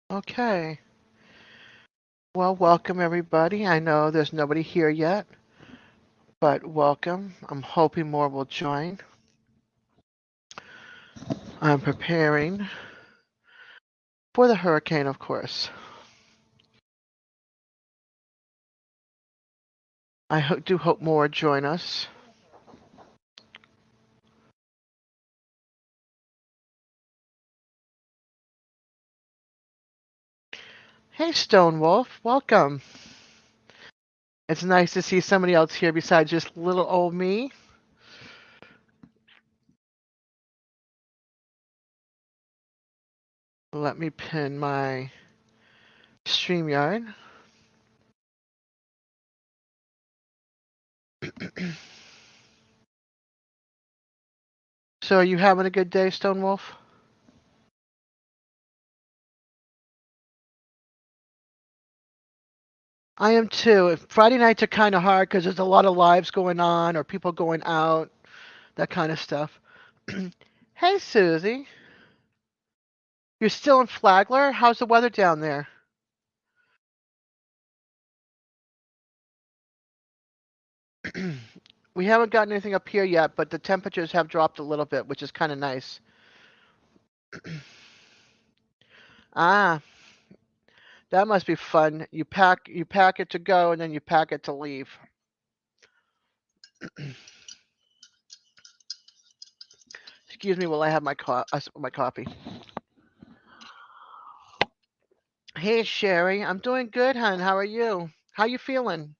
Okay. Well, welcome everybody. I know there's nobody here yet, but welcome. I'm hoping more will join. I'm preparing for the hurricane, of course. I do hope more join us. Hey, Stone Wolf, welcome. It's nice to see somebody else here besides just little old me. Let me pin my StreamYard. So, are you having a good day, Stone Wolf? I am too. Friday nights are kind of hard because there's a lot of lives going on or people going out, that kind of stuff. Hey, Susie. You're still in Flagler? How's the weather down there? We haven't gotten anything up here yet, but the temperatures have dropped a little bit, which is kind of nice. Ah, that must be fun. You pack it to go and then you pack it to leave. Excuse me while I have my coffee. Hey, Sherry. I'm doing good, hon. How are you? How you feeling?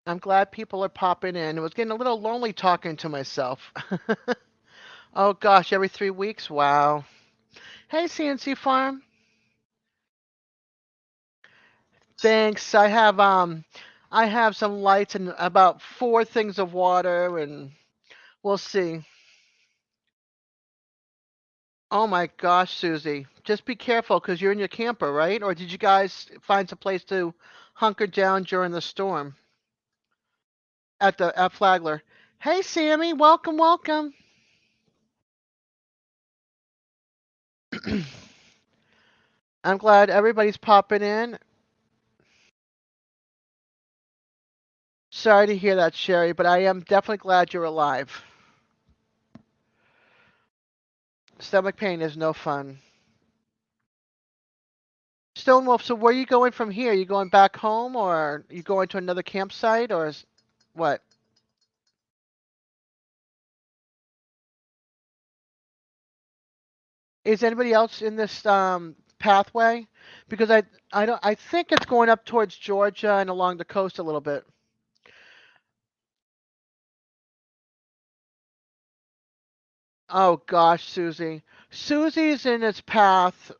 I'm glad people are popping in. It was getting a little lonely talking to myself. Oh gosh, every 3 weeks? Wow. Hey, CNC Farm. Thanks. I have some lights and about four things of water, and we'll see. Oh my gosh, Susie, just be careful because you're in your camper, right? Or did you guys find some place to hunker down during the storm at Flagler? Hey, Sammy, welcome, welcome. I'm glad everybody's popping in. Sorry to hear that, Sherry, but I am definitely glad you're alive. Stomach pain is no fun. Stonewolf, so where are you going from here? You going back home or you going to another campsite or what? Is anybody else in this pathway? Because I think it's going up towards Georgia and along the coast a little bit. Oh gosh, Susie. Susie's in its path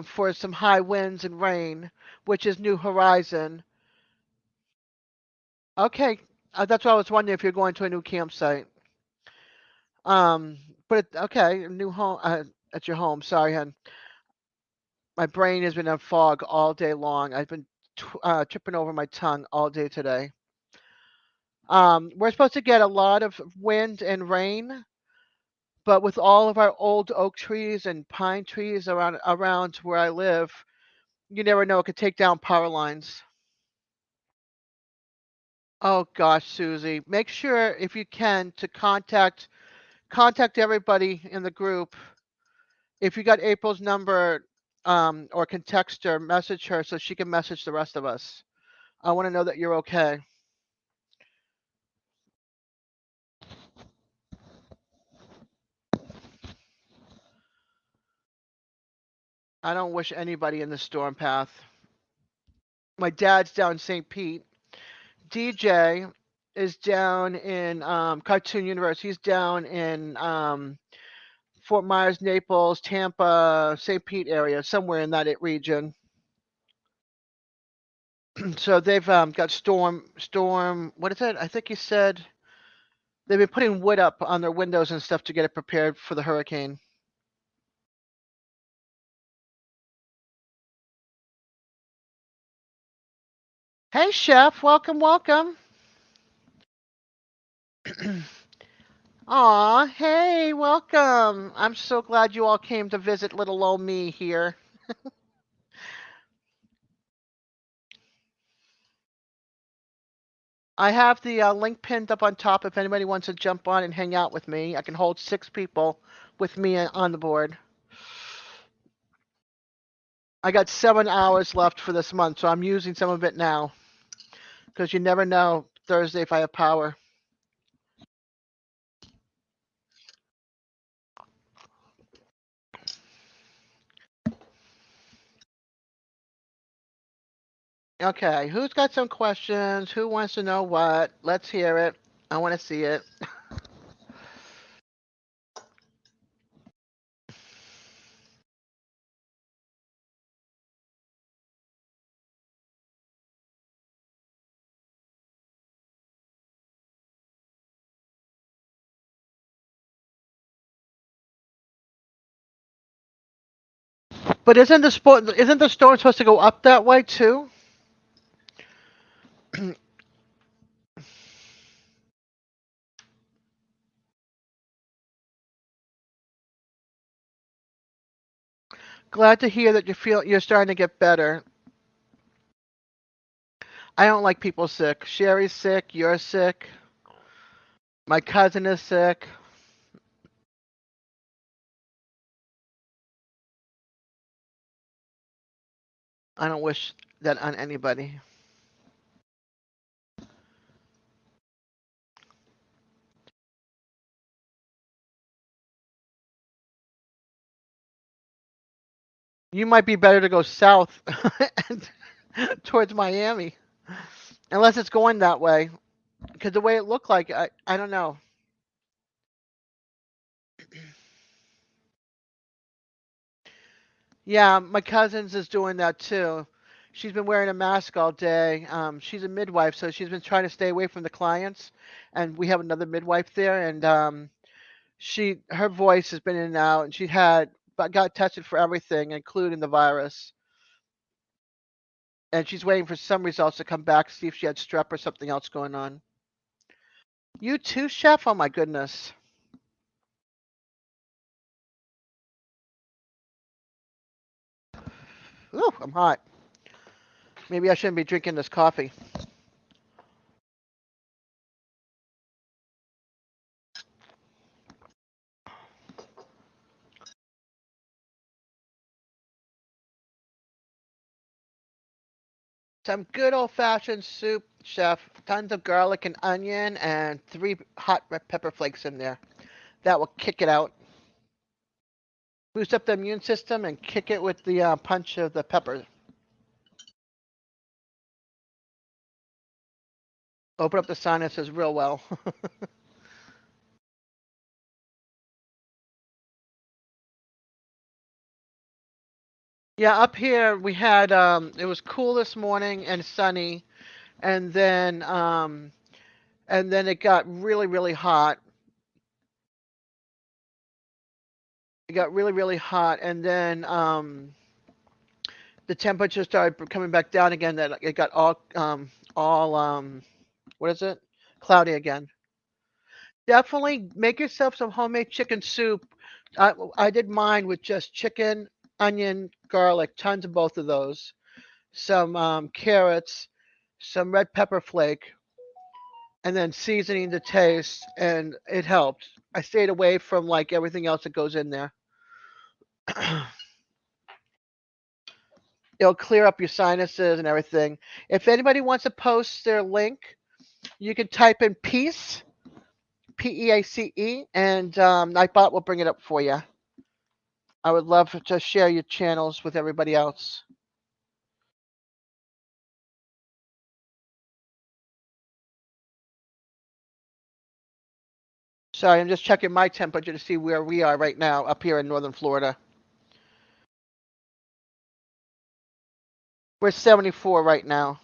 for some high winds and rain, which is New Horizon. Okay, that's what I was wondering if you're going to a new campsite. Um, okay, new home at your home. Sorry, hon. My brain has been in fog all day long. I've been tripping over my tongue all day today. We're supposed to get a lot of wind and rain, but with all of our old oak trees and pine trees around where I live, you never know. It could take down power lines. Oh gosh, Susie, make sure if you can to contact everybody in the group. If you got April's number, or can text her, message her so she can message the rest of us. I want to know that you're okay. I don't wish anybody in the storm path. My dad's down in St. Pete. DJ is down in Cartoon Universe. He's down in Fort Myers, Naples, Tampa, St. Pete area, somewhere in that region. So they've got storm. What is it? I think he said they've been putting wood up on their windows and stuff to get it prepared for the hurricane. Hey, chef, welcome, welcome. Aw, hey, welcome. I'm so glad you all came to visit little old me here. I have the link pinned up on top if anybody wants to jump on and hang out with me. I can hold 6 people with me on the board. I got 7 hours left for this month, so I'm using some of it now because you never know Thursday if I have power. Okay, who's got some questions? Who wants to know what? Let's hear it. I want to see it. But isn't the storm supposed to go up that way too? Glad to hear that you're starting to get better. I don't like people sick. Sherry's sick. You're sick. My cousin is sick. I don't wish that on anybody. You might be better to go south and towards Miami, unless it's going that way. Because the way it looked like, I don't know. Yeah, my cousin's is doing that too. She's been wearing a mask all day. She's a midwife, so she's been trying to stay away from the clients. And we have another midwife there, and her voice has been in and out, and she had but got tested for everything, including the virus. And she's waiting for some results to come back, see if she had strep or something else going on. You too, chef? Oh my goodness. Ooh, I'm hot. Maybe I shouldn't be drinking this coffee. Some good old fashioned soup, chef. Tons of garlic and onion, and 3 hot red pepper flakes in there. That will kick it out. Boost up the immune system and kick it with the punch of the pepper. Open up the sinuses real well. Yeah, up here we had it was cool this morning and sunny, and then it got really hot. It got really hot, and then the temperature started coming back down again. That it got all what is it? Cloudy again. Definitely make yourself some homemade chicken soup. I did mine with just chicken, onion, garlic, tons of both of those. Some carrots, some red pepper flake, and then seasoning to taste, and it helped. I stayed away from like everything else that goes in there. It'll clear up your sinuses and everything. If anybody wants to post their link, you can type in peace, Peace, and Nightbot will bring it up for you. I would love to share your channels with everybody else. Sorry, I'm just checking my temperature to see where we are right now up here in northern Florida. We're 74 right now.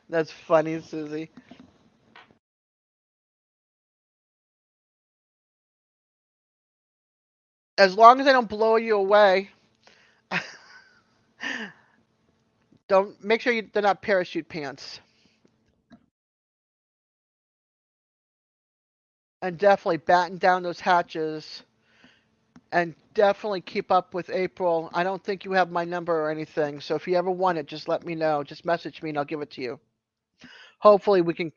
That's funny, Susie. As long as I don't blow you away. Don't make sure they're not parachute pants. And definitely batten down those hatches. And definitely keep up with April. I don't think you have my number or anything. So if you ever want it, just let me know. Just message me and I'll give it to you. Hopefully we can,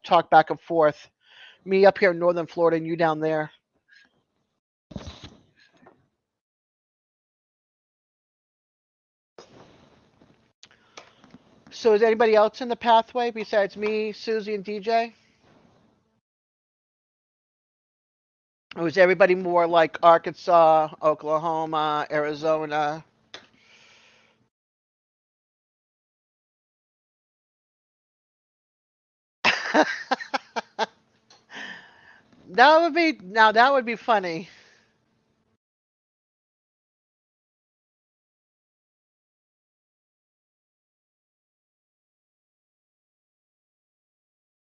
talk back and forth. Me up here in northern Florida and you down there. So is anybody else in the pathway besides me, Susie, and DJ? Or is everybody more like Arkansas, Oklahoma, Arizona? That would be funny.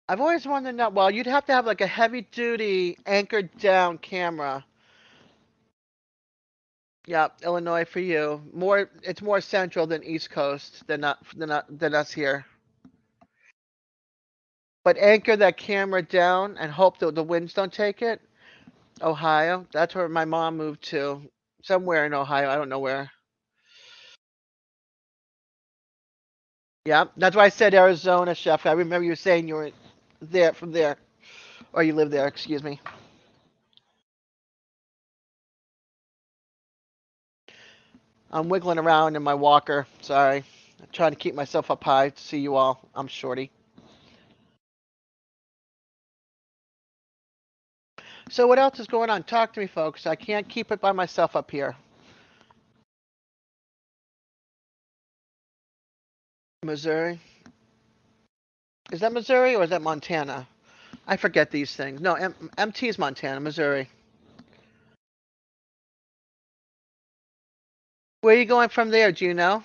I've always wanted to know. Well, you'd have to have like a heavy duty anchored down camera. Yeah, Illinois for you. It's more central than East Coast than us here. But anchor that camera down and hope that the winds don't take it. Ohio, that's where my mom moved to. Somewhere in Ohio, I don't know where. Yeah, that's why I said Arizona, Chef. I remember you saying you were there from there, or you live there. Excuse me. I'm wiggling around in my walker. Sorry, I'm trying to keep myself up high to see you all. I'm shorty. So what else is going on? Talk to me, folks. I can't keep it by myself up here. Missouri. Is that Missouri or is that Montana? I forget these things. No, MT is Montana, Missouri. Where are you going from there? Do you know?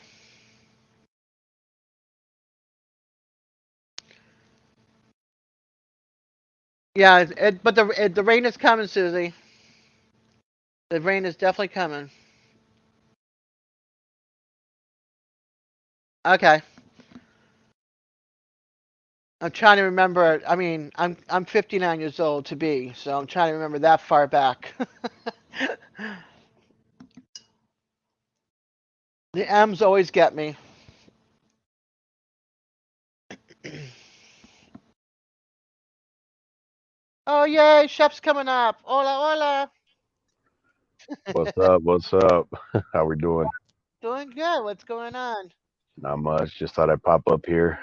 Yeah, but the rain is coming, Susie. The rain is definitely coming. Okay. I'm trying to remember. I mean, I'm 59 years old to be, so I'm trying to remember that far back. The M's always get me. Oh yay, chef's coming up. Hola, What's hola. up? What's up? How we doing? Doing good. What's going on? Not much. Just thought I'd pop up here,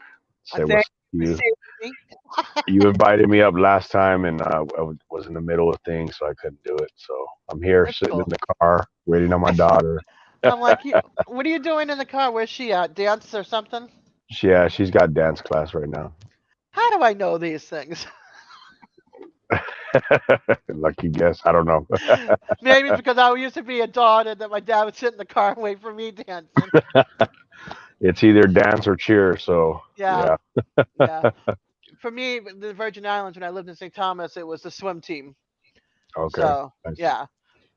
I say thank what's up to you for you. saving me. You invited me up last time, and was in the middle of things, so I couldn't do it. So I'm here, That's sitting in cool. the car, waiting on my daughter. I'm like, what are you doing in the car? Where's she at? Dance or something? Yeah, she's got dance class right now. How do I know these things? Lucky guess. I don't know. Maybe because I used to be a daughter that my dad would sit in the car and wait for me dancing. It's either dance or cheer. So Yeah, yeah. yeah. For me, the Virgin Islands, when I lived in St. Thomas, it was the swim team. Okay. So Nice. yeah,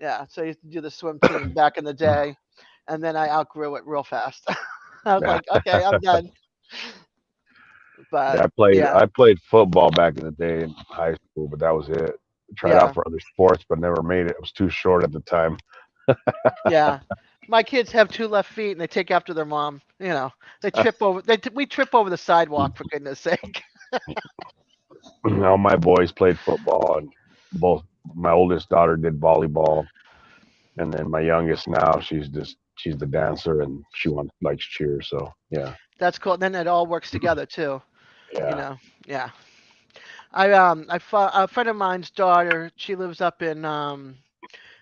yeah. So I used to do the swim team back in the day, and then I outgrew it real fast. I was Yeah. like, okay, I'm done. Yeah, But I played yeah, I played football back in the day in high school, but that was it. Tried out yeah, for other sports, but never made it. I was too short at the time. yeah. My kids have two left feet, and they take after their mom. They trip over. We trip over the sidewalk for goodness sake. All my boys played football, and both my oldest daughter did volleyball, and then my youngest now she's the dancer, and she wants likes cheer. So yeah, That's cool. Then it all works together too. You yeah, know. Yeah. A friend of mine's daughter. She lives up in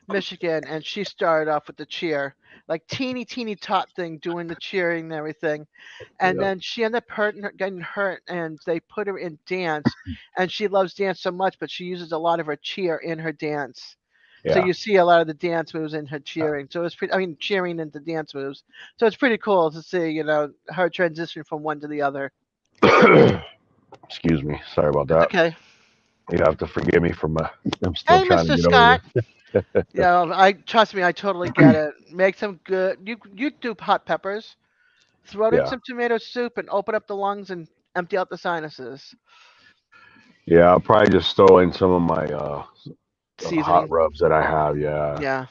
Michigan, and she started off with the cheer, like teeny tot thing, doing the cheering and everything. And yeah, then she ended up getting hurt, and they put her in dance. And she loves dance so much, but she uses a lot of her cheer in her dance. So yeah. you see a lot of the dance moves in her cheering. So it's pretty. I mean, cheering into dance moves. So it's pretty cool to see, her transition from one to the other. Excuse me, sorry about That's that. okay. You have to forgive me for my. I'm still Hey, trying to Mr. get over Scott. this. I trust me. I totally get it. Make some good. You do hot peppers. Throw it in Yeah, some tomato soup and open up the lungs and empty out the sinuses. yeah. I'll probably just throw in some of my hot Seasoning. rubs that I have. Yeah, Yeah,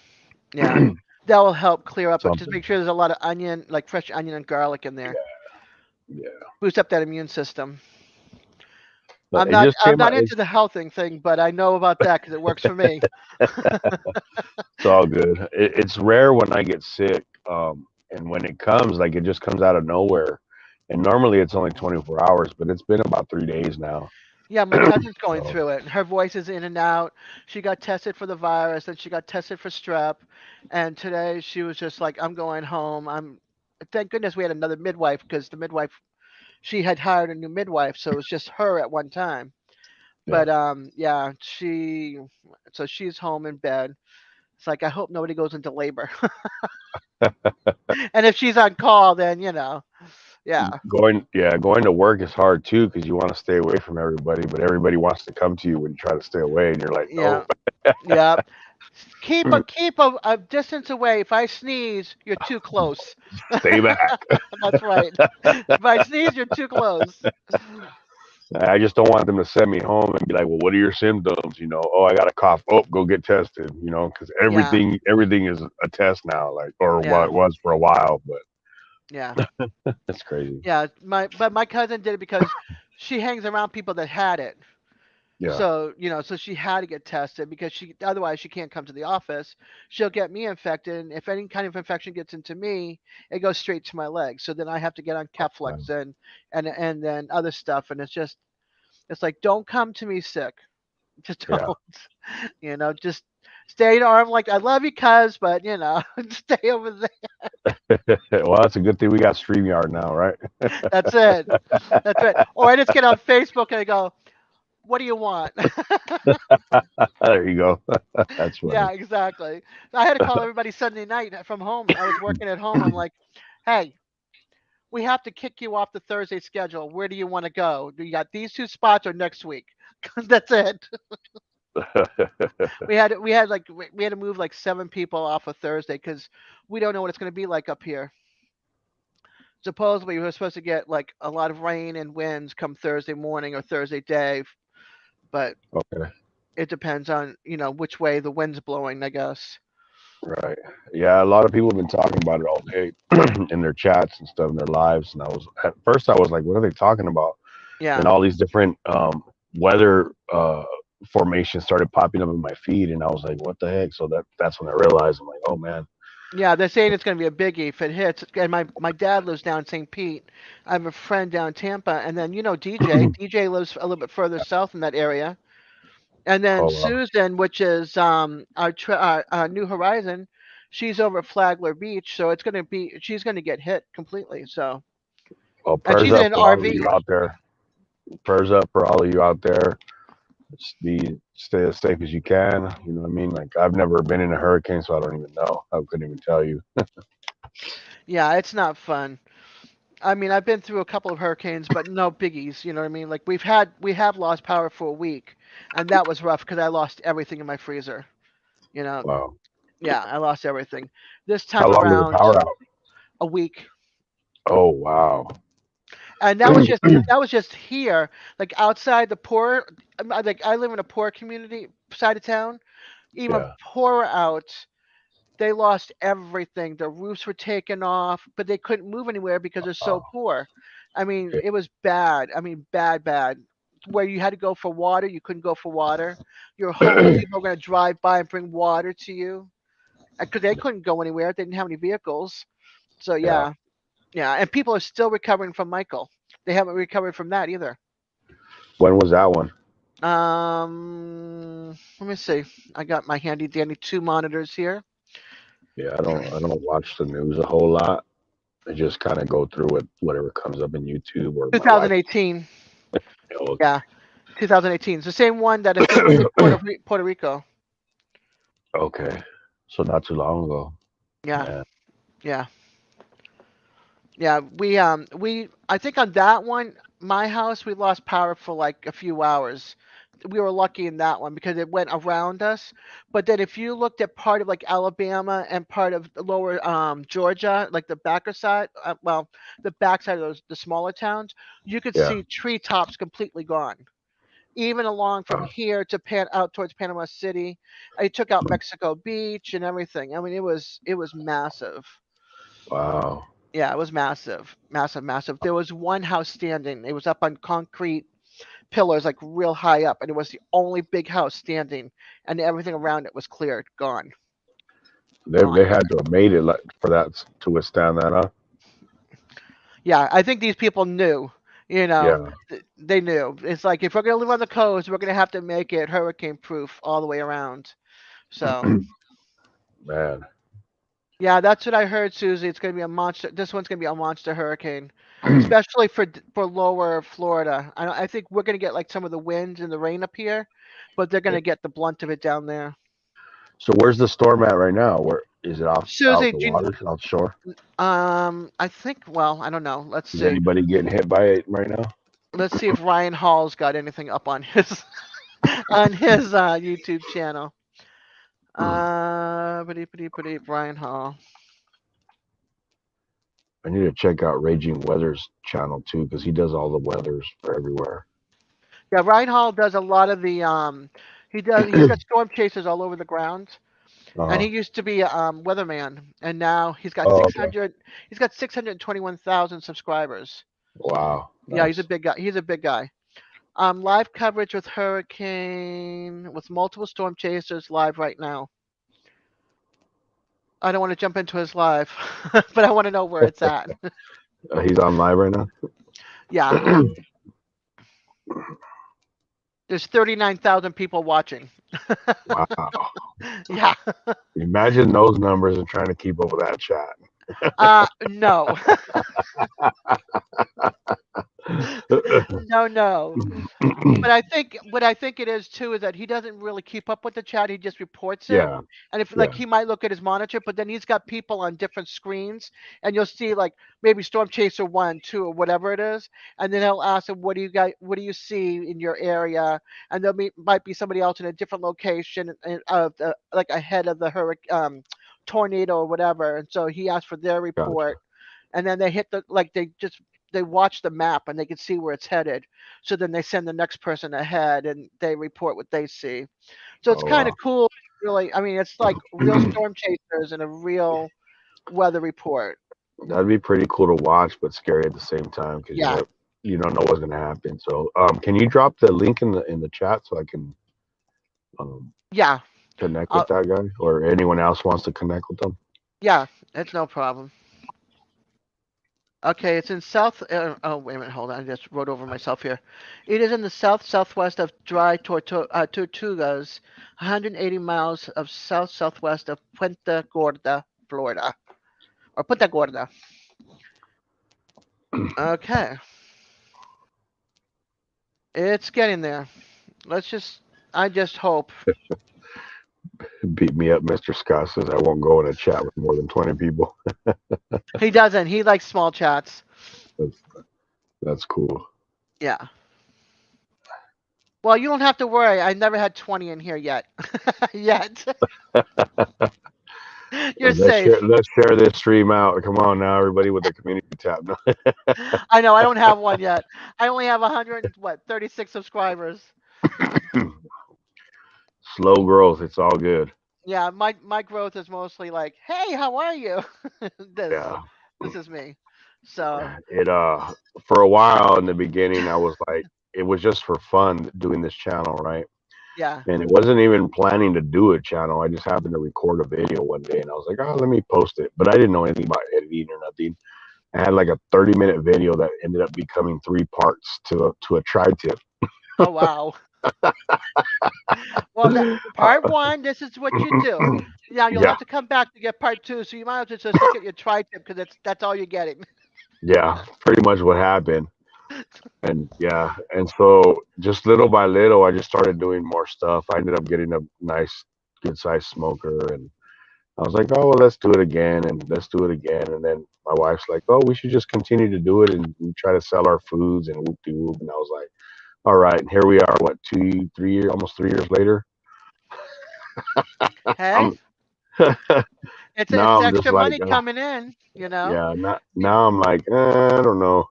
yeah. That will help clear up. But just something. make sure there's a lot of onion, like fresh onion and garlic in there. Yeah, Boost up that immune system. but it just I'm came out. not into the healthing thing, but I know about that because it works for me. It's all good. It's rare when I get sick, and when it comes, like it just comes out of nowhere. And normally it's only 24 hours, but it's been about 3 days now. Yeah, my cousin's going So through it. Her voice is in and out. She got tested for the virus, then she got tested for strep, and today she was just like, "I'm going home." Thank goodness we had another midwife because the midwife she had hired a new midwife, so it was just her at one time. yeah, But yeah, so she's home in bed. It's like I hope nobody goes into labor, and if she's on call, then yeah, going to work is hard too because you want to stay away from everybody, but everybody wants to come to you when you try to stay away, and you're like, no, yeah, yeah. Keep a distance away. If I sneeze, you're too close. stay back. That's right. If I sneeze, you're too close. I just don't want them to send me home and be like, well, what are your symptoms? Oh, I got a cough. Oh, go get tested. Because Yeah, everything is a test now, like or what yeah, it was for a while, but yeah, it's crazy. yeah. My cousin did it because she hangs around people that had it. Yeah, So, so she had to get tested because she otherwise she can't come to the office. She'll get me infected, and if any kind of infection gets into me, it goes straight to my legs. So then I have to get on Keflex um, and then other stuff, and it's like don't come to me sick. Just yeah. don't, just stay in arm like I love you, cuz, but stay over there. Well, that's a good thing we got StreamYard now, right? That's it. That's it. Or I just get on Facebook and I go, what do you want? There you go. That's Yeah, funny. exactly. I had to call everybody Sunday night from home. I was working at home. I'm like, hey, we have to kick you off the Thursday schedule. Where do you want to go? Do you got these two spots or next week? That's it. We had to move like 7 people off of Thursday because we don't know what it's going to be like up here. Supposedly we were supposed to get like a lot of rain and winds come Thursday morning or Thursday day, but Okay. it depends on which way the wind's blowing, I guess. Right. Yeah, a lot of people have been talking about it all day in their chats and stuff in their lives. And at first I was like, what are they talking about? Then Yeah. all these different weather formations started popping up in my feed, and I was like, what the heck? So that's when I realized I'm like, oh man. Yeah, they're saying it's going to be a biggie if it hits. And my dad lives down in St. Pete. I have a friend down in Tampa, and then DJ. DJ lives a little bit further south in that area. And then Oh wow. Susan, which is our New Horizon, she's over at Flagler Beach, so she's going to get hit completely. So, Well, and prayers she's in up an for all of RV. you out there. Prayers up for all of you out there. Just stay as safe as you can. You know what I mean? Like I've never been in a hurricane, so I don't even know. I couldn't even tell you. Yeah, it's not fun. I mean, I've been through a couple of hurricanes, but no biggies. You know what I mean? Like we have lost power for a week, and that was rough because I lost everything in my freezer. You know, Wow. yeah, I lost everything. This How time long is the around, power out? a week, Oh wow. and that was just here, like outside the poor. Like I live in a poor community side of town. Even Yeah. poorer out, they lost everything. Their roofs were taken off, but they couldn't move anywhere because they're so Wow. poor. I mean, Yeah. it was bad. I mean, bad, bad. Where you had to go for water, you couldn't go for water. Your homeless people were going to drive by and bring water to you because they couldn't go anywhere. They didn't have any vehicles. So Yeah. yeah, yeah, and people are still recovering from Michael. They haven't recovered from that either. When was that one? Let me see. I got my handy dandy two monitors here. Yeah, I don't watch the news a whole lot. I just kind of go through it, whatever comes up in YouTube or my wife. 2018. You Yeah, 2018. It's the same one that I think was in Puerto Rico. okay, so not too long ago. Yeah, Man, yeah, yeah. We I think on that one, my house we lost power for like a few hours. we were lucky in that one because it went around us. But then if you looked at part of like Alabama and part of the lower Georgia, like the backer side, well, the backside of those the smaller towns, you could Yeah. see treetops completely gone. Even along from here to out towards Panama City, I took out Mexico Beach and everything. I mean, it was massive. Wow. Yeah, it was massive, massive, massive. There was one house standing. It was up on concrete pillars, like real high up, and it was the only big house standing, and everything around it was cleared, gone, They gone. had to have made it like for that to withstand that, huh? Yeah, I think these people knew. Yeah. They knew. It's like if we're gonna live on the coast, we're gonna have to make it hurricane proof all the way around. So Man. yeah, that's what I heard, Susie. It's gonna be a monster. This one's gonna be a monster hurricane, especially for lower Florida. I think we're gonna get like some of the winds and the rain up here, but they're gonna get the blunt of it down there. So where's the storm at right now? Where is it off out Susie, the water, offshore? I think. Well, I don't know. Let's Is see. anybody getting hit by it right now? Let's see if Ryan Hall's got anything up on his on his YouTube channel. Ryan Hall. I need to check out Raging Weather's channel too, because he does all the weathers for everywhere. Yeah, Ryan Hall does a lot of the. He's got storm chasers all over the ground, and he Uh-huh. used to be a weatherman, and now he's got Oh, six okay. hundred. He's got 621,000 subscribers. Wow. Yeah, he's a Nice. big guy. He's a big guy. Live coverage with hurricane with multiple storm chasers live right now. I don't want to jump into his live, but I want to know where it's at. He's on live right now. Yeah, there's 39,000 people watching. Wow. Yeah. Imagine those numbers and trying to keep up with that chat. No. No, no. But I think what I think it is too is that he doesn't really keep up with the chat. He just reports it. Yeah. And if like Yeah. he might look at his monitor, but then he's got people on different screens, and you'll see like maybe Storm Chaser 1, 2, or whatever it is, and then he'll ask him, what do you see in your area?" And might be somebody else in a different location, like ahead of the hurricane, tornado or whatever. And so he asked for their report, Gotcha. and then they hit they watch the map and they can see where it's headed. So then they send the next person ahead and they report what they see. So it's Oh kind of wow. cool, really. I mean, it's like real storm chasers and a real weather report. That'd be pretty cool to watch, but scary at the same time because Yeah, you don't know what's gonna happen. So, can you drop the link in the chat so I can um, yeah, connect uh, with that guy or anyone else wants to connect with them? yeah. It's no problem. Okay, it's in south. Oh, wait a minute, hold on. I just wrote over myself here. It is in the southwest of Tortugas, 180 miles of southwest of Puente Gorda, Florida, or Punta Gorda. Okay, it's getting there. I just hope. Beat me up, Mr. Scott says I won't go in a chat with more than 20 people. He doesn't. He likes small chats. That's, that's cool. Yeah. Well, you don't have to worry. I never had 20 in here yet. Yet. You're safe. Let's share this stream out. Come on now, everybody with the community tab. No. I know. I don't have one yet. I only have 36 subscribers. Slow growth. It's all good. Yeah, my growth is mostly like, "Hey, how are you?" this Yeah. this is me. So, It for a while in the beginning I was like it was just for fun doing this channel, right? yeah. And it wasn't even planning to do a channel. I just happened to record a video one day and I was like, oh, let me post it. But I didn't know anything about editing or nothing. I had like a 30-minute video that ended up becoming 3 parts to a tri-tip. Oh wow. Well, that part one, this is what you do. Now you'll Yeah, have to come back to get part two. So you might as well just look at your tri-tip because that's all you're getting. yeah, pretty much what happened. And yeah, and so just little by little, I just started doing more stuff. I ended up getting a nice, good sized smoker, and I was like, oh, well, let's do it again, and let's do it again. And then my wife's like, oh, we should just continue to do it and we try to sell our foods and whoop de whoop. And I was like, All right, here we are. What, 2, 3 years, almost 3 years later? Hey, I'm it's now I'm just extra like, money coming in, you know. yeah. Not Pe- now I'm like, I don't know.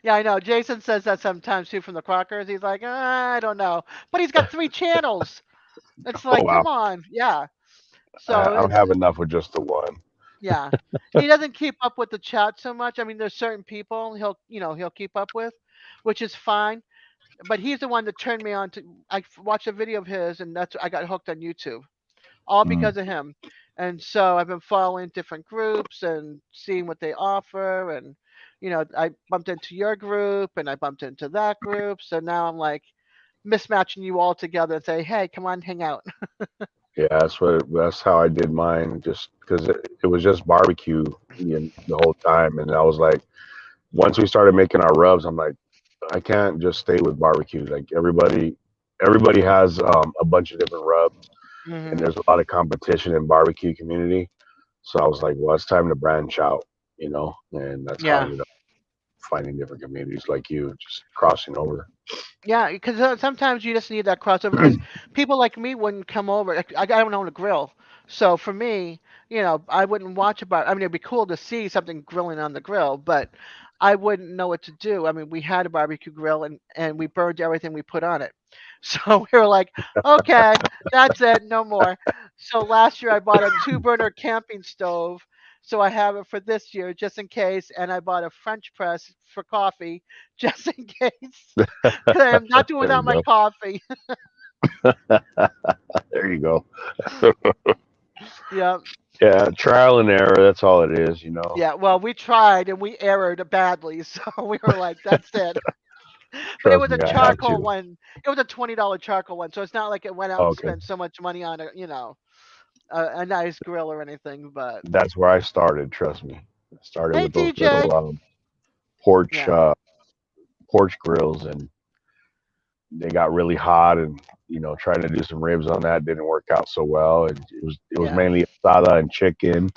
Yeah, I know. Jason says that sometimes too from the Crockers. He's like, I don't know, but he's got 3 channels. It's Oh like, wow, come on, yeah. So I don't it's have enough with just the one. yeah. He doesn't keep up with the chat so much. I mean, there's certain people he'll keep up with, which is fine. But he's the one that turned me on to. Watched a video of his, and that's I got hooked on YouTube, all Mm, because of him. And so I've been following different groups and seeing what they offer, and I bumped into your group, and I bumped into that group. So now I'm like mismatching you all together and say, hey, come on, hang out. yeah, that's how I did mine. Just because it was just barbecue, the whole time, and I was like, once we started making our rubs, I'm like, I can't just stay with barbecue. Like everybody has a bunch of different rubs, and Hmm. there's a lot of competition in barbecue community. So I was like, well, it's time to branch out, and that's how I Yeah. ended up finding different communities like you, just crossing over. Yeah, because sometimes you just need that crossover. Because people like me wouldn't come over. I don't own a grill, so for me, I wouldn't watch about. I mean, it'd be cool to see something grilling on the grill, but I wouldn't know what to do. I mean, we had a barbecue grill and we burned everything we put on it, so we were like, okay, that's it, no more. So last year I bought a 2 burner camping stove. So I have it for this year just in case, and I bought a French press for coffee just in case. 'Cause I am not doing There you without my go. coffee. There you go. Yeah. Yeah, trial and error. That's all it is. Yeah. Well, we tried and we errored badly, so we were like, "That's it." But it Trust was a me, I had charcoal to. one. It was a $20 charcoal one, so it's not like it went out and Okay, spent so much money on a nice grill or anything. But that's where I started. Trust me, I started hey, with those little DJ. porch Yeah. uh, porch grills, and they got really hot, and trying to do some ribs on that didn't work out so well, and it was Yeah. mainly asada and chicken.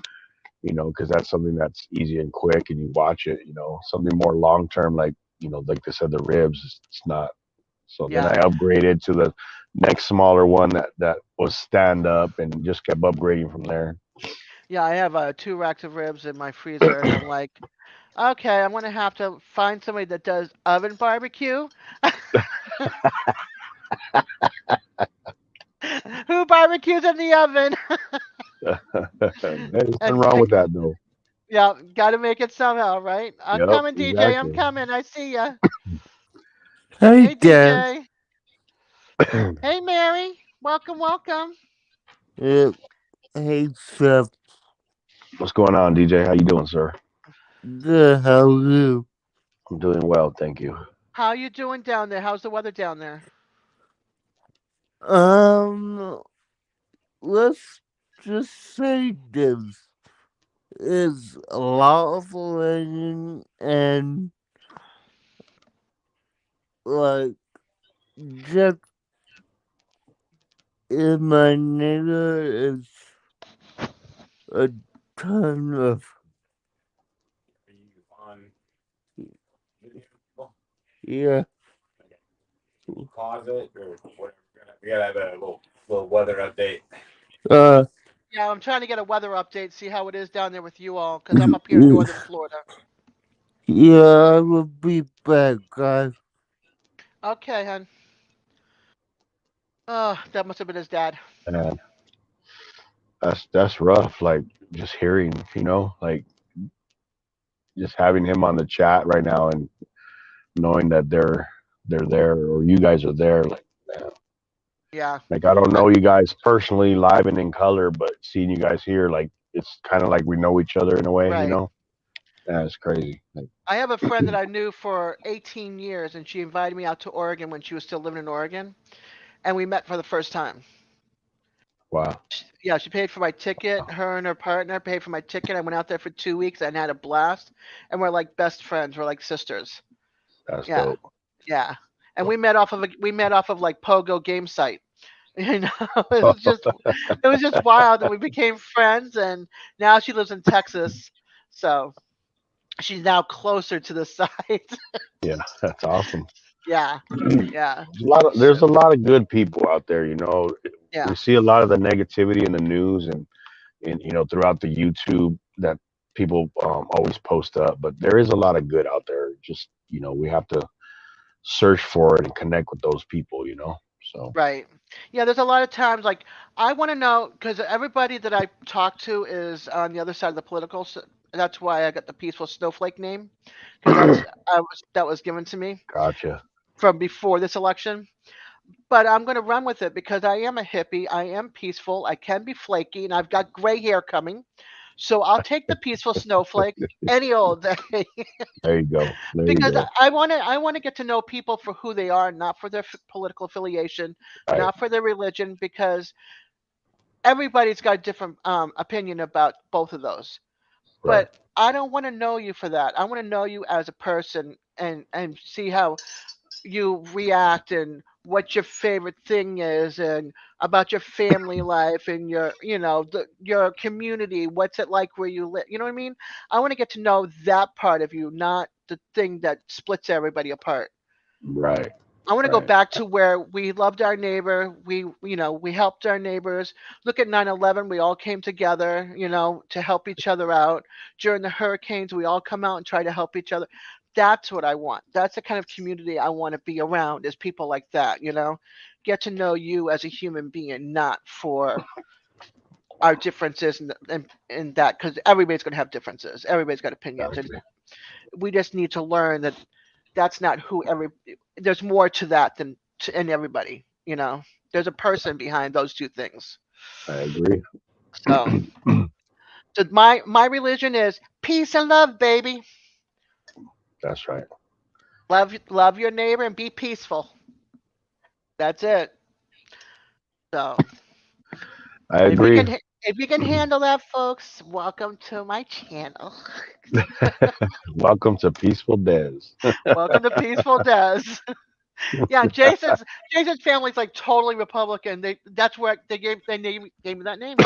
Because that's something that's easy and quick, and you watch it. Something more long term, like they said, the ribs. It's not. So then I Yeah. upgraded to the next smaller one that was stand up, and just kept upgrading from there. Yeah. I have 2 racks of ribs in my freezer, and I'm like, okay, I'm gonna have to find somebody that does oven barbecue. Who barbecues in the oven? There's nothing and wrong with that though. Yeah, got to make it somehow, right? I'm Yep, coming, DJ. I'm exactly. coming. I see ya. Hey Hey, Dan, DJ. Hey, Mary. Welcome, welcome. uh, hey Chef, What's going on, DJ? How you doing, sir? good, how are you? I'm doing well, thank you. How you doing down there? How's the weather down there? Um, let's just say this is a lot of rain and like just in my neighbor is a ton of yeah. Uh, Yeah, I'm trying to get a weather update, see how it is down there with you all, because I'm up here in northern Florida. yeah, I will be back, guys. Okay, hon. Oh, that must have been his dad. And that's rough. Like just hearing, like just having him on the chat right now and knowing that they're there or you guys are there. Like, man, Yeah, like I don't I, know you guys personally, live and in color, but seeing you guys here, like it's kind of like we know each other in a way. right. Yeah, it's crazy. Like, I have a friend that I knew for 18 years, and she invited me out to Oregon when she was still living in Oregon, and we met for the first time. wow, Yeah, she paid for my ticket. Her and her partner paid for my ticket. I went out there for 2 weeks and had a blast. And we're like best friends. We're like sisters. that's Yeah, dope. yeah. And we met off of like Pogo game site. You know, it was just wild, and we became friends. And now she lives in Texas. So She's now closer to the side. Yeah, that's awesome. Yeah, yeah, There's a lot of good people out there. We yeah. see a lot of the negativity in the news and throughout the YouTube that people always post up, but there is a lot of good out there. Just we have to search for it and connect with those people. So Right. Yeah, there's a lot of times like I want to know because everybody that I talk to is on the other side of the political. That's why I got the peaceful snowflake name because that was given to me gotcha. from before this election. But I'm going to run with it because I am a hippie. I am peaceful. I can be flaky, and I've got gray hair coming. So I'll take the peaceful snowflake any old day There you go. There you because go. I want to get to know people for who they are, not for their political affiliation, Right. not for their religion, because everybody's got a different opinion about both of those. Right. But I don't want to know you for that. I want to know you as a person and see how you react and what your favorite thing is and about your family life and your your community, what's it like where you live, you know what I mean? I want to get to know that part of you, not the thing that splits everybody apart. Right. I want to go Right. back to where we loved our neighbor, we helped our neighbors. Look at 9/11, we all came together, to help each other out. During the hurricanes, we all come out and try to help each other. That's what I want. That's the kind of community I want to be around, is people like that. Get to know you as a human being, not for our differences and that, because everybody's going to have differences. Everybody's got opinions, and Exactly. we just need to learn that that's not who there's more to that than in everybody. There's a person behind those two things. I agree. So my religion is peace and love, baby. That's right. Love your neighbor and be peaceful. That's it. So I if you agree. can handle that, folks, welcome to my channel. Welcome to Peaceful-Dez. Welcome to Peaceful-Dez. Yeah, Jason's family's like totally Republican. That's where gave me that name.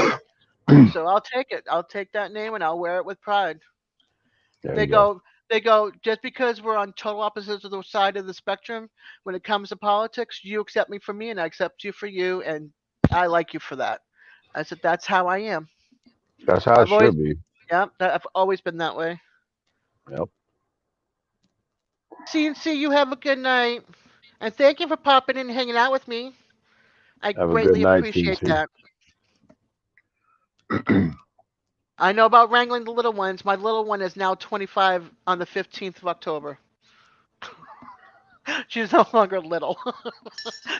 So I'll take it. I'll take that name and I'll wear it with pride. There They you go. go they go just because we're on total opposites of the side of the spectrum when it comes to politics, you accept me for me and I accept you for you, and I like you for that. I said that's how I am. That's how it I've always should be. yeah, I've always been that way. Yep. CNC, you have a good night. And thank you for popping in and hanging out with me. I Have a good greatly night, appreciate CC. that. I know about wrangling the little ones. My little one is now 25 on the 15th of October. She's no longer little,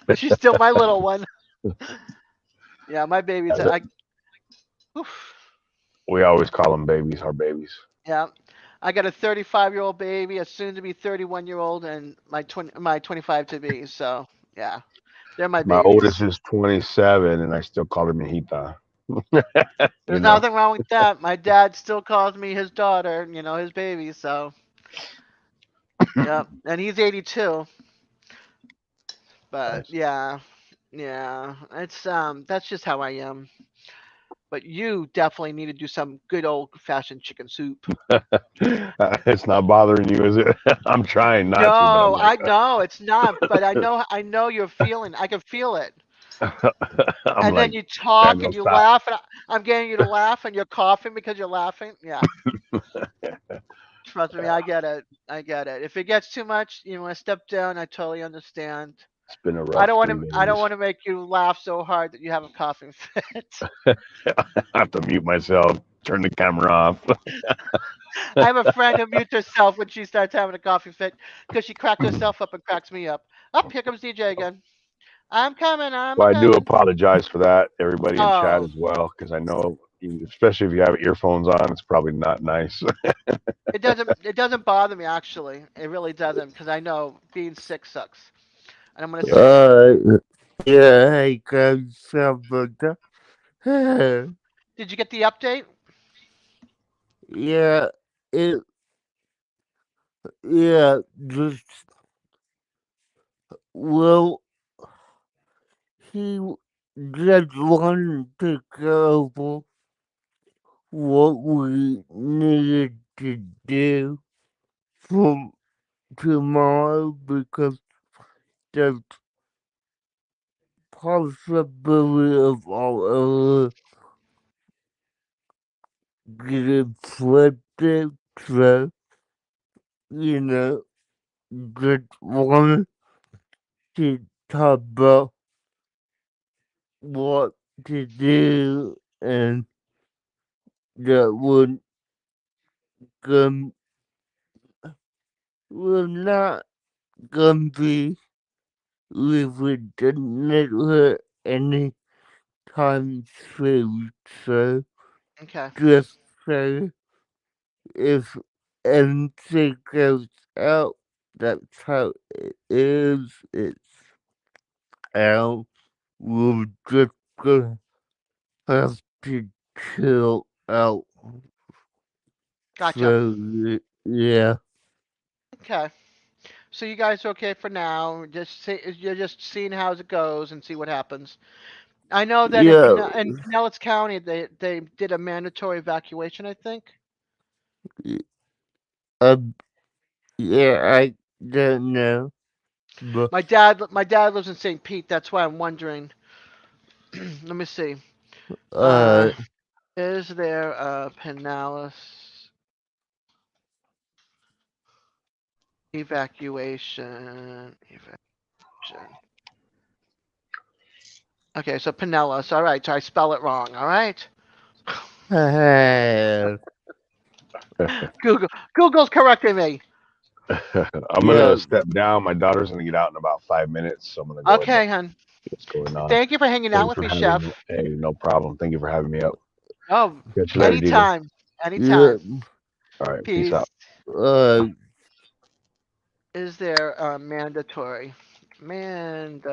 but she's still my little one. Yeah, my babies. Yeah, Oof. we always call them babies, our babies. Yeah, I got a 35-year-old baby, a soon-to-be 31-year-old, and my 25 to be. So yeah, they're my My oldest babies. is 27, and I still call her Mijita. you There's know, nothing wrong with that. My dad still calls me his daughter, his baby. So yeah, and he's 82. But Nice. yeah, yeah, it's that's just how I am. But you definitely need to do some good old fashioned chicken soup. It's not bothering you, is it? I'm trying not to, but I'm No, like, I know it's not, but I know you're feeling. I can feel it. I'm And then like, you talk Daniel, and you stop. laugh, and I'm getting you to laugh, and you're coughing because you're laughing. Yeah, trust me, I get it. I get it. If it gets too much, you want to step down. I totally understand. It's been a I rough don't want to. three I don't days. want to make you laugh so hard that you have a coughing fit. I have to mute myself, turn the camera off. I have a friend who mutes herself when she starts having a coughing fit because she cracks herself up and cracks me up. Up, here comes DJ again. I'm coming. I'm a Well, I do coming. apologize for that, everybody in chat Oh, as well, because I know, especially if you have earphones on, it's probably not nice. it doesn't bother me actually. It really doesn't because I know being sick sucks. And I'm gonna say it. Uh, yeah, I got some of the. Did you get the update? Yeah, it, yeah, just, well, he just wanted to go over what we needed to do for tomorrow because there's possibility of all getting flipped it. So, you know, just wanted to talk about what to do and that gon- will not gonna be leaving the network anytime soon. So Okay, just say if anything goes out, that's how it is. It's out. We're just gonna have to chill out. gotcha. So yeah, Okay, so you guys are okay for now. You're just seeing how it goes and see what happens. I know that yeah, In Pinellas County, they did a mandatory evacuation, I think. um, yeah. I don't know, but My dad lives in St. Pete. That's why I'm wondering. Let me see. Uh, uh, is there a Pinellas evacuation? Okay, so Pinellas. All right, so I spell it wrong. All right. Google Google's correcting me. I'm yeah, gonna step down. My daughter's gonna get out in about 5 minutes, so I'm gonna go ahead and Okay, hun. see what's going on. Thank you for hanging out Thanks with for me, having Chef. me. Hey, no problem. Thank you for having me up. Oh, Catch you later, Deacon. anytime. yeah. Anytime. All right, peace Peace. out. Uh, Is there mandatory? Mandatory.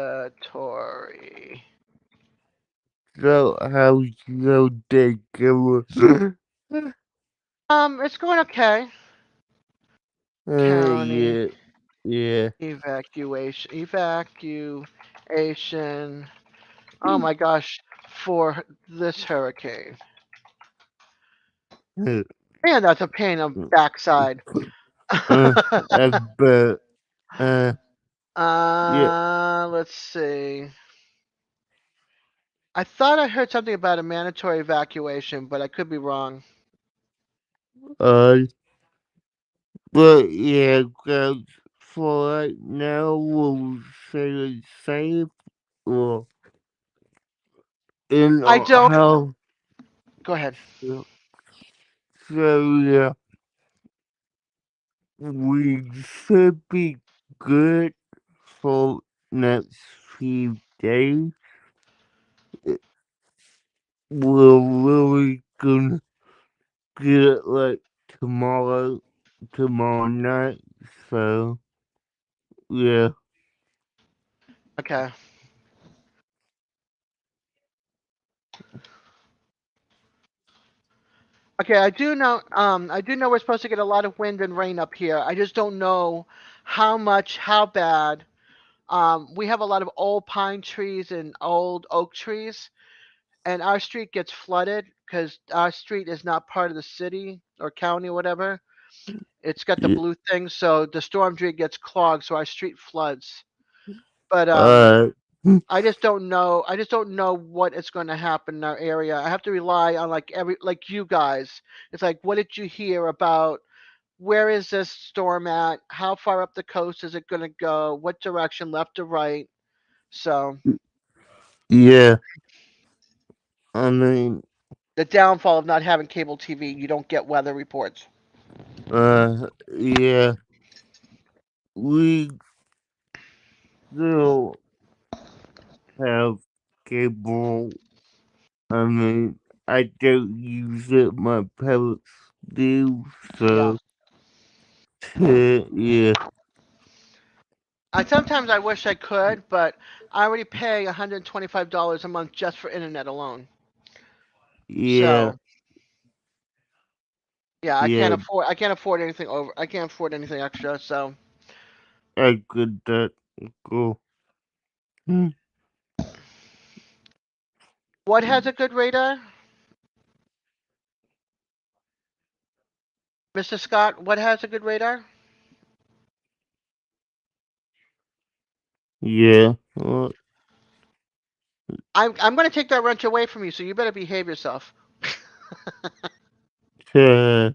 so how's your day going? It's going okay. County Yeah, yeah. evacuation. Oh my gosh, for this hurricane. Man, that's a pain in the backside. I bet. Uh, yeah. Let's see. I thought I heard something about a mandatory evacuation, but I could be wrong. Uh, but yeah, guys, for right now, we'll say it's safe. Well, in I don't. how. Go ahead. So yeah, we should be good for next few days. We're really gonna get it like tomorrow night. So yeah, Okay. Okay, I do know. I do know we're supposed to get a lot of wind and rain up here. I just don't know how much, how bad. We have a lot of old pine trees and old oak trees, and our street gets flooded because our street is not part of the city or county or whatever. It's got the yeah. blue thing, so the storm drain gets clogged, so our street floods. But Uh, I just don't know. I just don't know what is going to happen in our area. I have to rely on like you guys. It's like, what did you hear about? Where is this storm at? How far up the coast is it going to go? What direction, left or right? So yeah. I mean, the downfall of not having cable TV, you don't get weather reports. yeah. We still have cable. I mean, I don't use it. My parents do. Yeah. So yeah, I sometimes I wish I could, but I already pay $125 a month just for internet alone. yeah, So yeah, yeah. I can't afford anything over. I can't afford anything extra. So I could that go. Hmm. what has a good radar? Mr. Scott, what has a good radar? Yeah. I'm going to take that wrench away from you, so you better behave yourself. Uh,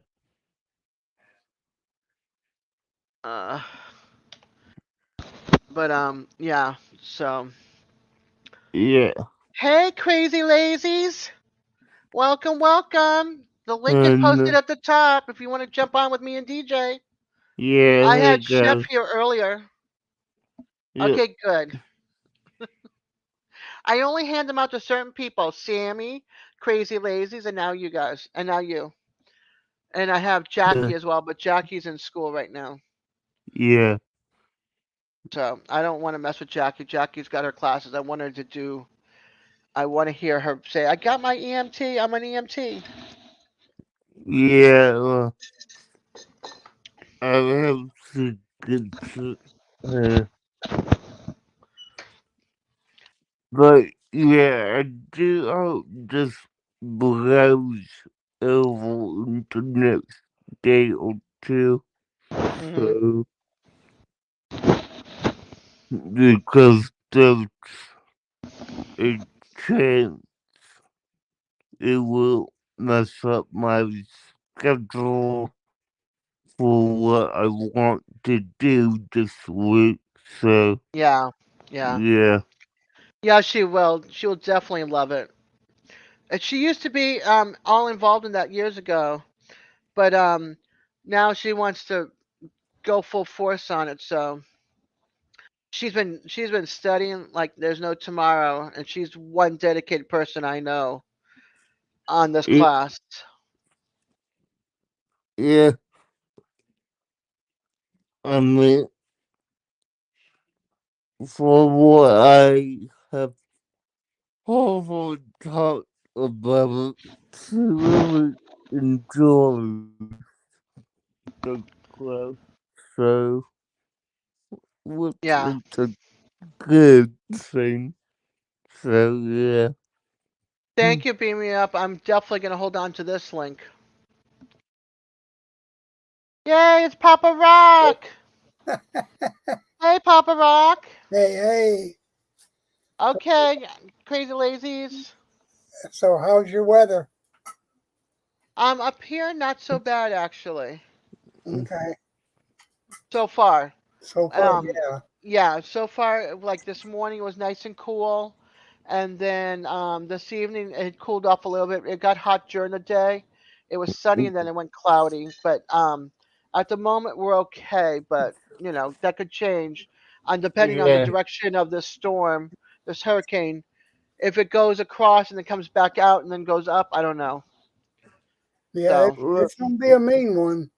uh, but yeah. So, yeah. hey, crazy lazies, welcome, welcome. The link is posted And at the top if you want to jump on with me and DJ. yeah, I hey had Chef guys. here earlier. Yep. Okay, good. I only hand them out to certain people. Sammy, Crazy Lazies, and now you guys, and now you. And I have Uh, Jackie as well, but Jackie's in school right now. yeah. So I don't want to mess with Jackie. Jackie's got her classes. I want to hear her say, I got my EMT. I'm an EMT. Yeah. I have to get to. Uh, but yeah, I do hope just blows over into next day or two. Hmm. So, because there's a chance it will mess up my schedule for what I want to do this week. So, Yeah, yeah. yeah. Yeah, she will. She will definitely love it. And she used to be all involved in that years ago, but now she wants to go full force on it. So she's been studying like there's no tomorrow, and she's one dedicated person I know on this It, class. yeah. I mean, for what I have often talked about, she really enjoys the class. So, which Yeah. is a good thing. So, yeah. Thank you, beam me up. I'm definitely gonna hold on to this link. Yay, it's Papa Rock. Hey, Papa Rock. Hey, hey. Okay, crazy lazies. So, how's your weather? Up here, not so bad actually. Okay. So far. So far, Um, yeah. yeah, so far, like this morning was nice and cool, and then this evening it cooled off a little bit. It got hot during the day. It was sunny and then it went cloudy. But at the moment we're okay. But that could change, on depending on the Yeah. direction of this storm, this hurricane. If it goes across and then comes back out and then goes up, I don't know. Yeah, So it's going to be a mean one.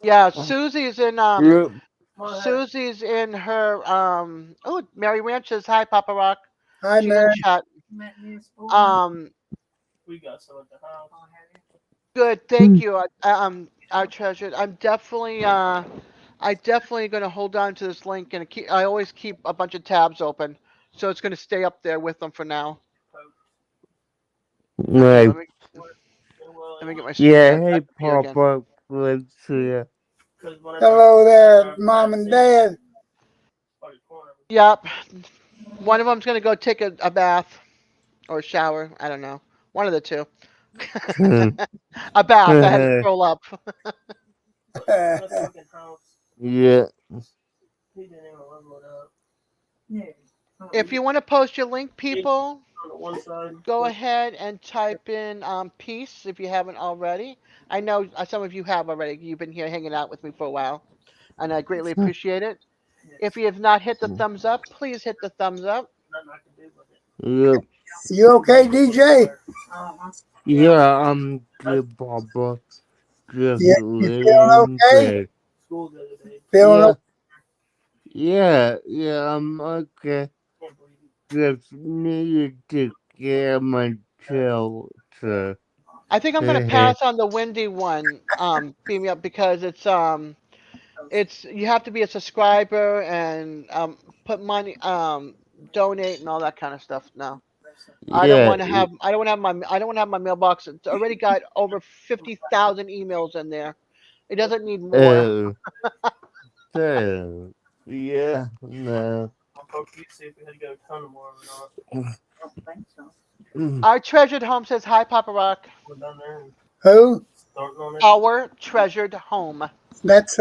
yeah, Yep. Susie's in her oh, Mary Ranches. Hi, Papa Rock. Hi, She's in Mary. chat. Um, good. Thank you. I treasured. I definitely gonna hold on to this link and I always keep a bunch of tabs open, so it's gonna stay up there with them for now. Okay, Right. let me get my screen Yeah, back hey, up here again. Papa. Let's see. Hello there, Mom and Dad. Yep. One of them's gonna go take a bath or a shower. I don't know. One of the two. A bath. I had to scroll up. Yeah. If you want to post your link, people, go ahead and type in peace if you haven't already. I know some of you have already. You've been here hanging out with me for a while, and I greatly appreciate it. If you have not hit the thumbs up, please hit the thumbs up. Yep. You okay, DJ? Yeah, I'm good, Papa. Just Yeah, you feeling laying okay? there. Feeling Yeah. okay? Yeah, I'm okay. Just needed to get my shelter. I think I'm gonna pass on the windy one, beam me up, because it's you have to be a subscriber and put money, donate and all that kind of stuff now. Yeah, I don't want to have my mailbox. It's already got over 50,000 emails in there. It doesn't need more. So, yeah, no. Mm, Our treasured home says hi, Papa Rock. Who? Our treasured home. That's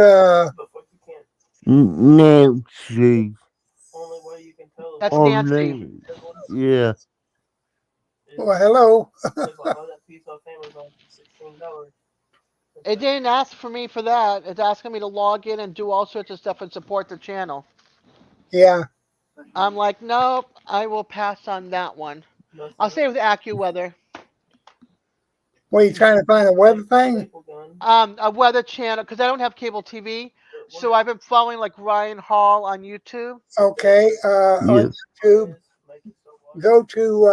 Nancy. That's Oh, Nancy. Nancy. Yeah. well, hello. It didn't ask for me for that. It's asking me to log in and do all sorts of stuff and support the channel. Yeah. I'm like, nope, I will pass on that one. I'll stay with AccuWeather. What are you trying to find a web thing? A weather channel because I don't have cable TV, so I've been following like Ryan Hall on YouTube. Okay. On Yeah. YouTube, go to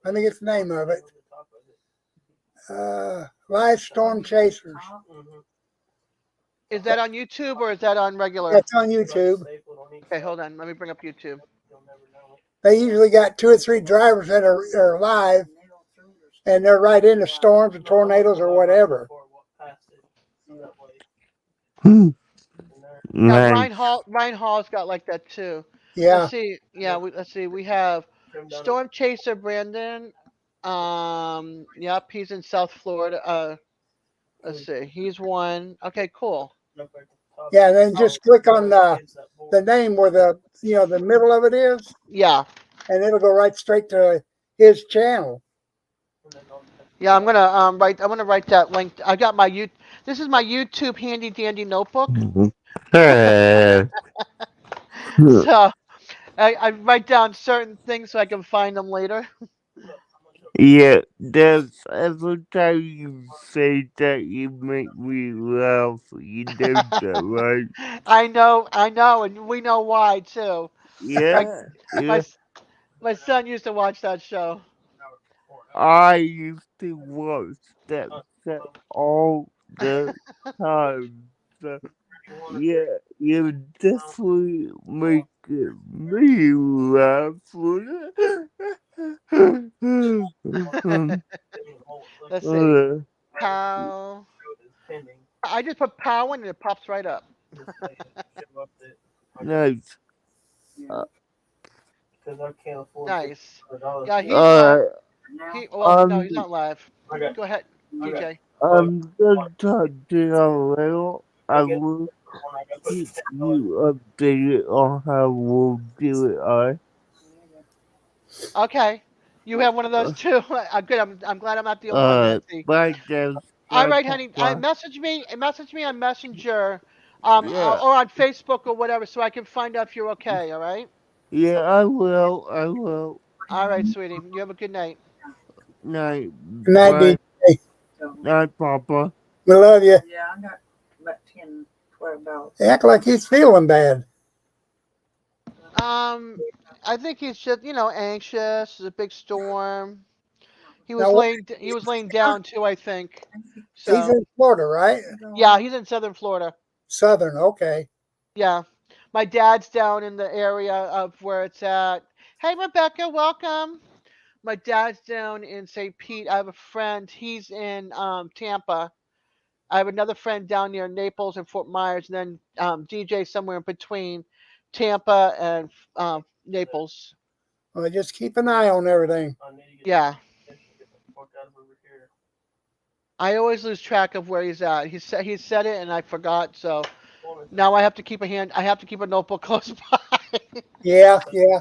I think it's the name of it. Live Storm Chasers. Is that on YouTube or is that on regular? That's on YouTube. Okay, hold on. Let me bring up YouTube. They usually got 2 or 3 drivers that are live, and they're right into storms or tornadoes or whatever. Hmm. Yeah, Nice. Ryan Hall's got like that too. Let's Yeah. see. Yeah, let's see. We have Storm Chaser Brandon. Yep, he's in South Florida. Let's see. He's one. Okay, cool. Yeah. And then just click on the name where the middle of it is, Yeah. and it'll go right straight to his channel. Yeah, I'm gonna write that link. I got my This is my YouTube handy dandy notebook. So I write down certain things so I can find them later. Yeah, that's every time you say that you make me laugh. You know that, right? I know, and we know why too. My Yeah, my yeah. s- my son used to watch that show. I used to watch that set all the time. So, yeah, you definitely making me laugh. Let's see. Pow. I just put pow in and it pops right up. Nice. Uh, Nice. Yeah, he's uh, live. Well, no, um, he's not live. Go ahead, TJ. I'm gonna talk to you later. I will keep you updated on how we'll do it. Alright. Okay. You have one of those Uh, too. Good. I'm glad I'm not the only one, Nancy. bye, Dev. All Bye, right, honey. Papa. Message me on Messenger, Yeah, or on Facebook or whatever, so I can find out if you're okay. All right. yeah, I will. I will. All right, sweetie. You have a good night. Night. Good night, Bye. DJ. Night, Papa. We love you. Act like he's feeling bad. I think he's just anxious. It's a big storm. Now, what, He was laying down too, I think. he's So in Florida, right? yeah, he's in Southern Florida. Southern. Okay. Yeah, my dad's down in the area of where it's at. Hey, Rebecca, welcome. My dad's down in St. Pete. I have a friend. He's in Tampa. I have another friend down near Naples and Fort Myers, and then DJ somewhere in between Tampa and Naples. Well, just keep an eye on everything. Yeah, I always lose track of where he's at. He said it, and I forgot. So now I have to keep a hand. I have to keep a notebook close by. Yeah, yeah.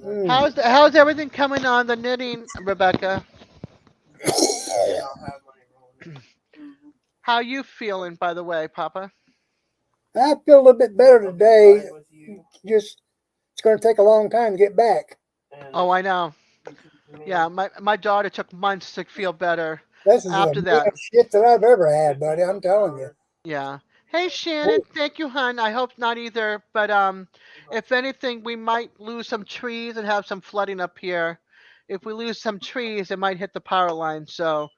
Mm. How's everything coming on the knitting, Rebecca? How you feeling, by the way, Papa? I feel a little bit better today. Just it's going to take a long time to get back. Oh, I know. Yeah, my daughter took months to feel better This is the after that. biggest shit that I've ever had, buddy. I'm telling you. Yeah. Hey Shannon, thank you, hun. I hope not either, but if anything, we might lose some trees and have some flooding up here. If we lose some trees, it might hit the power line. So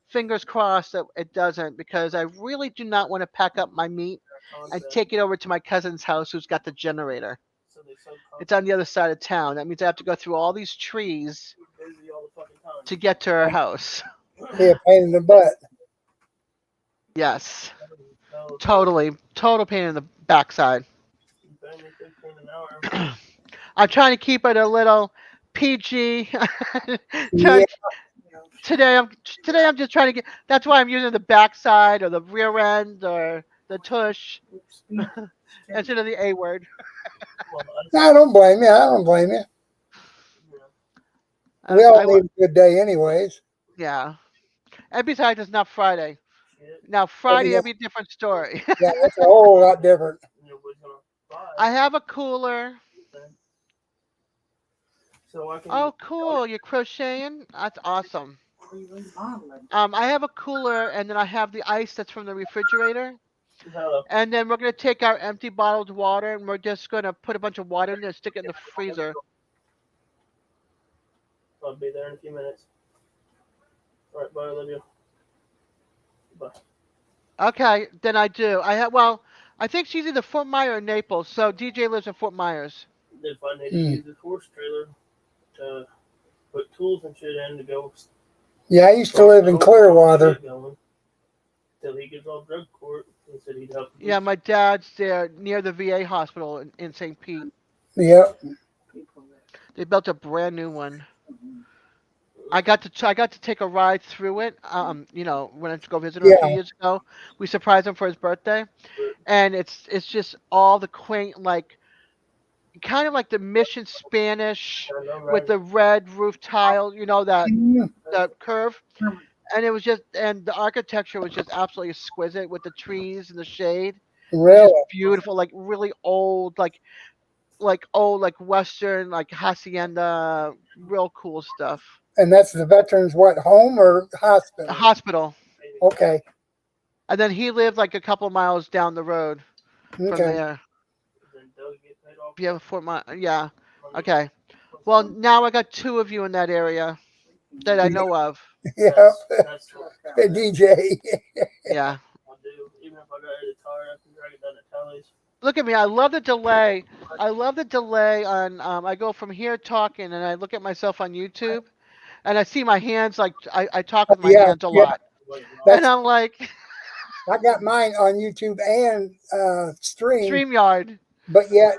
fingers crossed that it doesn't, because I really do not want to pack up my meat and take it over to my cousin's house who's got the generator. It's on the other side of town. That means I have to go through all these trees to get to her house. Be a pain in the butt. Yes, totally, total pain in the backside. I'm trying to keep it a little PG. Yeah, Try- today I'm just trying to get. That's why I'm using the backside or the rear end or the tush instead of the A word. I don't blame you. I don't blame you. We all I need a good day, anyways. yeah. And besides, it's not Friday. Now Oh, Friday yeah, will be a different story. yeah, it's a whole lot different. I have a cooler. Oh, cool! You're crocheting. That's awesome. I have a cooler, and then I have the ice that's from the refrigerator. And then we're gonna take our empty bottled water, and we're just gonna put a bunch of water in there, stick it in the freezer. Okay, then I do. I have. Well, I think she's either Fort Myers or Naples. So DJ lives in Fort Myers. Mm. Yeah, I used to live in Clearwater. Yeah, my dad's there near the VA hospital in St. Pete. Yep. They built a brand new one. I got to take a ride through it. When I went to go visit him a few Yeah. years ago, we surprised him for his birthday, and it's just all the quaint, like kind of like the Mission Spanish with the red roof tile. You know that Mm, the curve, and it was just and the architecture was just absolutely exquisite with the trees and the shade. It was just really. beautiful, like really old, like old, like Western, like hacienda, real cool stuff. And that's the veterans what, home or A hospital? hospital. Okay. And then he lived like a couple miles down the road from Okay. there. Yeah, yeah. Okay. Well, now I got two of you in that area that I know of. Yep. DJ. Yeah. Look at me. I love the delay. I love the delay on. I go from here talking, and I look at myself on YouTube, and I see my hands. Like I talk with my Yeah. hands a Yeah. lot, and That's I'm like I got mine on YouTube and stream, StreamYard. but yet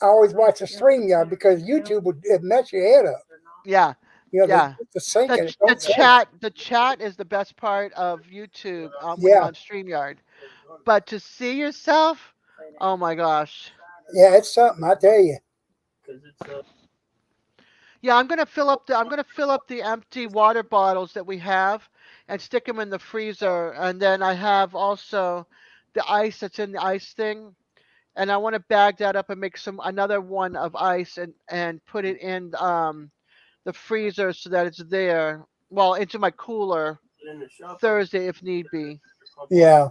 I always watch the stream yard because YouTube would it mess your head up. Yeah. You know, Yeah. the sync and it The don't sync. chat is the best part of YouTube when you're Yeah. on StreamYard. But to see yourself, oh my gosh. Yeah, it's something, I tell you. Yeah, I'm gonna fill up the empty water bottles that we have and stick them in the freezer. And then I have also the ice that's in the ice thing, and I want to bag that up and make some another one of ice and put it in the freezer so that it's there. Well, into my cooler Thursday if need be. Yeah.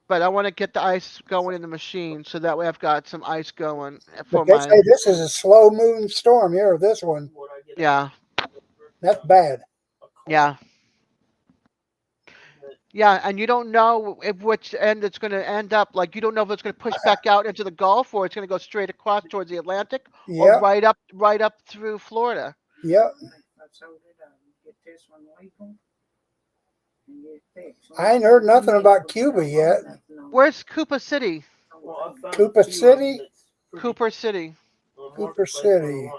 But I want to get the ice going in the machine so that way I've got some ice going But for they my say this is a slow moving storm here, this one. yeah. That's bad. Yeah. Yeah, and you don't know if which end it's going to end up. Like you don't know if it's going to push back out into the Gulf or it's going to go straight across towards the Atlantic or Yep. right up through Florida. Yep. I ain't heard nothing about Cuba yet. Where's Cooper City? Cooper City? Cooper City. Cooper City.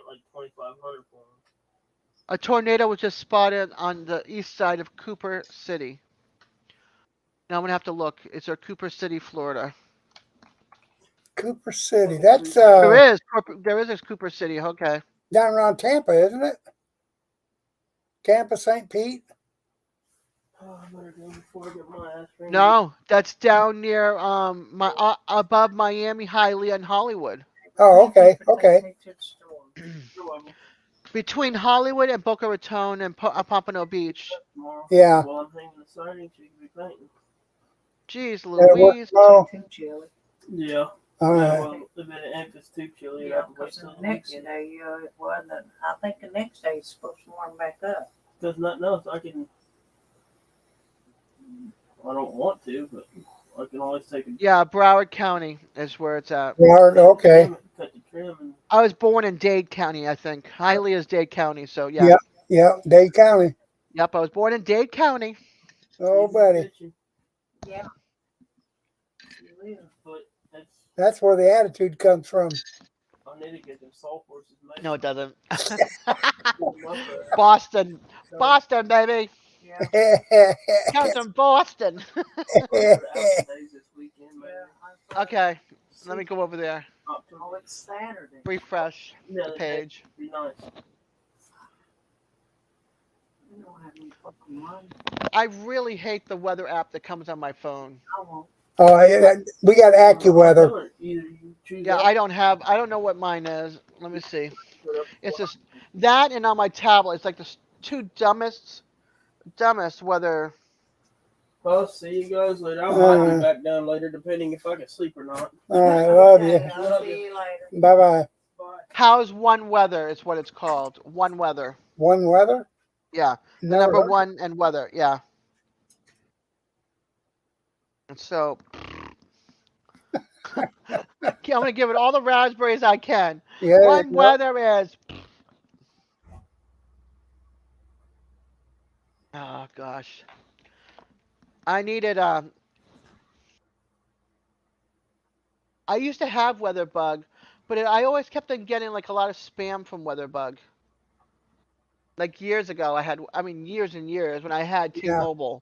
A tornado was just spotted on the east side of Cooper City. Now I'm gonna have to look. Is there Cooper City, Florida? Cooper City. That's There is a Cooper City. Okay. down around Tampa, isn't it? Tampa, St. Pete. No, that's down near above Miami, Hialeah, and Hollywood. Oh, okay. Okay. Between Hollywood and Boca Raton and Pompano Beach. Yeah. Jeez, That'll work Louise. tomorrow. Yeah. All right. Well, if it's too chilly, Yeah, because the next day, it wasn't. I think the next day is supposed to warm back up. There's nothing else I can. I don't want to, but I can always take a. Yeah, Broward County is where it's at. Well, okay. Cut the trim and. I was born in Dade County, I think. Hialeah is Dade County, so yeah. Yeah. Yeah, Dade County. Yep, I was born in Dade County. Oh, buddy. Yeah. You will. But that's, That's where the attitude comes from. I need to get them sawhorses made. No, it doesn't. My foot. Boston, So, Boston, baby. Yeah. Comes from Boston. for the Alpha Days this weekend, man. Okay, let me go over there. October. Oh, it's Saturday. Refresh Yeah, the that page. be nice. You don't have any fucking money. I really hate the weather app that comes on my phone. I won't. Oh, yeah, we got AccuWeather. Either you choose Yeah, that I don't have. I don't know what mine is. Let me see. or put up It's just that, and on my tablet, it's like the two dumbest weather. Well, see you guys later. I might Uh. be back down later, depending if I can sleep or not. All right, love you. Okay, I'll see you later. Bye bye. Bye. How's one weather? Is what it's called. One weather. One weather? Yeah, the Never number heard. one and weather. Yeah. And so I'm gonna give it all the raspberries I can. Yeah, One yeah. weather is. Oh gosh. I needed I used to have WeatherBug, but I always kept on getting like a lot of spam from WeatherBug. Like years ago, I mean, years and years when I had Yeah. T-Mobile,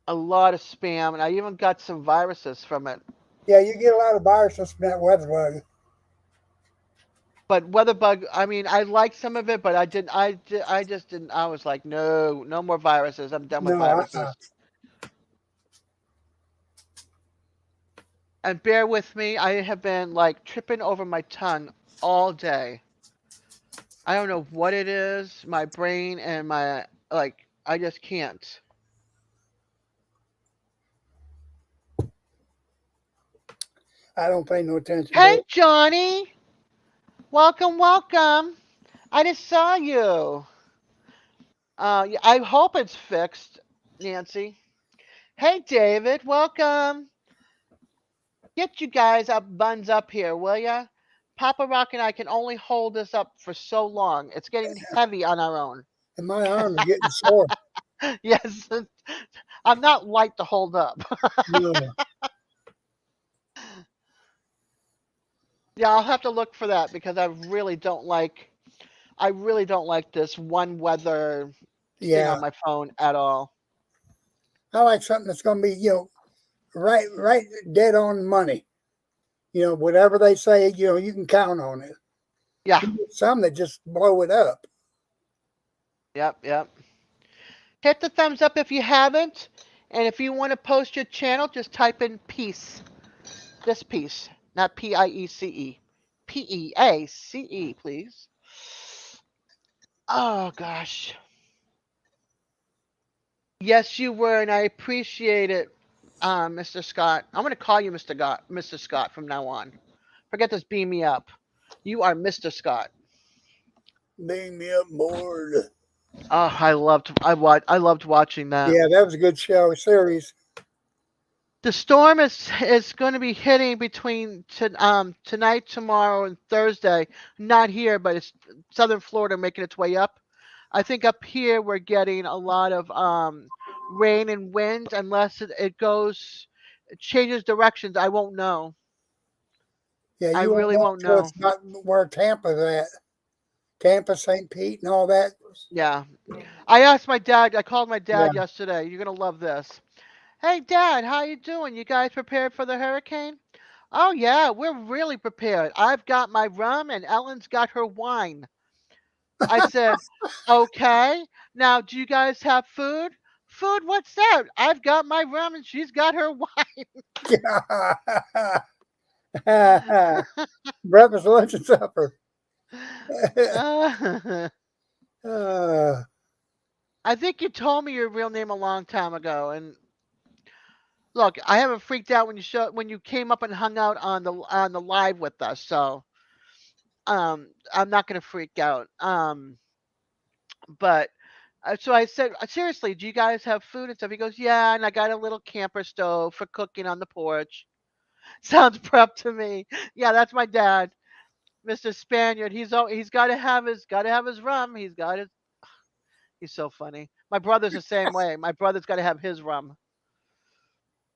a lot of spam, and I even got some viruses from it. Yeah, you get a lot of viruses from that weather bug. But WeatherBug, I mean, I liked some of it, but I just didn't. I was like, no, no more viruses. I'm done with No, viruses. And bear with me, I have been like tripping over my tongue all day. I don't know what it is, my brain and my like I just can't. I don't pay no attention to Hey it. Johnny, welcome, welcome. I just saw you. I hope it's fixed, Nancy. Hey David, welcome. Get you guys up buns up here, will ya? Papa Rock and I can only hold this up for so long. It's getting heavy on our own. And my arm is getting sore. Yes, I'm not light to hold up. No. Yeah, I'll have to look for that because I really don't like this one weather thing Yeah. on my phone at all. I like something that's gonna be, right dead on money. Whatever they say, you can count on it. Yeah, Some that just blow it up. yep. Hit the thumbs up if you haven't, and if you want to post your channel, just type in peace. This piece, not Piece. Peace, please. Oh gosh. Yes, you were, and I appreciate it, Mr. Scott. I'm gonna call you Mr. Scott from now on. Forget this. Beam me up. You are Mr. Scott. Beam me up, board. Oh, I loved watching that. Yeah, that was a good show series. The storm is going to be hitting between tonight, tomorrow, and Thursday. Not here, but it's southern Florida making its way up. I think up here we're getting a lot of rain and winds. Unless it changes directions, I won't know. Yeah, I you won't really know won't until know. it's not where Tampa's at. Tampa, St. Pete, and all that. Yeah. I asked my dad. I called my Yeah. dad yesterday. You're gonna love this. Hey, Dad, how you doing? You guys prepared for the hurricane? Oh yeah, we're really prepared. I've got my rum and Ellen's got her wine. I said, okay. Now, do you guys have food? Food? What's that? I've got my rum and she's got her Breakfast, lunch, and supper. wine. uh, I think you told me your real name a long time ago, and look, I haven't freaked out when you came up and hung out on the live with us, so I'm not gonna freak out. But so I said, seriously, do you guys have food and stuff? He goes, yeah, and I got a little camper stove for cooking on the porch. Sounds prep to me. Yeah, that's my dad. Mr. Spaniard. He's got to have his rum. He's so funny. My brother's the same way. My brother's got to have his rum.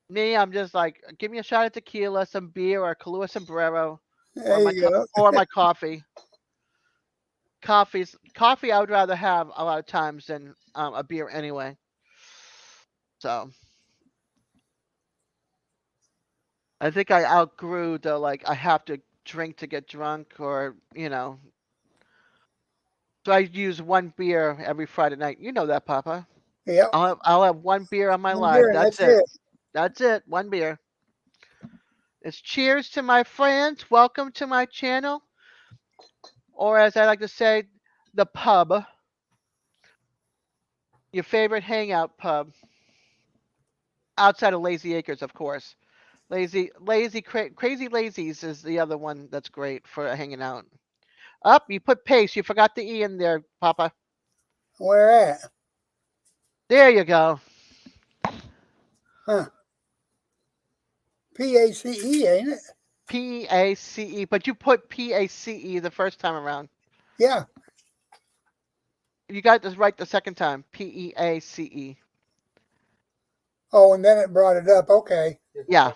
Me, I'm just like, give me a shot of tequila, some beer, or Kahlua Sombrero, There you go. or my coffee. Coffee. I would rather have a lot of times than a beer anyway. So I think I outgrew the like I have to drink to get drunk, or So I use one beer every Friday night. You know that, Papa. Yep. I'll have one beer on my One life. beer, and That's that's it. it. That's it. One beer. It's cheers to my friends. Welcome to my channel, or as I like to say, the pub. Your favorite hangout pub, outside of Lazy Acres, of course. Crazy Lazies is the other one that's great for hanging out. Up, you put pace. You forgot the E in there, Papa. Where at? There you go. Huh. PACE, ain't it? PACE, but you put PACE the first time around. Yeah. You got this right the second time. PEACE. Oh, and then it brought it up. Okay. Yeah.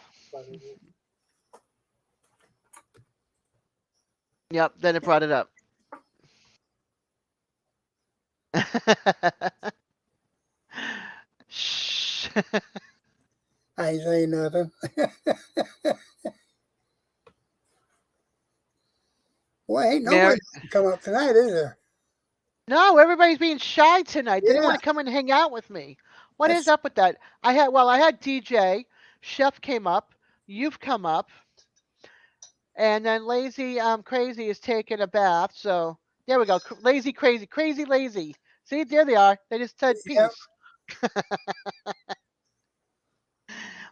Yep. Then it brought it up. Shh. I ain't saying nothing. Well, ain't Mary. nobody come up tonight, is there? No, everybody's being shy tonight. They didn't Yeah. want to come and hang out with me. What is That's up with that? I had DJ, Chef came up, you've come up, and then Lazy Crazy is taking a bath. So there we go. Lazy Crazy, Crazy Lazy. See, there they are. They just said yep. peace.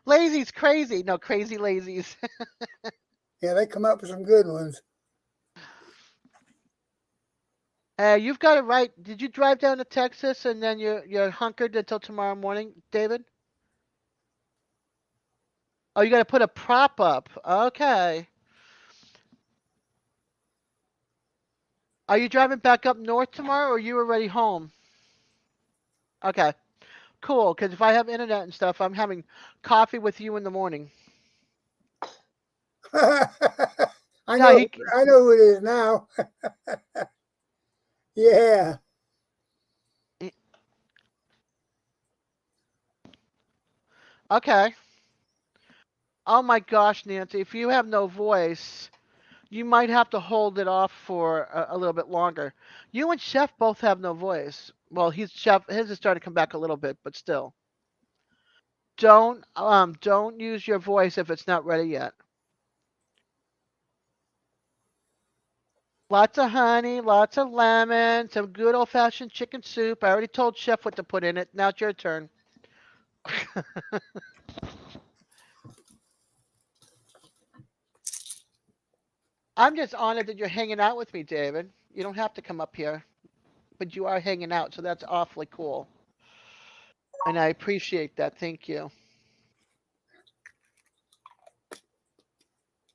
Lazy's crazy. No, Crazy Lazy's. Yeah, they come up with some good ones. You've got it right. Did you drive down to Texas and then you're hunkered until tomorrow morning, David? Oh, you got to put a prop up. Okay. Are you driving back up north tomorrow, or are you already home? Okay, cool. Because if I have internet and stuff, I'm having coffee with you in the morning. I No, know. I know who it is now. Yeah. okay. Oh my gosh, Nancy, if you have no voice, you might have to hold it off for a little bit longer. You and Chef both have no voice. Well, Chef. His is starting to come back a little bit, but still. Don't use your voice if it's not ready yet. Lots of honey, lots of lemon, some good old fashioned chicken soup. I already told Chef what to put in it. Now it's your turn. I'm just honored that you're hanging out with me, David. You don't have to come up here, but you are hanging out, so that's awfully cool. And I appreciate that. Thank you.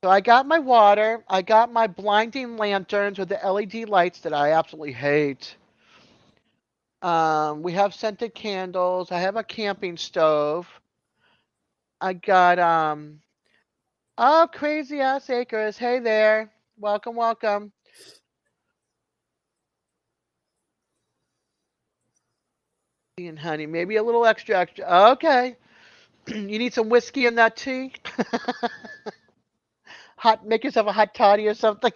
So I got my water. I got my blinding lanterns with the LED lights that I absolutely hate. We have scented candles. I have a camping stove. I got oh, crazy ass acres. Hey there. Welcome, welcome. Tea and honey, maybe a little extra. Okay. You need some whiskey in that tea? Make yourself a hot toddy or something.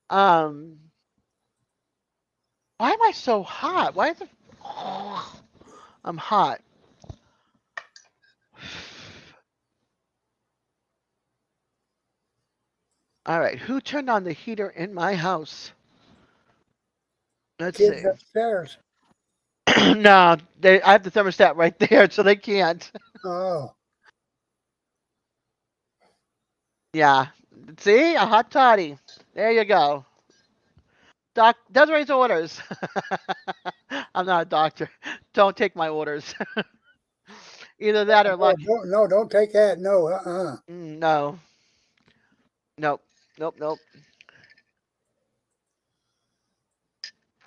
Um, why am I so hot? Why is it? I'm hot. All right, who turned on the heater in my house? Let's Kids see. upstairs. No, I have the thermostat right there, so they can't. Oh. Yeah. See, a hot toddy. There you go. Doc, Desiree's orders. I'm not a doctor. Don't take my orders. Either that or Oh, luck. don't take that. No. No. Nope. Nope. Nope.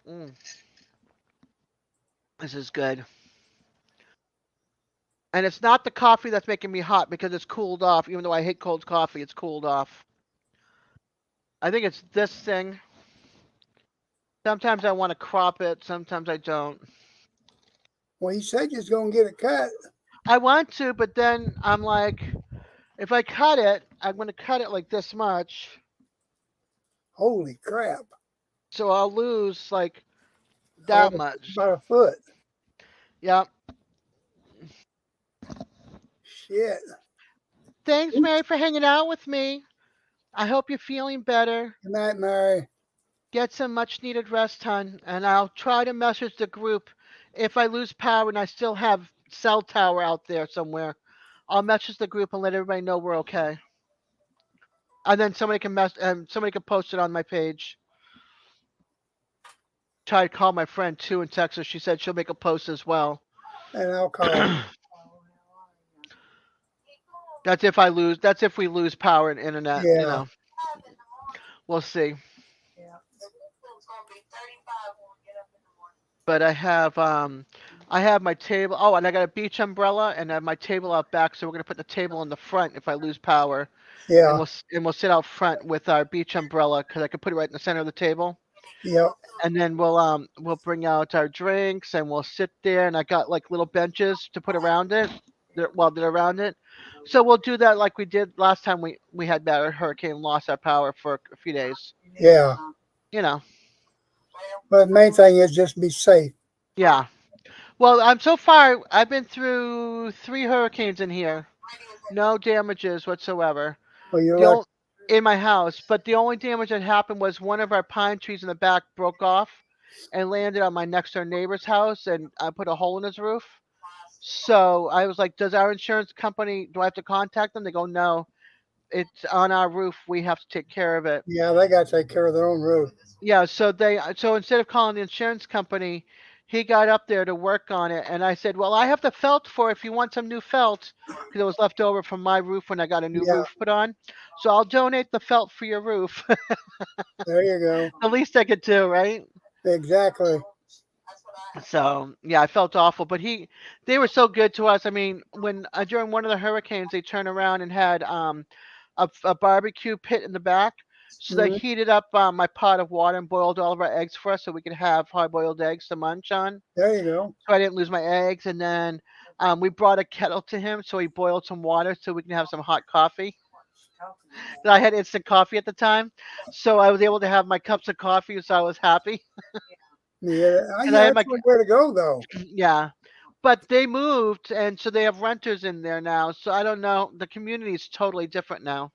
Mm, this is good. And it's not the coffee that's making me hot because it's cooled off. Even though I hate cold coffee, it's cooled off. I think it's this thing. Sometimes I want to crop it, sometimes I don't. Well, you said you was gonna get it cut. I want to, but then I'm like, if I cut it, I'm going to cut it like this much. Holy crap! So I'll lose like Oh, that much. about a foot. Yep. Shit. Thanks, Mary, for hanging out with me. I hope you're feeling better. Good night, Mary. Get some much needed rest, hon. And I'll try to message the group if I lose power and I still have cell tower out there somewhere. I'll message the group and let everybody know we're okay. And then somebody can post it on my page. Try to call my friend too in Texas. She said she'll make a post as well. And I'll call. That's if I lose. That's if we lose power and internet. You Yeah. know, we'll see. But I have my table. Oh, and I got a beach umbrella and I have my table out back. So we're gonna put the table in the front if I lose power, and Yeah. we'll sit out front with our beach umbrella because I can put it right in the center of the table. Yep. And then we'll bring out our drinks and we'll sit there. And I got like little benches to put around it. They're around it. So we'll do that like we did last time we had that hurricane and lost our power for a few days. Yeah. You know. But the main thing is just be safe. Yeah. Well, I'm so far. I've been through 3 hurricanes in here. No damages whatsoever. Well, you're The lucky. only in my house, but the only damage that happened was one of our pine trees in the back broke off and landed on my next door neighbor's house, and I put a hole in his roof. So I was like, "Does our insurance company? Do I have to contact them?" They go, "No, it's on our roof. We have to take care of it." Yeah, they got to take care of their own roof. Yeah, so instead of calling the insurance company, he got up there to work on it, and I said, "Well, I have the felt for if you want some new felt, because it was left over from my roof when I got a new Yeah. roof put on. So I'll donate the felt for your roof. There you go. The least I could do, right?" Exactly. So yeah, I felt awful, but they were so good to us. I mean, when during one of the hurricanes, they turned around and had a barbecue pit in the back. So they Mhm. heated up my pot of water and boiled all of our eggs for us, so we could have hard-boiled eggs to munch on. There you go. So I didn't lose my eggs. And then we brought a kettle to him, so he boiled some water so we can have some hot coffee. I had instant coffee at the time, so I was able to have my cups of coffee, so I was happy. Yeah. And I Yeah, had that's my one way to go, though. yeah. But they moved, and so they have renters in there now. So I don't know. The community is totally different now.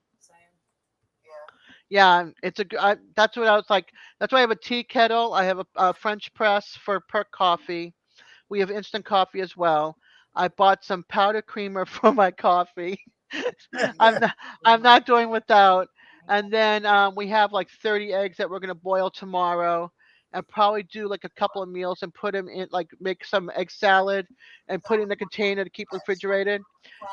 Yeah, that's what I was like. That's why I have a tea kettle. I have a French press for perk coffee. We have instant coffee as well. I bought some powdered creamer for my coffee. I'm not, I'm not doing without. And then we have like 30 eggs that we're gonna boil tomorrow, and probably do like a couple of meals and put them in, like make some egg salad and put it in a container to keep refrigerated,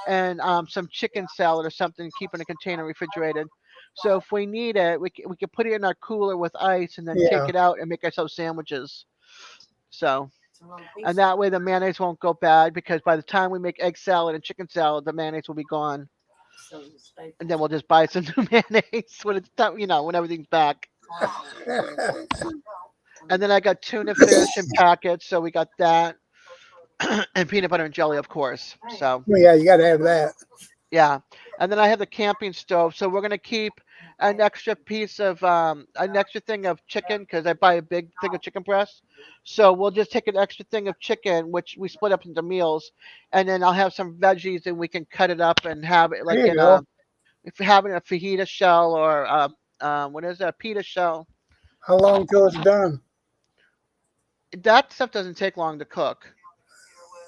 and some chicken salad or something to keep in a container refrigerated. So if we need it, we can put it in our cooler with ice and then take Yeah. it out and make ourselves sandwiches. So and that way the mayonnaise won't go bad because by the time we make egg salad and chicken salad, the mayonnaise will be gone, and then we'll just buy some new mayonnaise when it's done, when everything's back. And then I got tuna fish in packets, so we got that, and peanut butter and jelly, of course. So Well, yeah, you got to have that. yeah, and then I have the camping stove, so we're gonna keep an extra thing of chicken because I buy a big thing of chicken breast. So we'll just take an extra thing of chicken, which we split up into meals, and then I'll have some veggies, and we can cut it up and have it There like you in go. if you're having a fajita shell or what is that, a pita shell. How long till it's done? That stuff doesn't take long to cook.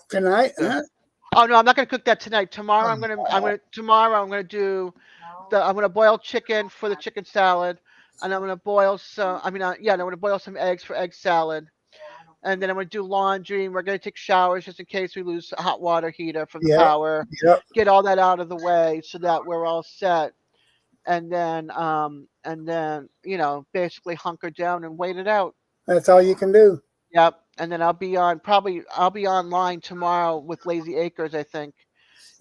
Tonight? So, Huh? oh no, I'm not gonna cook that tonight. Tomorrow I'm gonna do I'm gonna boil chicken for the chicken salad, and I'm gonna boil some. I mean, yeah, and I'm gonna boil some eggs for egg salad, and then I'm gonna do laundry. And we're gonna take showers just in case we lose a hot water heater from the Yep. power. Yep. Get all that out of the way so that we're all set, and then basically hunker down and wait it out. That's all you can do. Yep. And then I'll be online tomorrow with Lazy Acres, I think.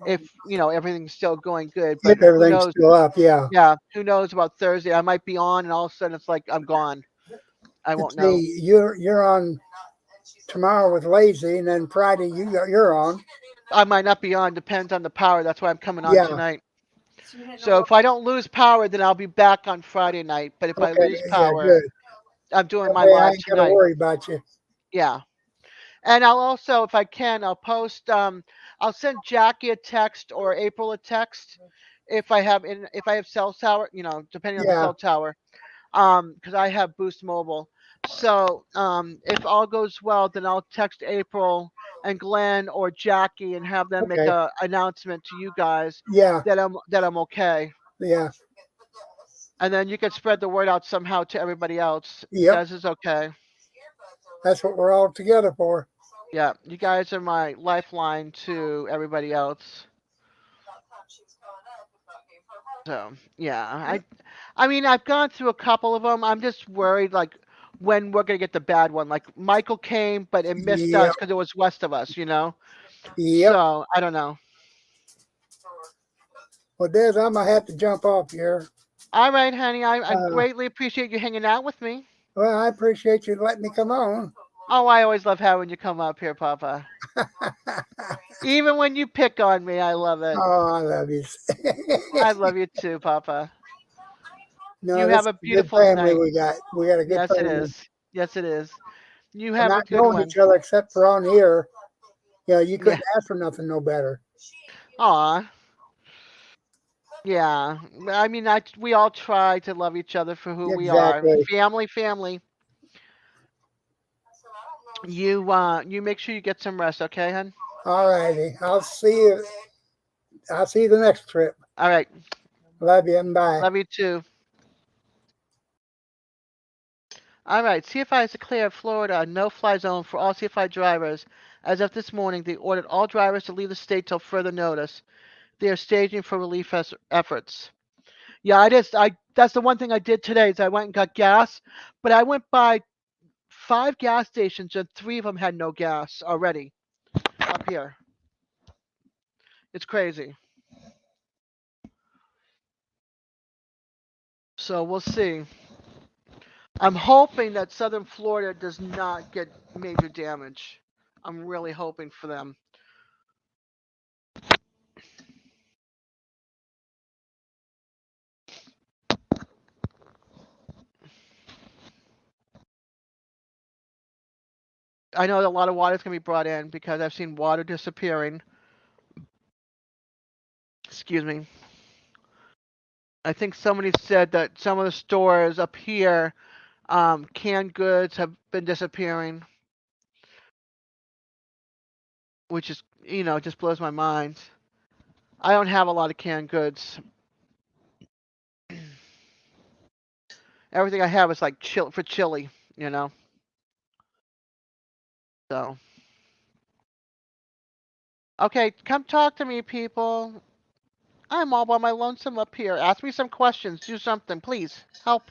If everything's still going good, but If who everything's knows? still up, yeah. Yeah, who knows about Thursday? I might be on, and all of a sudden it's like I'm gone. I And won't know. see, you're on tomorrow with Lazy, and then Friday you're on. I might not be on. Depends on the power. That's why I'm coming on Yeah. tonight. So if I don't lose power, then I'll be back on Friday night. But if I Okay. lose Yeah. power, Good. I'm doing That my way I live ain't got to tonight. worry about you. Yeah. And I'll also, if I can, I'll post. I'll send Jackie a text or April a text if I have cell tower. Depending on the Yeah. cell tower. Because I have Boost Mobile. So if all goes well, then I'll text April and Glenn or Jackie and have them make Okay. a announcement to you guys Yeah. that I'm okay. Yeah. And then you can spread the word out somehow to everybody else. Yep. Des is okay. That's what we're all together for. Yeah, you guys are my lifeline to everybody else. So yeah, I mean I've gone through a couple of them. I'm just worried like when we're gonna get the bad one. Like Michael came, but it missed Yep. us because it was west of us. Yep. So I don't know. Well, Des, I'm gonna have to jump off here. All right, honey. I Uh, greatly appreciate you hanging out with me. well, I appreciate you letting me come on. Oh, I always love having you come up here, Papa. Even when you pick on me, I love it. Oh, I love you. I love you too, Papa. No, You this have is a a good beautiful family night. we got. We got a good Yes, it family. is. Yes, it is. You And have a not good knowing one. each other except for on here, you Yeah. couldn't ask for nothing no better. Aw. Yeah. I mean, we all try to love each other for who we are. Exactly. Family, family. You make sure you get some rest, okay, hon? All righty. I'll see you. I'll see you the next trip. All right. Love you and bye. Love you too. All right, CFI has declared Florida a no-fly zone for all CFI drivers. As of this morning, they ordered all drivers to leave the state till further notice. They are staging for relief efforts. Yeah, that's the one thing I did today is I went and got gas, but I went by 5 gas stations and 3 of them had no gas already up here. It's crazy. So we'll see. I'm hoping that Southern Florida does not get major damage. I'm really hoping for them. I know that a lot of water is going to be brought in because I've seen water disappearing. Excuse me. I think somebody said that some of the stores up here, canned goods have been disappearing, which is, just blows my mind. I don't have a lot of canned goods. Everything I have is like for chili, you know. So, okay, come talk to me, people. I'm all by my lonesome up here. Ask me some questions. Do something, please. Help.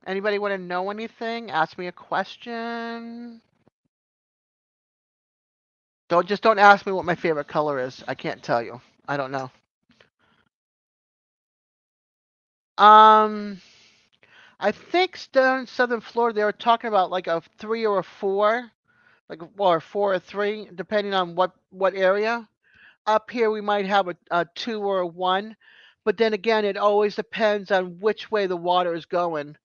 Anybody want to know anything? Ask me a question. Don't ask me what my favorite color is. I can't tell you. I don't know. Um, I think down in Southern Florida they were talking about like a 3 or a 4, or 4 or 3, depending on what area. Up here we might have a 2 or a 1, but then again it always depends on which way the water is going.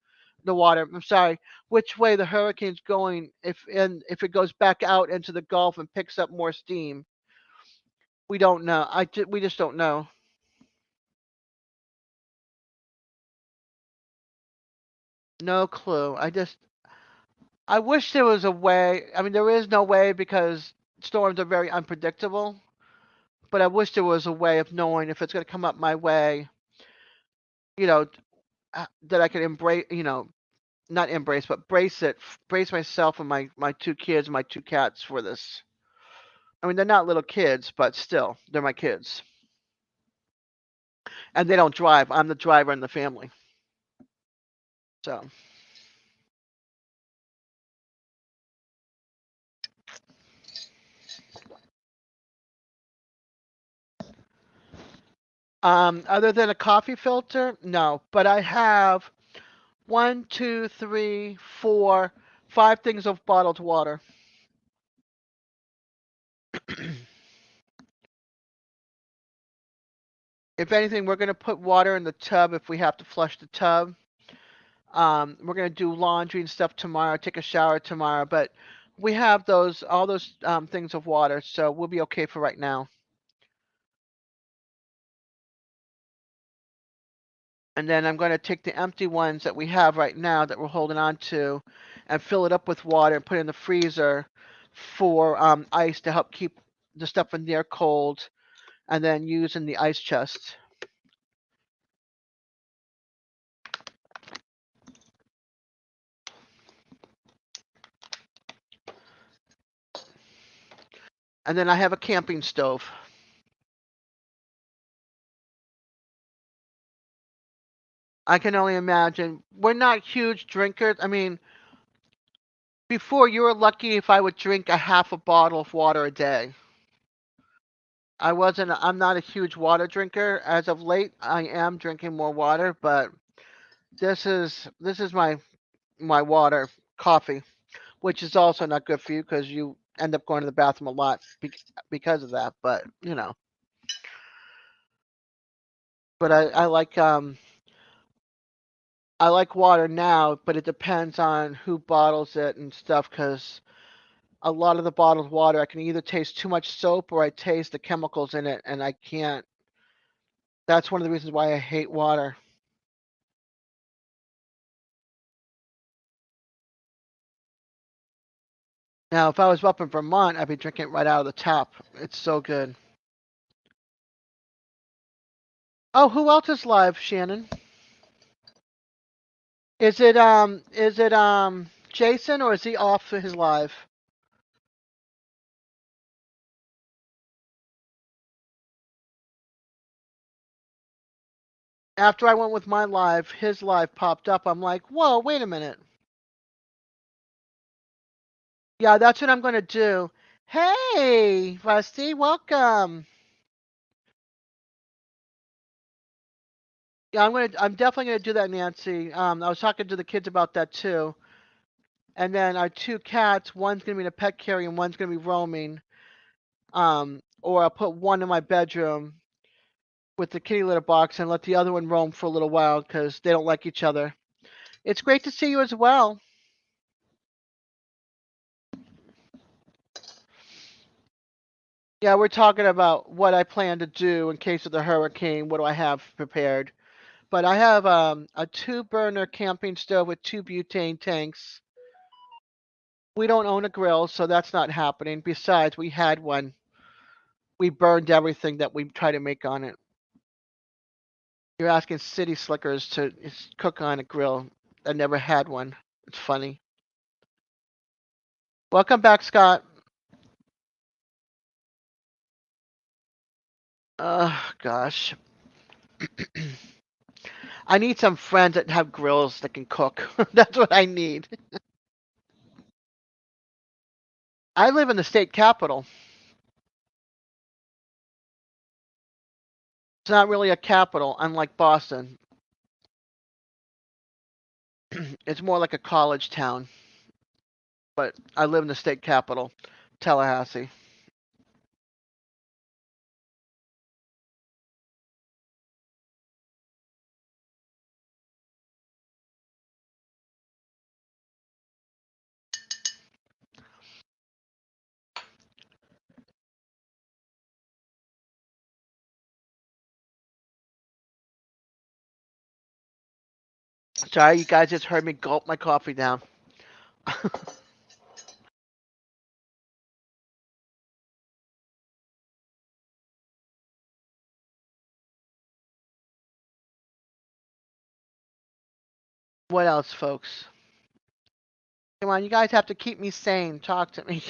The water, I'm sorry, which way the hurricane's going. If it goes back out into the Gulf and picks up more steam, we don't know. We just don't know. No clue. I wish there was a way. I mean, there is no way because storms are very unpredictable. But I wish there was a way of knowing if it's going to come up my way. You know, that I could embrace. Not embrace, but brace myself and my 2 kids, my 2 cats for this. I mean, they're not little kids, but still, they're my kids. And they don't drive. I'm the driver in the family. So, other than a coffee filter, no. But I have one, two, three, four, 5 things of bottled water. If anything, we're going to put water in the tub if we have to flush the tub. We're going to do laundry and stuff tomorrow, take a shower tomorrow, but we have all those things of water, so we'll be okay for right now. And then I'm going to take the empty ones that we have right now that we're holding on to and fill it up with water and put it in the freezer for ice to help keep the stuff in there cold and then use in the ice chest. And then I have a camping stove. I can only imagine. We're not huge drinkers. I mean, before you were lucky if I would drink a half a bottle of water a day. I'm not a huge water drinker. As of late, I am drinking more water, but this is my water, coffee, which is also not good for you because you end up going to the bathroom a lot because of that. But but I like water now, but it depends on who bottles it and stuff because a lot of the bottled water I can either taste too much soap or I taste the chemicals in it and I can't. That's one of the reasons why I hate water. Now, if I was up in Vermont, I'd be drinking it right out of the tap. It's so good. Oh, who else is live, Shannon? Is it Jason or is he off his live? After I went with my live, his live popped up. I'm like, whoa, wait a minute. Yeah, that's what I'm gonna do. Hey, Rusty, welcome. Yeah, I'm definitely gonna do that, Nancy. I was talking to the kids about that too. And then our 2 cats, one's gonna be in a pet carrier and one's gonna be roaming. Or I'll put one in my bedroom with the kitty litter box and let the other one roam for a little while because they don't like each other. It's great to see you as well. Yeah, we're talking about what I plan to do in case of the hurricane. What do I have prepared? But I have a 2 burner camping stove with 2 butane tanks. We don't own a grill, so that's not happening. Besides, we had one. We burned everything that we tried to make on it. You're asking city slickers to cook on a grill. I never had one. It's funny. Welcome back, Scott. Gosh. I need some friends that have grills that can cook. That's what I need. I live in the state capital. It's not really a capital, unlike Boston. It's more like a college town. But I live in the state capital, Tallahassee. Sorry, you guys just heard me gulp my coffee down. What else, folks? Come on, you guys have to keep me sane. Talk to me.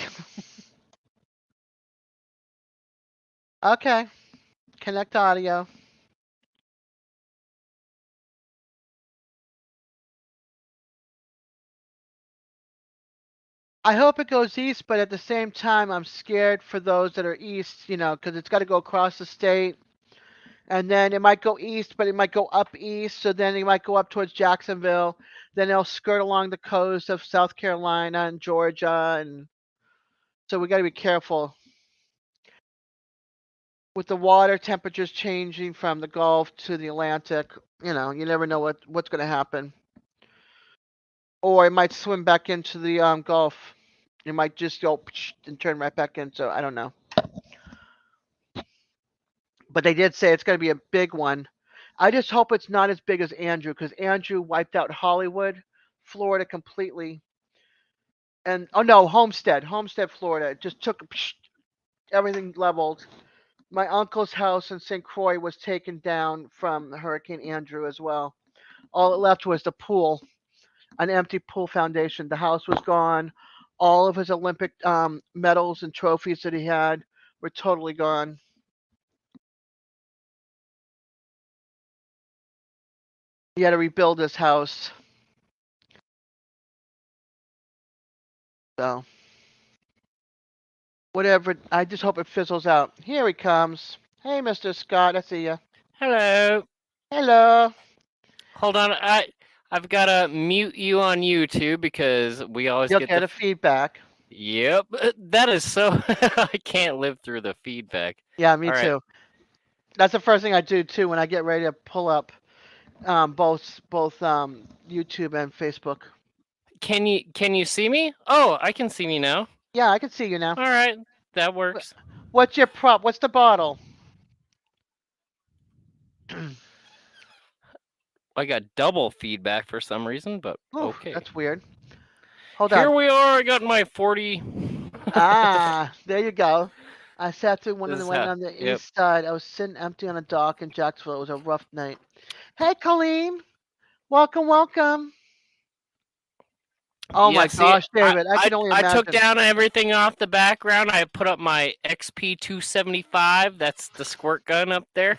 Okay. Connect audio. I hope it goes east, but at the same time, I'm scared for those that are east, because it's got to go across the state. And then it might go east, but it might go up east. So then it might go up towards Jacksonville. Then it'll skirt along the coast of South Carolina and Georgia. And so we got to be careful with the water temperatures changing from the Gulf to the Atlantic. You never know what's going to happen. Or it might swim back into the Gulf. It might just go and turn right back in. So I don't know. But they did say it's going to be a big one. I just hope it's not as big as Andrew, because Andrew wiped out Hollywood, Florida completely. And oh no, Homestead, Florida. It just took everything leveled. My uncle's house in St. Croix was taken down from Hurricane Andrew as well. All it left was the pool, an empty pool foundation. The house was gone. All of his Olympic medals and trophies that he had were totally gone. He had to rebuild his house. So, whatever. I just hope it fizzles out. Here he comes. Hey, Mr. Scott. I see you. Hello. Hello. Hold on. I've got to mute you on YouTube because we always You'll get get the a feedback. Yep. That is so I can't live through the feedback. Yeah, me All right. too. That's the first thing I do too when I get ready to pull up both YouTube and Facebook. Can you see me? Oh, I can see me now. Yeah, I can see you now. All right. That works. What's your prop? What's the bottle? I got double feedback for some reason, but Oof, okay. that's weird. Hold Here on. we are. I got my 40. Ah, there you go. I sat through one of This the is one how- on the yep. east side. I was sitting empty on a dock in Jacksonville. It was a rough night. Hey, Colleen. Welcome, welcome. Oh Yeah, my see, gosh, David, I can only I took imagine. down everything off the background. I put up my XP 275. That's the squirt gun up there.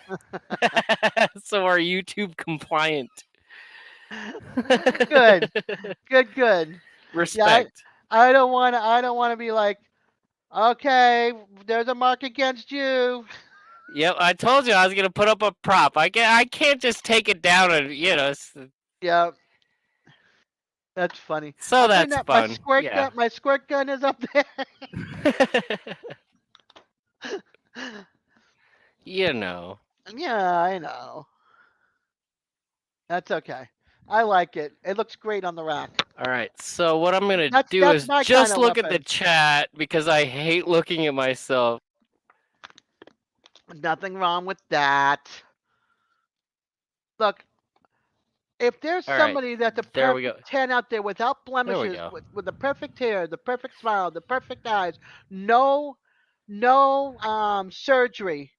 So our YouTube compliant. Good, good, good. Yeah, Respect. I don't want to. I don't want to be like, okay, there's a mark against you. Yep, I told you I was gonna put up a prop. I can't just take it down and Yeah, that's funny. so Other than that's that, fun. Yeah. my squirt gun is up there. You know. Yeah, I know. That's okay. I like it. It looks great on the rack. All right. So what I'm gonna do That's is my kind just of look at the weapon. chat because I hate looking at myself. Nothing wrong with that. Look, if there's All right. somebody that's a There we go. perfect 10 out there without There we blemishes, go. with the perfect hair, the perfect smile, the perfect eyes, no surgery.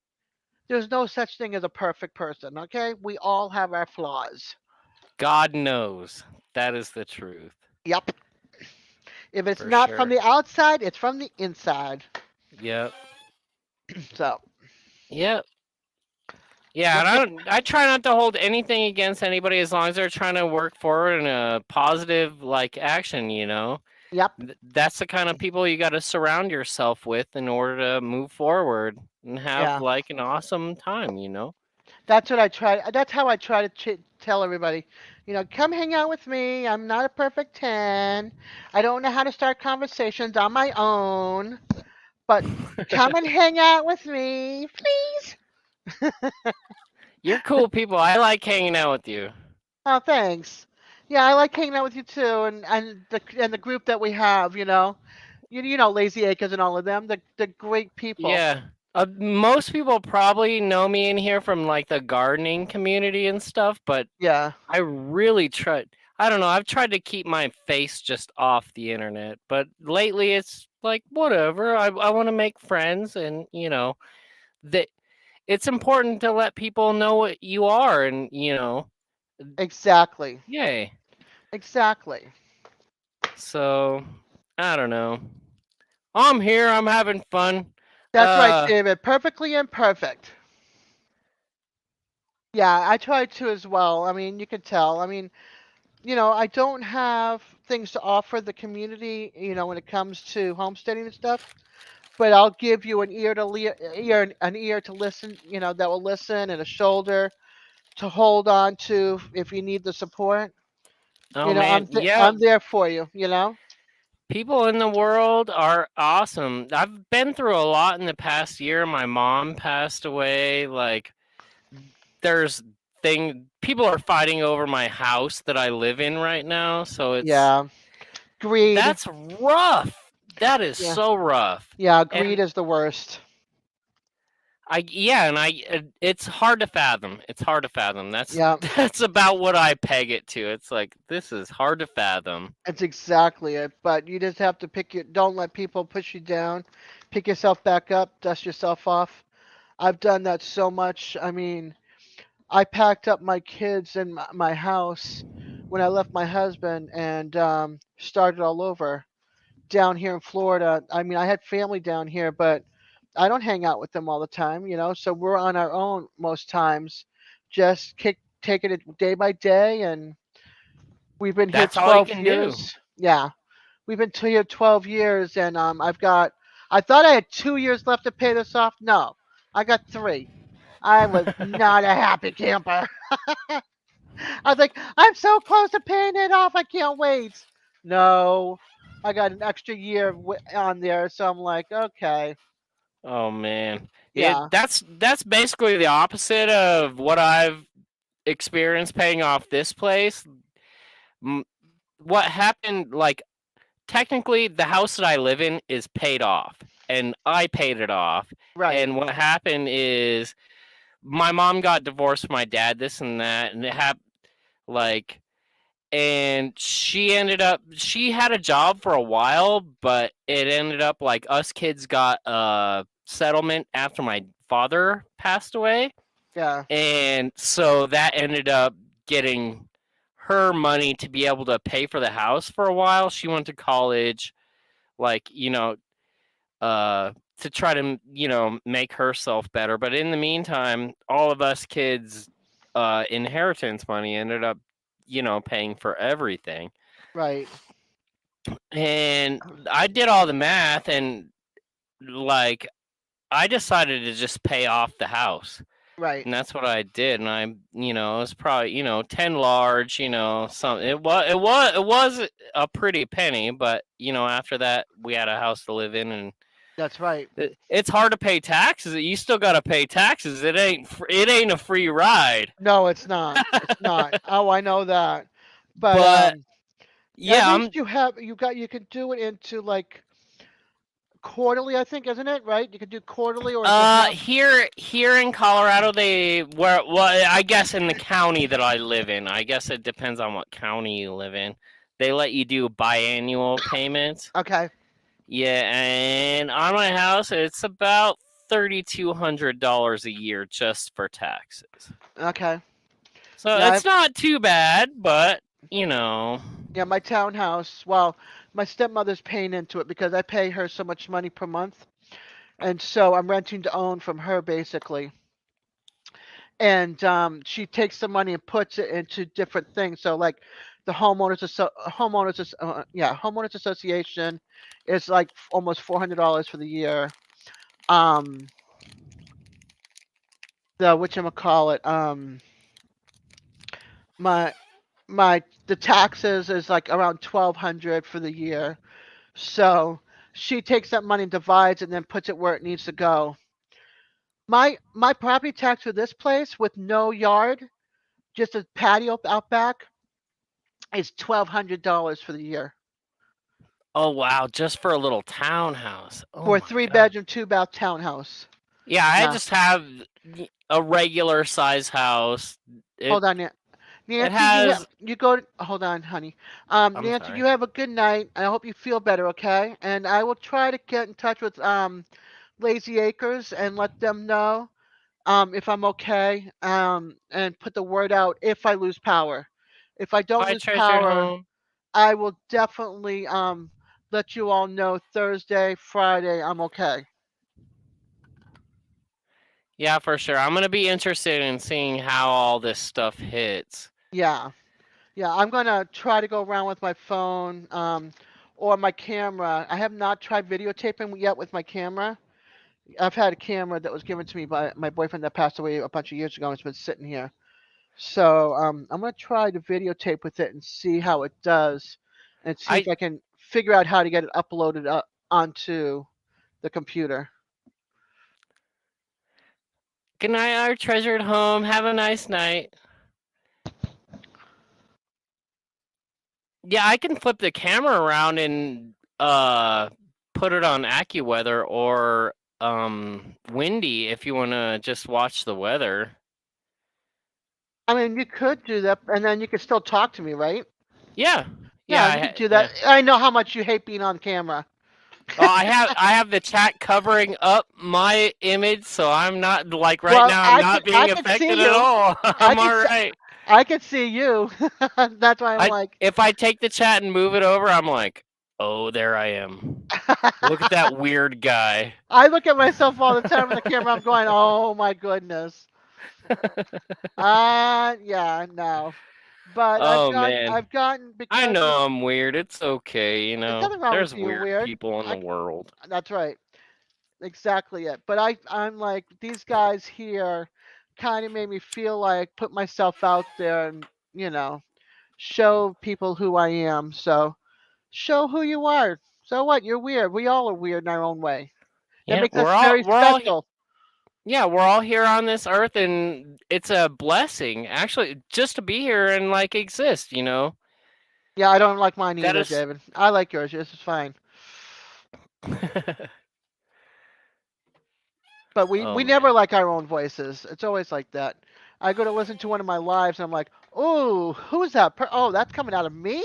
There's no such thing as a perfect person, okay? We all have our flaws. God knows that is the truth. Yep. If it's For not from sure. the outside, it's from the inside. Yep. So, Yep. Yeah, and I try not to hold anything against anybody as long as they're trying to work forward in a positive action, yep. That's the kind of people you got to surround yourself with in order to move forward and have Yeah. an awesome time, That's what I try. That's how I try to tell everybody. Come hang out with me. I'm not a perfect 10. I don't know how to start conversations on my own, but come and hang out with me, please. You're cool people. I like hanging out with you. Oh, thanks. Yeah, I like hanging out with you too, and the group that we have. You know, Lazy Acres and all of them. The great people. Yeah. Most people probably know me in here from the gardening community and stuff, but Yeah. I really tried. I don't know. I've tried to keep my face just off the internet, but lately it's whatever. I want to make friends, and that it's important to let people know what you are, and Exactly. yay. Exactly. So I don't know. I'm here. I'm having fun. That's right, David. Perfectly imperfect. Yeah, I try to as well. I mean, you can tell. I mean, I don't have things to offer the community, when it comes to homesteading and stuff. But I'll give you an ear to an ear to listen, that will listen, and a shoulder to hold on to if you need the support. Oh man, yeah. I'm there for you. You know. People in the world are awesome. I've been through a lot in the past year. My mom passed away. Like, there's people are fighting over my house that I live in right now. So Yeah. Greed. that's rough. That is Yeah. so rough. Yeah. And Greed is the worst. it's hard to fathom. It's hard to fathom. That's Yeah. that's about what I peg it to. It's like this is hard to fathom. That's exactly it. But you just have to don't let people push you down. Pick yourself back up, dust yourself off. I've done that so much. I mean, I packed up my kids and my house when I left my husband and started all over down here in Florida. I mean, I had family down here, but I don't hang out with them all the time, so we're on our own most times, just taking it day by day. And we've been here That's all you 12 can do. years. Yeah. We've been here 12 years, and I thought I had 2 years left to pay this off. No, I got three. I was not a happy camper. I was like, I'm so close to paying it off. I can't wait. No, I got an extra year on there, so I'm like, okay, Oh man. yeah, That's basically the opposite of what I've experienced paying off this place. What happened, like, technically the house that I live in is paid off and I paid it off. right, And what happened is my mom got divorced from my dad, this and that, and it happened like, and she had a job for a while, but it ended up like us kids got a settlement after my father passed away. yeah, And so that ended up getting her money to be able to pay for the house for a while. She went to college, like, to try to, make herself better. But in the meantime, all of us kids' inheritance money ended up, paying for everything. right, And I did all the math, and like, I decided to just pay off the house. right, And that's what I did. And it was probably, 10 large, some it was a pretty penny, but after that we had a house to live in, and that's right. it's hard to pay taxes. You still got to pay taxes. It ain't a free ride. No, it's not. It's not. Oh, I know that. But But at yeah, least you can do it into like quarterly, I think, isn't it? Right? You can do quarterly or into half. here in Colorado, I guess in the county that I live in, I guess it depends on what county you live in. They let you do biannual payments. Okay. Yeah, and on my house, it's about $3,200 a year just for taxes. Okay. So Yeah, it's not too bad, but you know, yeah, my townhouse. Well, my stepmother's paying into it because I pay her so much money per month, and so I'm renting to own from her basically. And she takes the money and puts it into different things. So like the homeowners association is like almost $400 for the year. Um, the whatchamacallit, my the taxes is like around 1,200 for the year. So she takes that money and divides and then puts it where it needs to go. My property tax for this place with no yard, just a patio out back, is $1,200 for the year oh wow, just for a little townhouse. Oh for a my three god. bedroom, two bath townhouse. Yeah, I Yeah, just have a regular size house. It hold on, it Nancy. has. Hold on, honey. I'm Nancy, you sorry. have a good night. I hope you feel better. Okay, and I will try to get in touch with Lazy Acres and let them know if I'm okay, and put the word out if I lose power. If I don't Bye, lose treasure power, home. I will definitely let you all know Thursday, Friday. I'm okay. Yeah, for sure. I'm gonna be interested in seeing how all this stuff hits. Yeah. Yeah, I'm gonna try to go around with my phone, or my camera. I have not tried videotaping yet with my camera. I've had a camera that was given to me by my boyfriend that passed away a bunch of years ago, and it's been sitting here. So I'm gonna try to videotape with it and see how it does, and see if I I can figure out how to get it uploaded up onto the computer. Good night, our treasured home. Have a nice night. Yeah, I can flip the camera around and put it on AccuWeather or Windy if you want to just watch the weather. I mean, you could do that, and then you could still talk to me, right? Yeah. Yeah, Yeah, you could do yeah. that. I know how much you hate being on camera. Well, I have the chat covering up my image, so I'm not like right Well, now. I'm not I being can see affected at you. all. I I'm can all see, right. I can see you. That's why I'm I like. if I take the chat and move it over, I'm like, oh, there I am. Look at that weird guy. I look at myself all the time in the camera. I'm going, oh my goodness. Yeah, no. But Oh man, I've gotten I because know I'm weird. It's okay, you there's know. nothing wrong with There's being weird weird. people in the I, world. that's right. Exactly it. But I'm like, these guys here kind of made me feel like put myself out there and, you know, show people who I am. So show who you are. So what? You're weird. We all are weird in our own way. That Yeah, makes us very we're all special. yeah, we're all here on this earth, and it's a blessing actually just to be here and like exist, you know. Yeah, I don't like mine That either, is David. I like yours. Yours is fine. But Oh we man. never like our own voices. It's always like that. I go to listen to one of my lives and I'm like, oh, who's that? Oh, that's coming out of me?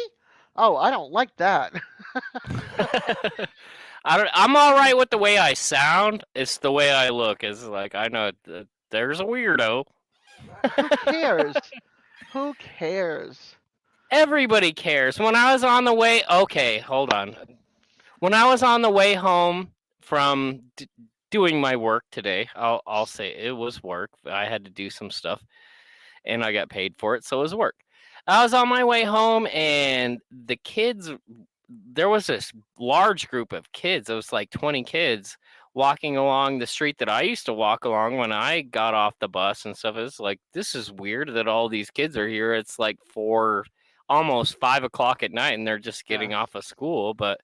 Oh, I don't like that. I'm all right with the way I sound. It's the way I look. It's like I know there's a weirdo. Who cares? Who cares? Everybody cares. When I was on the way, okay, hold on. When I was on the way home from doing my work today, I'll say it was work. I had to do some stuff, and I got paid for it, so it was work. I was on my way home, and the kids. There was this large group of kids. It was like 20 kids walking along the street that I used to walk along when I got off the bus and stuff. It's like this is weird that all these kids are here. It's like 4, almost 5 o'clock at night, and they're just Yeah. getting off of school. But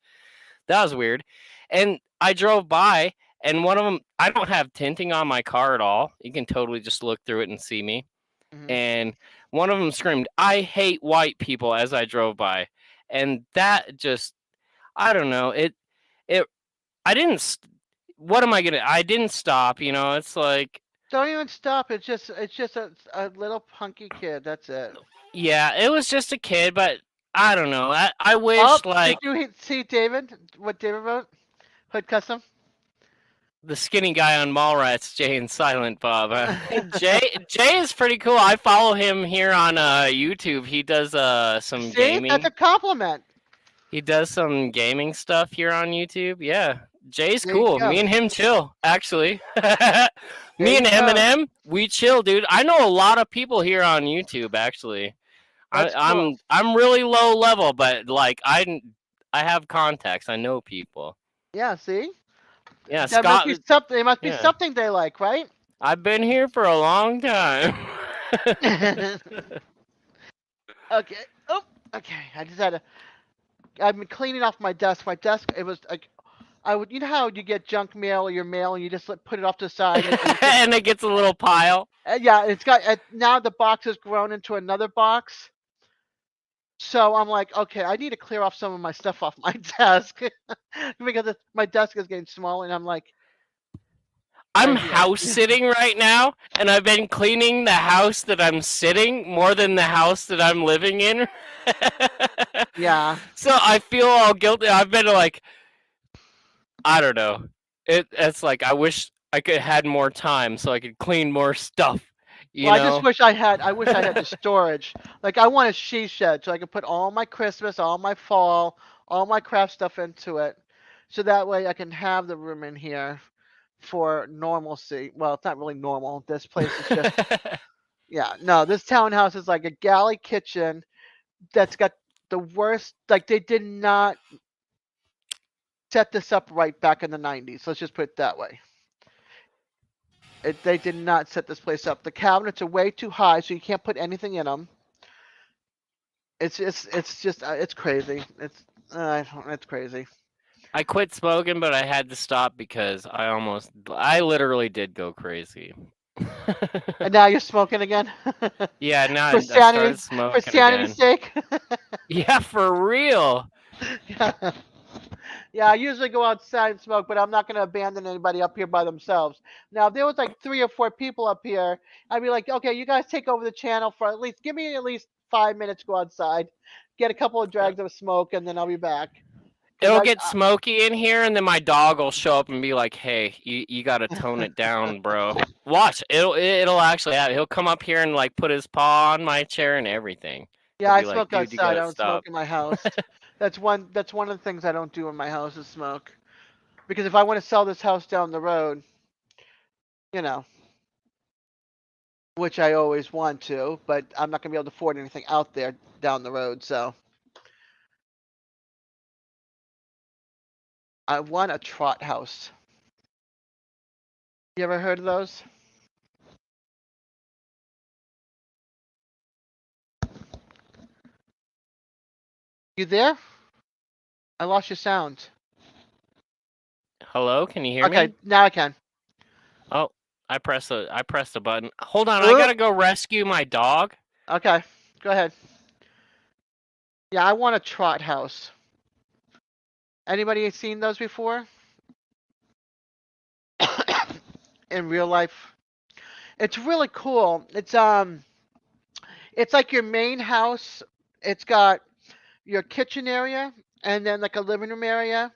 that was weird. And I drove by, and one of them, I don't have tinting on my car at all. You can totally just look through it and see me. Hmm. And one of them screamed, "I hate white people," as I drove by. And that just, I don't know. It, I didn't, what am I going to, I didn't stop, you know, it's like, Don't even stop. It's just a little punky kid. That's it. yeah, it was just a kid, but I don't know. I Oh, wish, did like, you see David? What David wrote? Hood custom. the skinny guy on Mallrats, Jay and Silent Bob. Jay is pretty cool. I follow him here on YouTube. He does some See, that's gaming. a compliment. He does some gaming stuff here on YouTube. Yeah, Jay's There you cool. go. Me and him chill, actually. There Me you and go. Eminem, we chill, dude. I know a lot of people here on YouTube. Actually, That's cool. I'm really low level, but like I have contacts. I know people. Yeah. See, Yeah, that must Scott. be something. It must be Yeah, something they like, right? I've been here for a long time. Okay. Oh, okay. I just had to. I've been cleaning off my desk. My desk. It was like I would. You know how you get junk mail or your mail and you just put it off to the side. And it gets a little pile. Yeah. It's got now the box has grown into another box. So I'm like, okay, I need to clear off some of my stuff off my desk because my desk is getting small, and I'm like, I'm right here. house sitting right now, and I've been cleaning the house that I'm sitting more than the house that I'm living in. Yeah. So I feel all guilty. I've been like, I don't know. It's like I wish I could had more time so I could clean more stuff. You Well, I just know? wish I had. I wish I had the storage. Like I want a she shed so I could put all my Christmas, all my fall, all my craft stuff into it, so that way I can have the room in here for normalcy. Well, it's not really normal. This place is just yeah. No, this townhouse is like a galley kitchen that's got the worst. Like they did not set this up right back in the 90s. Let's just put it that way. They did not set this place up. The cabinets are way too high, so you can't put anything in them. It's crazy. It's crazy. I quit smoking, but I had to stop because I literally did go crazy. And now you're smoking again. Yeah, now for I sanity, started for smoking sanity's again. sake. Yeah, for real. Yeah. Yeah, I usually go outside and smoke, but I'm not going to abandon anybody up here by themselves. Now, if there was like 3 or 4 people up here, I'd be like, okay, you guys take over the channel for give me at least 5 minutes to go outside, get a couple of drags of smoke, and then I'll be back. Because It'll get smoky in here, and then my dog will show up and be like, "Hey, you got to tone it down, bro." Watch, it'll actually happen. He'll come up here and like put his paw on my chair and everything. yeah, He'll I be like, smoke "Dude, you outside. I gotta don't smoke stop." in my house. That's one of the things I don't do in my house is smoke. Because if I want to sell this house down the road, you know, which I always want to, but I'm not going to be able to afford anything out there down the road, so. I want a trot house. You ever heard of those? You there? I lost your sound. Hello, can you hear Okay, me? now I can. Oh, I pressed a button. Hold on, I gotta go rescue my dog. Okay, go ahead. Yeah, I want a trot house. Anybody seen those before? In real life? It's really cool. It's like your main house. It's got your kitchen area and then like a living room area.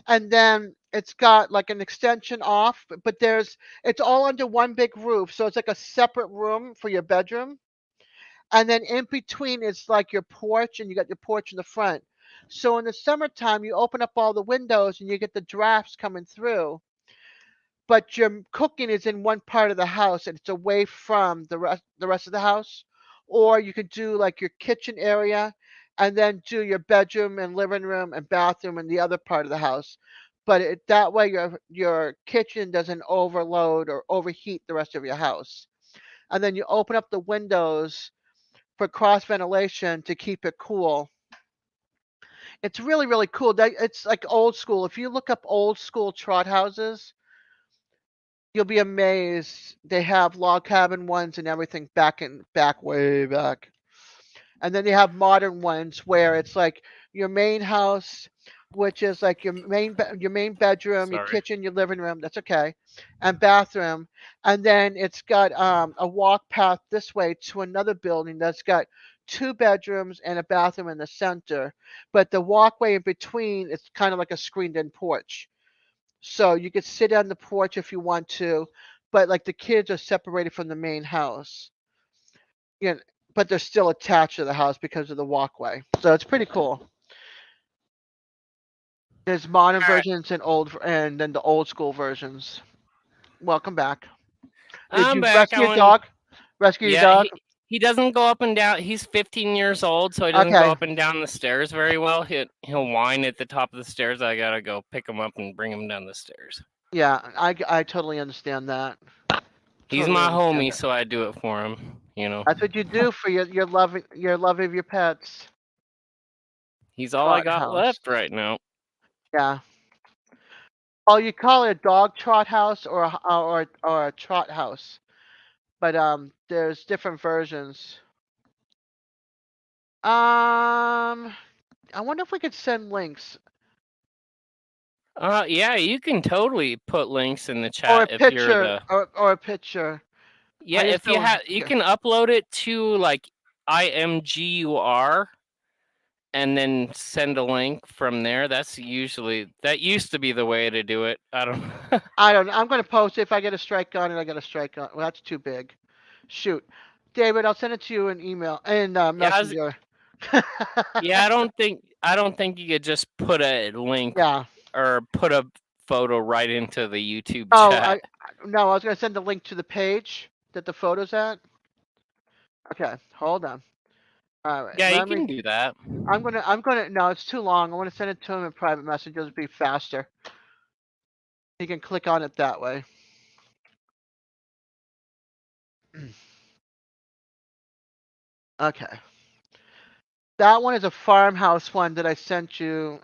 And then it's got like an extension off, but it's all under one big roof, so it's like a separate room for your bedroom. And then in between it's like your porch, and you got your porch in the front. So in the summertime you open up all the windows and you get the drafts coming through, but your cooking is in one part of the house and it's away from the rest of the house. Or you could do like your kitchen area and then do your bedroom and living room and bathroom in the other part of the house. But that way your kitchen doesn't overload or overheat the rest of your house. And then you open up the windows for cross ventilation to keep it cool. It's really, really cool. It's like old school. If you look up old school trot houses, you'll be amazed. They have log cabin ones and everything back way back. And then they have modern ones where it's like your main house, which is like your main bedroom, your Sorry. kitchen, your living room. That's okay, and bathroom. And then it's got a walk path this way to another building that's got 2 bedrooms and a bathroom in the center. But the walkway in between is kind of like a screened-in porch. So you could sit on the porch if you want to, but like the kids are separated from the main house. You know, but they're still attached to the house because of the walkway. So it's pretty cool. There's modern All right, versions and then the old school versions. Welcome back. Did I'm you back. rescue your dog? Rescue your Yeah, dog? he doesn't go up and down. He's 15 years old, so he doesn't go Okay. up and down the stairs very well. He'll whine at the top of the stairs. I gotta go pick him up and bring him down the stairs. Yeah, I totally understand that. He's Totally my understand homie, that. so I do it for him. You know, That's what you do for your love of your pets. he's all I Trot got house. left right now. Yeah. Oh, you call it a dog trot house or a trot house, but there's different versions. I wonder if we could send links Yeah, you can totally put links in the or chat a if you're picture the. or a picture. Yeah, I just if you don't. have, you Yeah. can upload it to like IMGUR and then send a link from there. That used to be the way to do it. I don't. I don't. I'm gonna post it. If I get a strike on it, I get a strike on. Well, that's too big. Shoot, David, I'll send it to you in email and Yeah, messenger. yeah. I don't think you could just put a link Yeah. or put a photo right into the YouTube Oh, chat. no, I was gonna send the link to the page that the photo's at. Okay, hold on. All right, Yeah, you let can me. do that. I'm gonna. No, it's too long. I want to send it to him in private message. It'll be faster. He can click on it that way. Okay. That one is a farmhouse one that I sent you.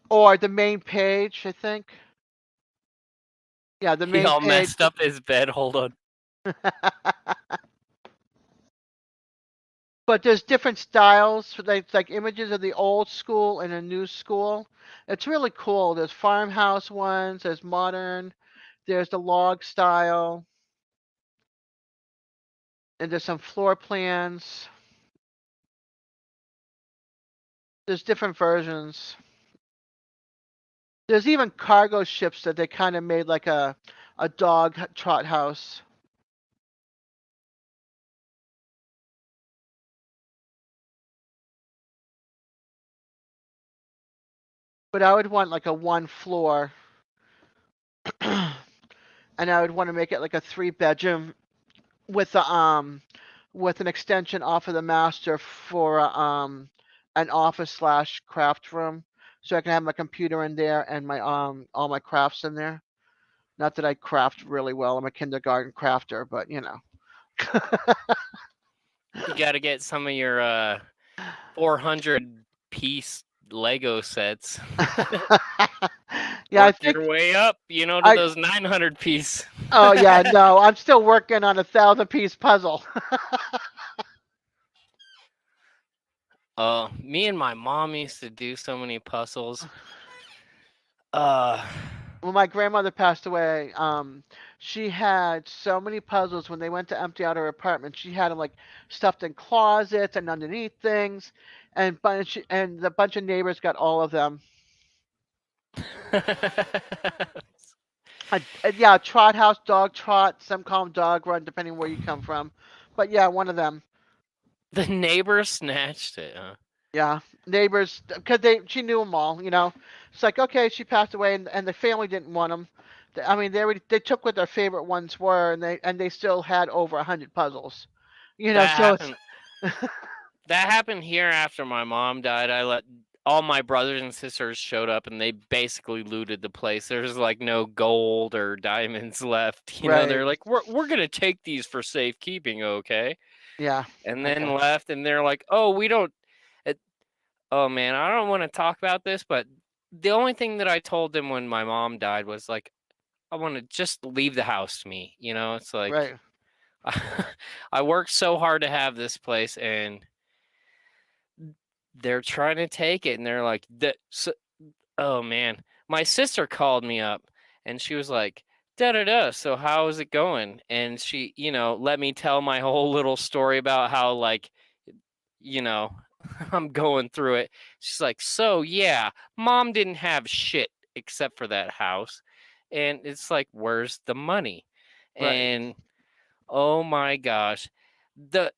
Or the main page, I think. Yeah, the He main all page. messed up his bed. Hold on. But there's different styles, for like images of the old school and the new school. It's really cool. There's farmhouse ones, there's modern, there's the log style, and there's some floor plans. There's different versions. There's even cargo ships that they kind of made like a dog trot house. But I would want like a one floor, and I would want to make it like a 3 bedroom with a with an extension off of the master for an office slash craft room, so I can have my computer in there and my all my crafts in there. Not that I craft really well. I'm a kindergarten crafter, but you know. You got to get some of your 400-piece Lego sets. Yeah, I Work think your way up, to I. those 900-piece. Oh yeah, no, I'm still working on a 1,000 piece puzzle. Me and my mom used to do so many puzzles. Uh, When my grandmother passed away, she had so many puzzles. When they went to empty out her apartment, she had them like stuffed in closets and underneath things, and the bunch of neighbors got all of them. Yeah, trot house, dog trot. Some call them dog run, depending where you come from. But yeah, one of them. the neighbor snatched it. Huh? Yeah, neighbors, because she knew them all. You know, it's like okay, she passed away, and the family didn't want them. I mean, they took what their favorite ones were, and they still had over 100 puzzles. You know, That so it's happened. That happened here after my mom died. I let all my brothers and sisters showed up, and they basically looted the place. There's like no gold or diamonds left. right. They're like, we're gonna take these for safekeeping, okay? Yeah. And then Okay. left, and they're like, oh, we don't. It, oh man, I don't want to talk about this, but the only thing that I told them when my mom died was like, I want to just leave the house to me. It's like Right. I worked so hard to have this place, and they're trying to take it, and they're like, oh man, my sister called me up, and she was like, da da da. So how is it going? And she, let me tell my whole little story about how like, you know, I'm going through it. She's like, so yeah, mom didn't have shit except for that house, and it's like, where's the money? Right. And oh my gosh, the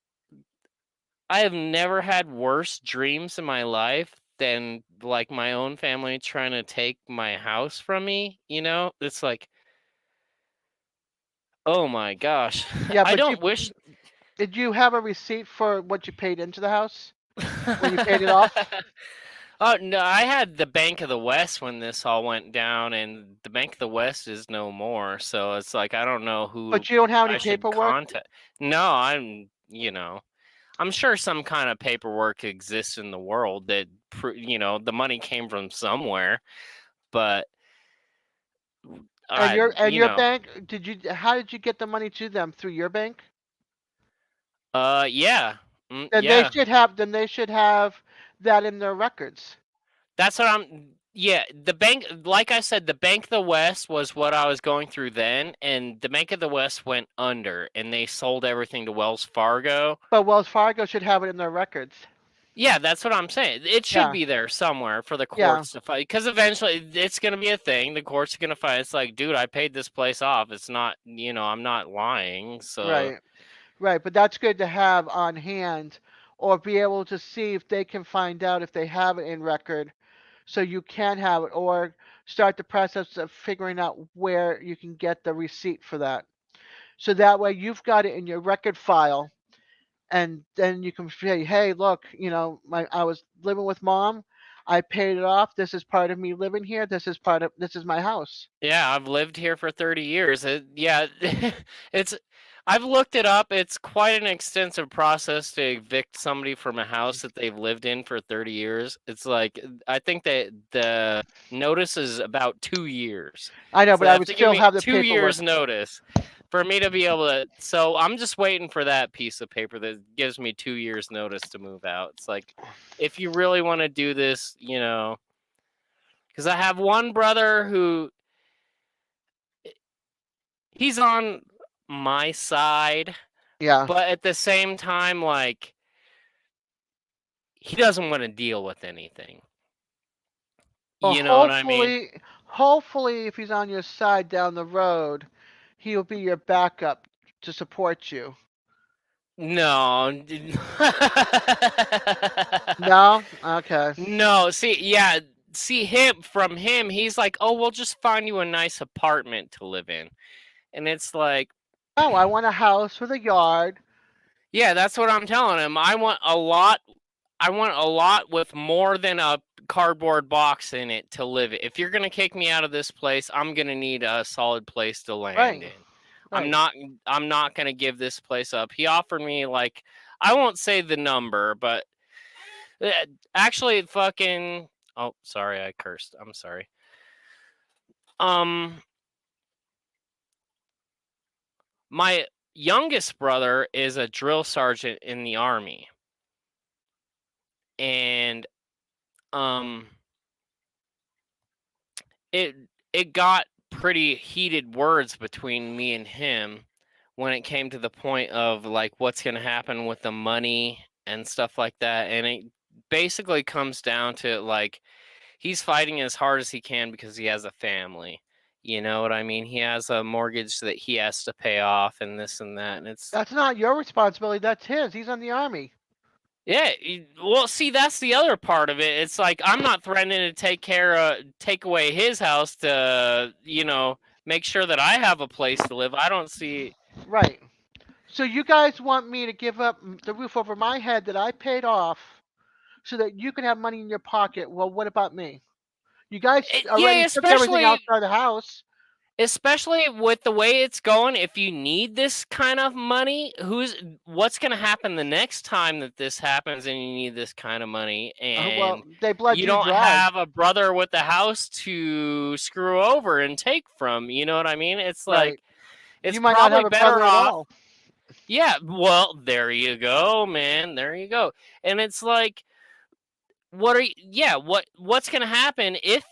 I have never had worse dreams in my life than like my own family trying to take my house from me. It's like, oh my gosh. Yeah, I but don't wish. did you have a receipt for what you paid into the house when you paid it off? Oh no, I had the Bank of the West when this all went down, and the Bank of the West is no more. So it's like I don't know who But you don't have any I should paperwork? contact. No, I'm sure some kind of paperwork exists in the world that the money came from somewhere, but And I your bank, how did you get the money to them through your bank? yeah. Then Yeah. they should have that in their records. That's what I'm. Yeah, the bank, like I said, the Bank of the West was what I was going through then, and the Bank of the West went under, and they sold everything to Wells Fargo. But Wells Fargo should have it in their records. Yeah, that's what I'm saying. It should Yeah. be there somewhere for the Yeah. courts to fight, because eventually it's going to be a thing. The courts are going to fight. It's like, dude, I paid this place off. It's not, I'm not lying. So Right. Right. But that's good to have on hand, or be able to see if they can find out if they have it in record, so you can have it, start the process of figuring out where you can get the receipt for that. So that way you've got it in your record file, and then you can say, "Hey, look, I was living with mom. I paid it off. This is part of me living here. This is my house." Yeah, I've lived here for 30 years. Yeah, it's I've looked it up. It's quite an extensive process to evict somebody from a house that they've lived in for 30 years. It's like I think that the notice is about 2 years. I know, So but they I have would to give still me have the 2 paperwork. years notice for me to be able to. So I'm just waiting for that piece of paper that gives me 2 years notice to move out. It's like if you really want to do this, because I have one brother who he's on my side, Yeah. but at the same time, like, he doesn't want to deal with anything. Well, You know what I mean? hopefully, if he's on your side down the road, he'll be your backup to support you. No. No? Okay. No, see him, he's like, "Oh, we'll just find you a nice apartment to live in." And it's like, Oh, I want a house with a yard. yeah, that's what I'm telling him. I want a lot with more than a cardboard box in it to live in. If you're gonna kick me out of this place, I'm gonna need a solid place to land Right. in. I'm Right. not I'm not gonna give this place up. He offered me, like, I won't say the number, but uh, actually fucking, oh, sorry, I cursed. I'm sorry. Um my youngest brother is a drill sergeant in the army. And um it it got pretty heated words between me and him when it came to the point of, like, what's going to happen with the money and stuff like that. And it basically comes down to, like, he's fighting as hard as he can because he has a family. You know what I mean? He has a mortgage that he has to pay off and this and that. And it's, That's not your responsibility. That's his. He's in the army. yeah, well, see, that's the other part of it. It's like I'm not threatening to take away his house to, make sure that I have a place to live. I don't see. Right. So you guys want me to give up the roof over my head that I paid off so that you can have money in your pocket? Well, what about me? You guys Yeah, already took everything outside the house. especially with the way it's going. If you need this kind of money, what's going to happen the next time that this happens and you need this kind of money, Well, and they bled you you don't dry. have a brother with a house to screw over and take from? You know what I mean? It's like, Right. it's You might not probably have a better brother at off. all. Yeah, well, there you go, man. There you go. And it's like, what's going to happen if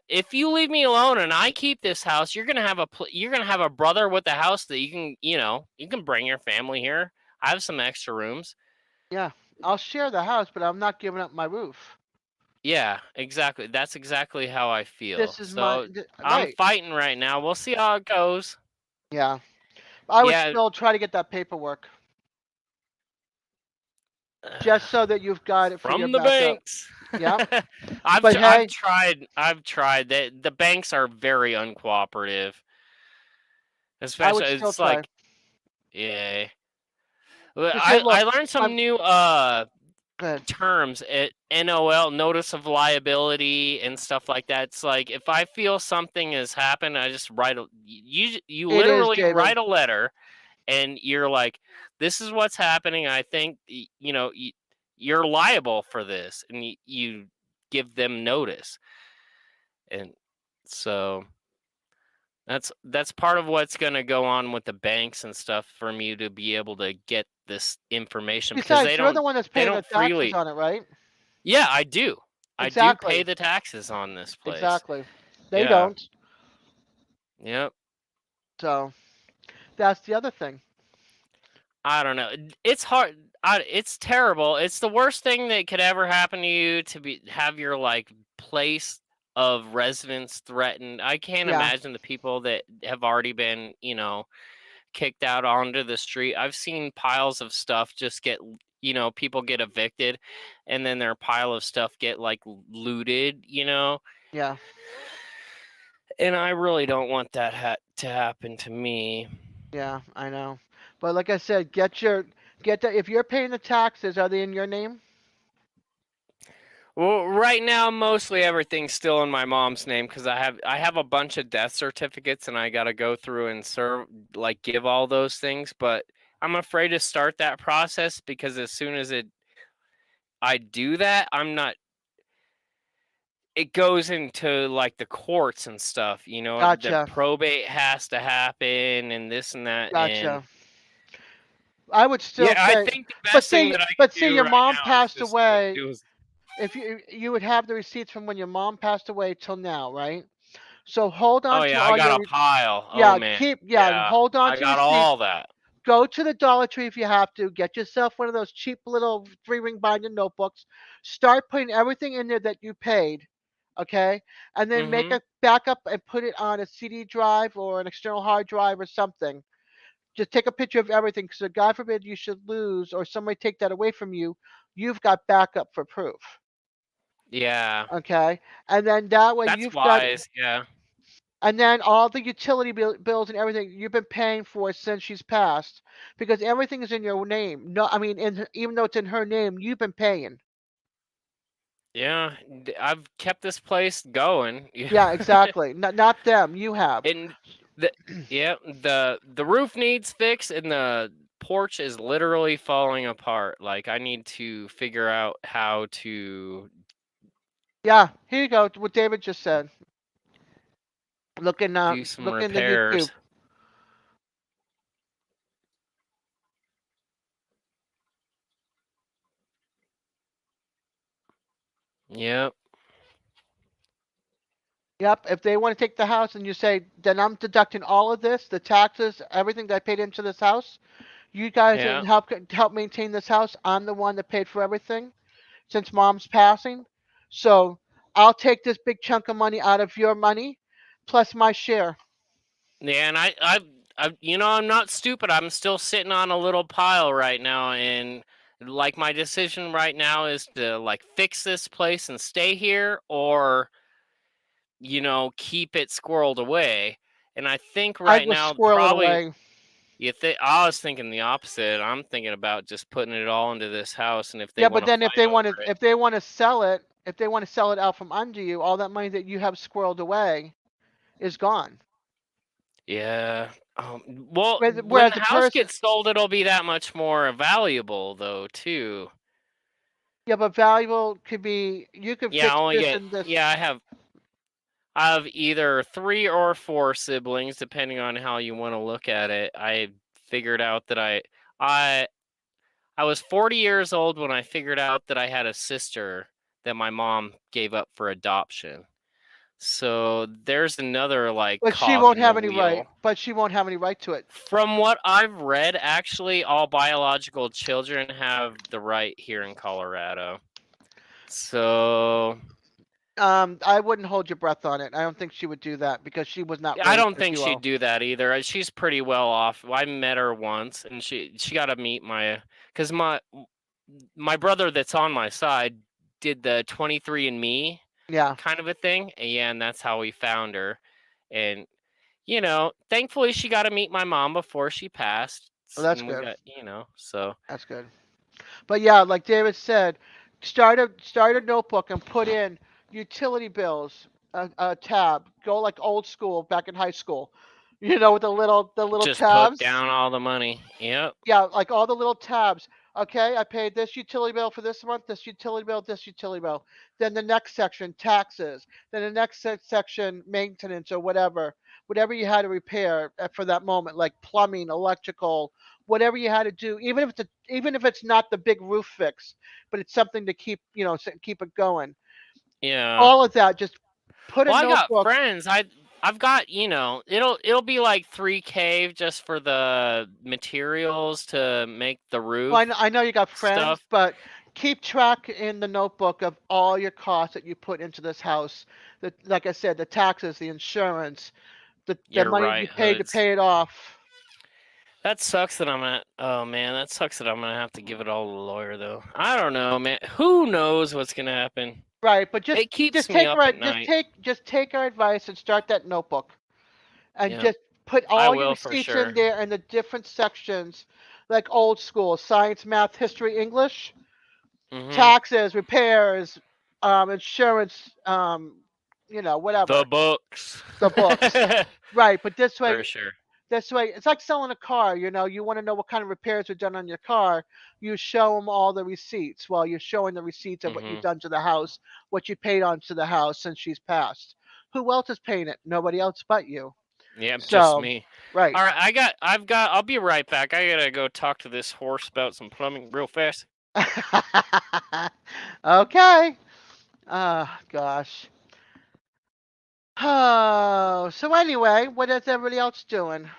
if you leave me alone and I keep this house, you're going to have you're going to have a brother with a house that you can bring your family here. I have some extra rooms. Yeah. I'll share the house, but I'm not giving up my roof. Yeah, exactly. That's exactly how I feel. This is So I'm right. fighting right now. We'll see how it goes. Yeah. I would Yeah. still try to get that paperwork just so that you've got it for your From the backup. banks. Yeah. I've But hey, tried. The banks are very uncooperative. I would Especially, still it's try. like, yeah. Well, Just say, I look, learned my some new go ahead. terms at NOL, notice of liability and stuff like that. It's like, if I feel something has happened, I just you It is, literally David. write a letter, and you're like, this is what's happening. I think you're liable for this, and you give them notice. And so that's part of what's going to go on with the banks and stuff for me to be able to get this information, because Besides, you're the one that's they paying the don't taxes freely. on it, right? Yeah, I do. I do pay Exactly. the taxes on this place. Exactly. They Yeah. don't. Yep. So that's the other thing. I don't know. It's hard. It's terrible. It's the worst thing that could ever happen to you to have your, like, place of residence threatened. I can't Yeah. imagine the people that have already been, kicked out onto the street. I've seen piles of stuff just get, people get evicted, and then their pile of stuff get, like, looted. Yeah. And I really don't want that to happen to me. Yeah, I know. But like I said, get that. If you're paying the taxes, are they in your name? Well, right now, mostly everything's still in my mom's name because I have a bunch of death certificates and I got to go through and give all those things. But I'm afraid to start that process because as soon as I do that, I'm not. It goes into like the courts and stuff, the Gotcha, probate has to happen and this and that. And gotcha. I would still yeah, I say, think the best thing that I can but see, do your right mom now is passed just away. do. If you would have the receipts from when your mom passed away till now, right? So hold Oh on to yeah, I all got your a pile. Oh yeah, man, yeah, hold on I to got receipts. all that. Go to the Dollar Tree if you have to. Get yourself one of those cheap little 3-ring binder notebooks. Start putting everything in there that you paid, okay? And then make Mhm. a backup and put it on a CD drive or an external hard drive or something. Just take a picture of everything because God forbid you should lose or somebody take that away from you. You've got backup for proof, Yeah, okay? And then that way that's you've got wise. Yeah. and then all the utility bills and everything you've been paying for since she's passed, because everything is in your name. No, I mean, even though it's in her name, you've been paying. Yeah, I've kept this place going. Yeah, exactly. Not them. You have. And the yeah, the roof needs fixed and the porch is literally falling apart. Like I need to figure out how to Yeah, here you go. What David just said. do some Look in the YouTube. repairs. Yep. Yep. If they want to take the house and you say, then I'm deducting all of this, the taxes, everything that I paid into this house. You guys Yeah. didn't help maintain this house. I'm the one that paid for everything since mom's passing. So I'll take this big chunk of money out of your money plus my share. Yeah, and I'm not stupid. I'm still sitting on a little pile right now, and like my decision right now is to like fix this place and stay here, or keep it squirreled away. And I think I right just now squirrel it probably away. I was thinking the opposite. I'm thinking about just putting it all into this house, and if they Yeah, want but to then fight over it, if they want to sell it, if they want to sell it out from under you, all that money that you have squirreled away is gone. yeah. Well, when Whereas the a house person, gets sold, it'll be that much more valuable, though, too. yeah, but valuable could be you could Yeah, I fix only this get. and this. Yeah, I have either 3 or 4 siblings, depending on how you want to look at it. I figured out that I I was 40 years old when I figured out that I had a sister that my mom gave up for adoption. So there's another like But she cog won't in the have any right. wheel. But she won't have any right to it. From what I've read, actually, all biological children have the right here in Colorado. So I wouldn't hold your breath on it. I don't think she would do that because she was not I raised don't as think you she'd are. do that either. She's pretty well off. I met her once, and she got to meet because my brother that's on my side did the 23andMe Yeah, kind of a thing. And yeah, and that's how we found her. And thankfully she got to meet my mom before she passed, well, that's and we good. got so That's good. But yeah, like David said, start a notebook and put in utility bills, a tab. Go like old school back in high school. You know, with the little just put tabs. down all the money. Yep. Yeah, like all the little tabs. Okay, I paid this utility bill for this month, this utility bill, this utility bill. Then the next section, taxes. Then the next section, maintenance or whatever you had to repair for that moment, like plumbing, electrical, whatever you had to do. Even if it's not the big roof fix, but it's something to keep keep it going. Yeah. All of that, just put a Well, I got notebook. friends. I've got, it'll be like 3K just for the materials to make the Well, roof I know you got friends, stuff. but keep track in the notebook of all your costs that you put into this house. Like I said, the taxes, the insurance, the You're money right, you paid to Hoods. pay it off. That sucks that oh man, that sucks that I'm gonna have to give it all to the lawyer though. I don't know, man. Who knows what's gonna happen? Right, but just It keeps just me take up our at night. just take our advice and start that notebook, and Yeah, just put I all your will for receipts in sure. there in the different sections, like old school: science, math, history, English, Mhm. taxes, repairs, insurance, The whatever, books. the books. Right, but For sure. this way, it's like selling a car. You want to know what kind of repairs are done on your car. You show them all the receipts. Well, you're showing the receipts of what you've Mhm. done to the house, what you paid on to the house since she's passed. Who else is paying it? Nobody else but you. Yeah, just So, me. right. All right, I'll be right back. I gotta go talk to this horse about some plumbing real fast. Okay. Gosh. Oh, so anyway, what is everybody else doing?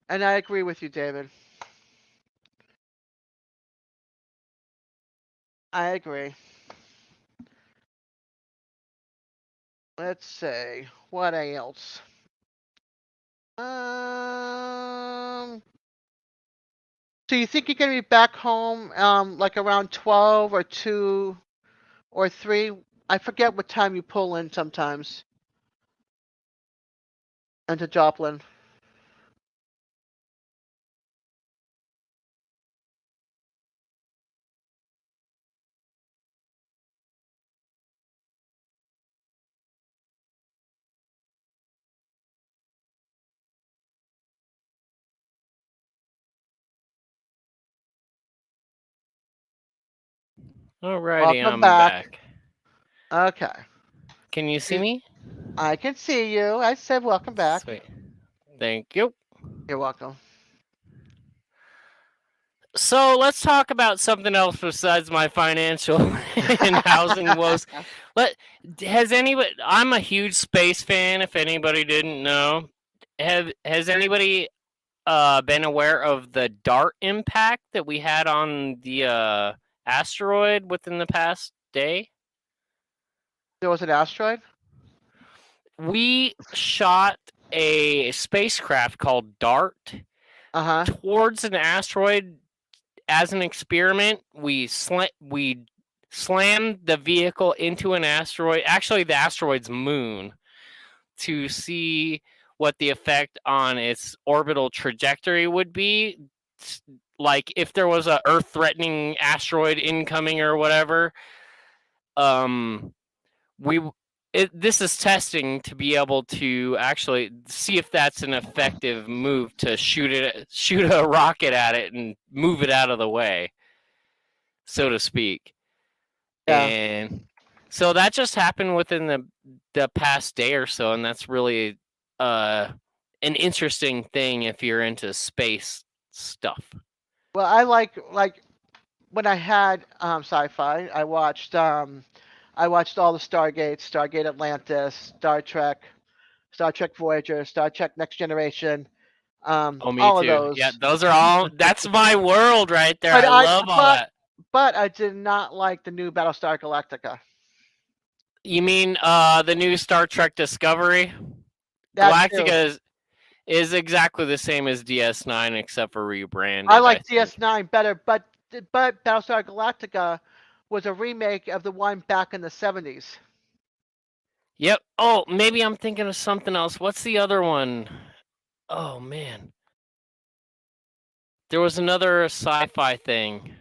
And I agree with you, David. I agree. Let's see. What else? Um, so you think you're gonna be back home, like around 12 or 2 or 3? I forget what time you pull in sometimes into Joplin. Alrighty, Welcome I'm back. back. Okay. Can you see me? I can see you. I said welcome back. Sweet. Thank you. You're welcome. So let's talk about something else besides my financial and housing woes. Let has anybody? I'm a huge space fan. If anybody didn't know, has anybody been aware of the DART impact that we had on the asteroid within the past day? There was an asteroid? We shot a spacecraft called DART Uh-huh. towards an asteroid as an experiment. We slammed the vehicle into an asteroid, actually the asteroid's moon, to see what the effect on its orbital trajectory would be. Like if there was a Earth-threatening asteroid incoming or whatever, um, we this is testing to be able to actually see if that's an effective move to shoot a rocket at it and move it out of the way, so to speak. Yeah. And so that just happened within the past day or so, and that's really an interesting thing if you're into space stuff. Well, I like when I had sci-fi, I watched all the Stargates, Stargate Atlantis, Star Trek Voyager, Star Trek Next Generation, Oh, me all of too. Yeah, those. those are all. That's my world right there. But I love all that. I did not like the new Battlestar Galactica. You mean the new Star Trek Discovery? That too. Galactica is exactly the same as DS9 except for I rebranded, I like think. DS9 better, but Battlestar Galactica was a remake of the one back in the 70s. Yep. Oh, maybe I'm thinking of something else. What's the other one? Oh man. There was another sci-fi thing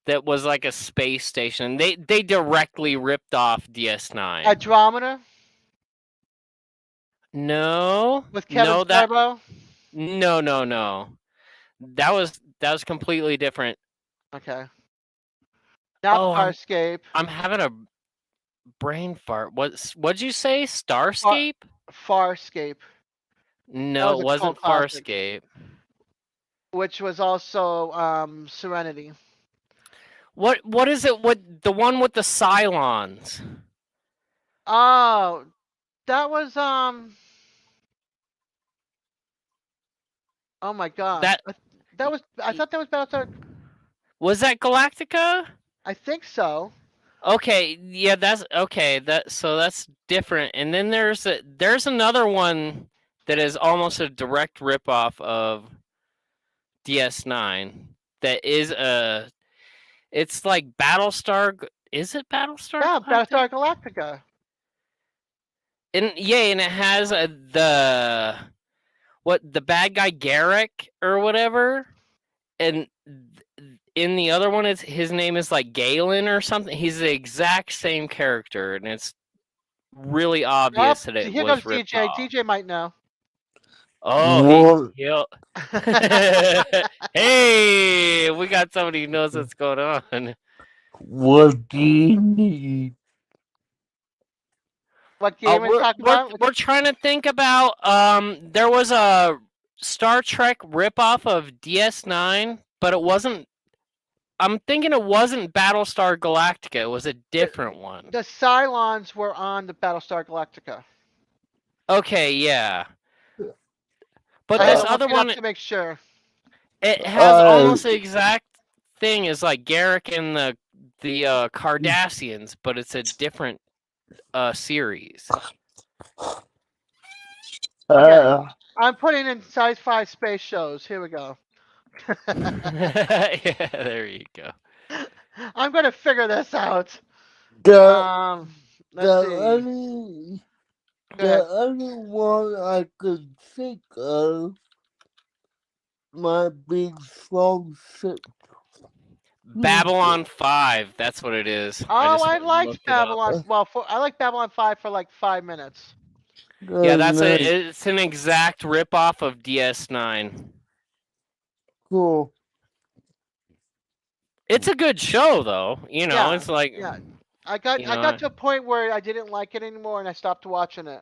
that was like a space station. They directly ripped off DS9. Andromeda No. with Kevin No, that Sorbo. no. That was completely different. Okay. Not Oh, Farscape. I'm having a brain fart. What'd you say? Far, Starscape? Farscape. That No, was it a cult wasn't classic, Farscape. which was also Serenity. What is it? What the one with the Cylons? Oh, that was Oh my gosh. That I thought that was Battlestar. was that Galactica? I think so. Okay, yeah, that's okay. That's different. And then there's another one that is almost a direct ripoff of DS9 that is a. It's like Battlestar. Is it Battlestar Yeah, Galactica? Battlestar Galactica. And it has the bad guy Garrick or whatever, and in the other one, his name is like Galen or something. He's the exact same character, and it's really Oh, obvious that it here was comes ripped DJ. off. DJ might know. Oh, What? he'll. Hey, we got somebody who knows what's going on. What do you need? What game are you talking about? We're trying to think about. There was a Star Trek ripoff of DS9, but it wasn't. I'm thinking it wasn't Battlestar Galactica. It was a different one. The Cylons were on the Battlestar Galactica. Okay, yeah. But I had this to look other it up one, to make sure. it has almost the exact thing as like Garrick and the Cardassians, but it's a different series. I'm putting in sci-fi space shows. Here we go. Yeah, there you go. I'm gonna figure this out. The Let's see. only Go ahead. the only one I could think of might be from Babylon 5, that's what it is. Oh, I I liked looked it up. Babylon. Well, I like Babylon 5 for like 5 minutes. Yeah, it's an exact ripoff of DS9. cool. It's a good show though. Yeah, It's like yeah. I got to a point where I didn't like it anymore, and I stopped watching it.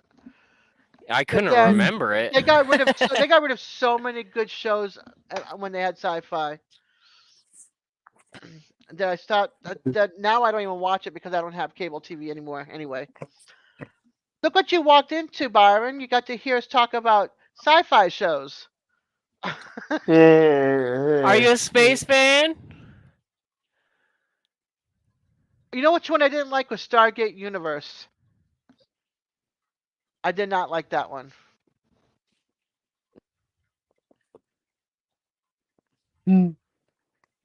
I couldn't then remember it. They got rid of so many good shows when they had sci-fi. That I stopped. That now I don't even watch it because I don't have cable TV anymore. Anyway, look what you walked into, Byron. You got to hear us talk about sci-fi shows. Are you a space fan? You know which one I didn't like was Stargate Universe. I did not like that one.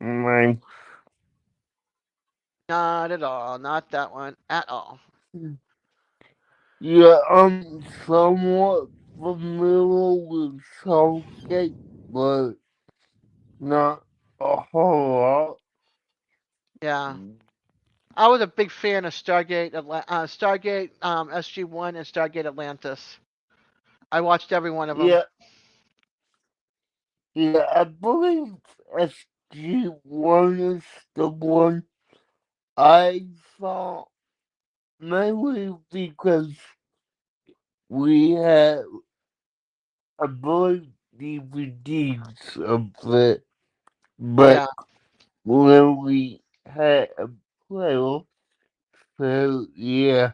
Right. Not at all. Not that one at all. Yeah, I'm somewhat familiar with Soulgate, but not a whole lot. Yeah. I was a big fan of Stargate, Stargate SG-1 and Stargate Atlantis. I watched every one of them. Yeah, I believe SG1 is the one I saw, mainly because we had, I believe, DVDs of it, but Yeah. when we had a player, so yeah.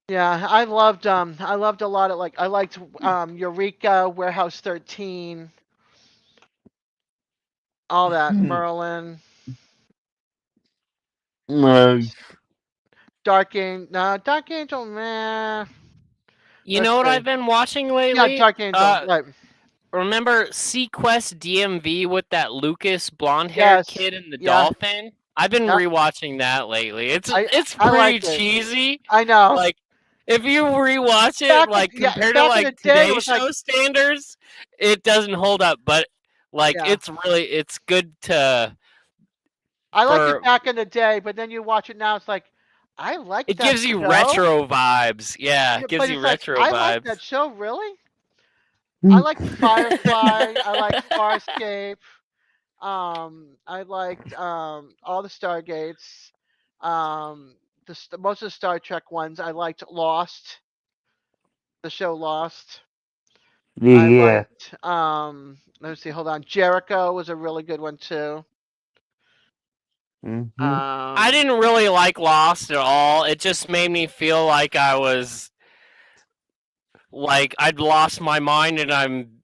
Yeah, I loved a lot of I liked Eureka, Warehouse 13, all that, Merlin, Nice. Dark Angel, man. You know what I've been watching lately? Yeah, Dark Angel, right. Remember Sequest DMV with that Lucas blonde-haired kid and the dolphin? I've been rewatching that lately. It's pretty cheesy. I know. Like if you rewatch it, compared to like today's show standards, it doesn't hold up. But it's good to. I liked it back in the day, but then you watch it now, it's like I like it that gives you show. retro vibes. Yeah, it gives you retro vibes. I like that show, really? I liked Firefly. I liked Farscape. I liked all the Stargates. Most of the Star Trek ones. I liked Lost. The show Lost. I liked. Let me see. Hold on. Jericho was a really good one too. I didn't really like Lost at all. It just made me feel like I was like I'd lost my mind and I'm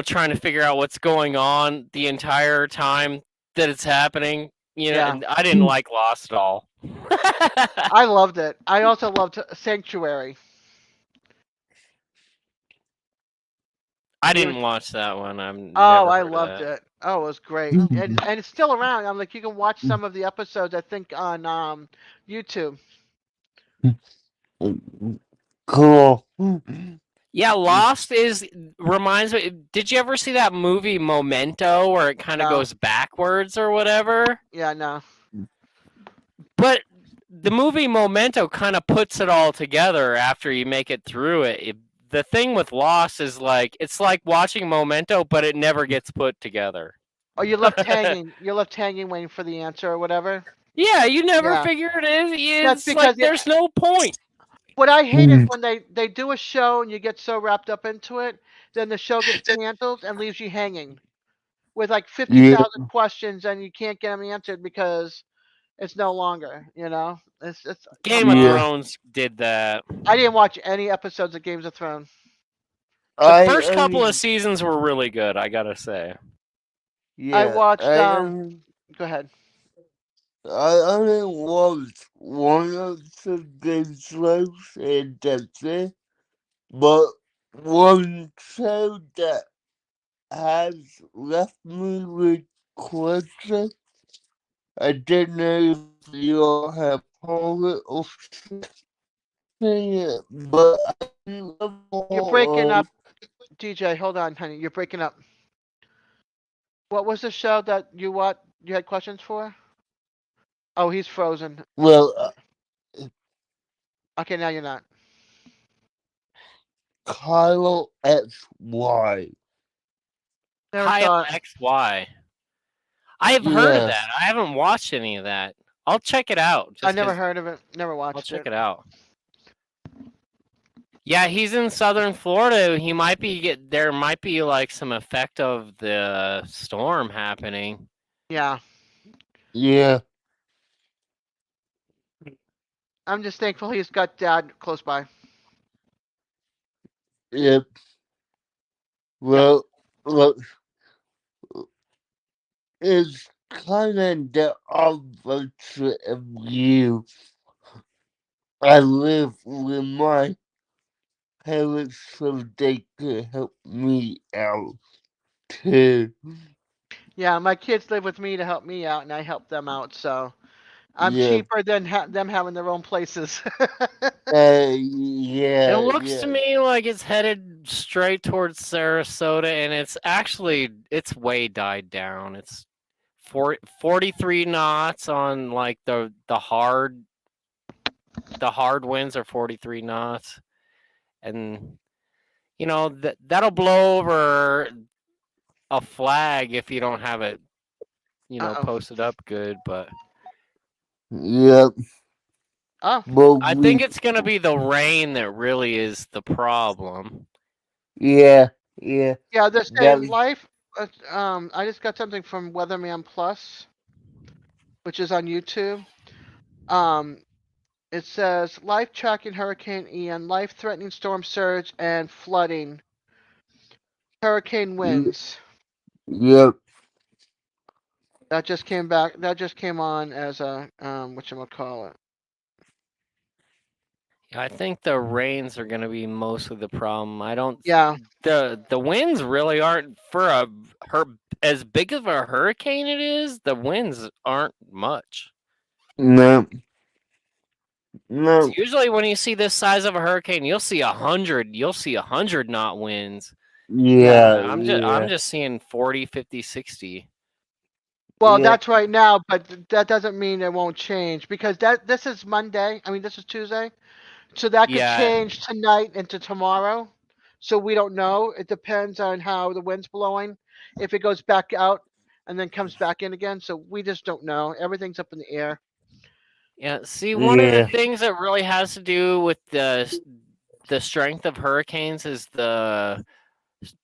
trying to figure out what's going on the entire time that it's happening. And I didn't like Lost at all. I loved it. I also loved Sanctuary. I didn't watch that one. I've Oh, never I heard of loved that. it. Oh, it was great, and it's still around. I'm like, you can watch some of the episodes. I think on YouTube. Cool. Yeah, Lost is reminds me. Did you ever see that movie Memento, where it kind of No. goes backwards or whatever? Yeah, no. But the movie Memento kind of puts it all together after you make it through it. The thing with Lost is like it's like watching Memento, but it never gets put together. Oh, you left hanging. You left hanging, waiting for the answer or whatever. Yeah, you never Yeah. figure it is. That's It's like because there's no point. what I hate is when they do a show and you get so wrapped up into it, then the show gets canceled and leaves you hanging with like Yeah. 50,000 questions and you can't get them answered because it's no longer. It's I'm Game of Yeah. sorry. Thrones did that. I didn't watch any episodes of Games of Thrones. The I first couple of only, seasons were really good, I gotta say. I yeah, watched Go ahead. I only watched one of the game shows and that's it. But one show that has left me with questions. I don't know if you all have heard it or seen it, but I love You're breaking all up, DJ. Hold on, honey. You're breaking up. What was the show that you had questions for? Oh, he's frozen. well, Okay, now you're not. Kyle XY. Never Kyle saw it. XY. I have heard of that. Yes. I haven't watched any of that. I'll check it out. I Just never 'cause heard of it. Never I'll watched check it. it out. Yeah, he's in southern Florida. He might be there might be like some effect of the storm happening. Yeah, Yeah. I'm just thankful he's got dad close by. Yep. Yep. Well, look, it's kind of the opposite of you. I live with my parents so they could help me out too. Yeah, my kids live with me to help me out, and I help them out. So I'm Yeah. cheaper than them having their own places. It Yeah, looks to yeah. me like it's headed straight towards Sarasota, and it's way died down. It's 43 knots on like the hard winds are 43 knots, and that'll blow over a flag if you don't have it Uh-oh. posted up good. But Yep. Oh, But I think it's gonna be the rain that really is the problem. yeah, yeah. yeah, they're That, saying life. I just got something from Weatherman Plus, which is on YouTube. Um, it says life tracking Hurricane Ian, life threatening storm surge and flooding, hurricane winds. yep. That just came back. That just came on as a whatchamacallit. I think the rains are gonna be mostly the problem. I don't. Yeah. The winds really aren't for as big of a hurricane it is. The winds aren't much. No. No. Usually, when you see this size of a hurricane, you'll see 100. You'll see 100 knot winds. Yeah, I'm yeah. just seeing 40, 50, 60. Well, Yeah. that's right now, but that doesn't mean it won't change because this is Monday. I mean, this is Tuesday, so that could Yeah, change tonight into tomorrow. So we don't know. It depends on how the wind's blowing. If it goes back out and then comes back in again, so we just don't know. Everything's up in the air. yeah. See, one of the Yeah. things that really has to do with the strength of hurricanes is the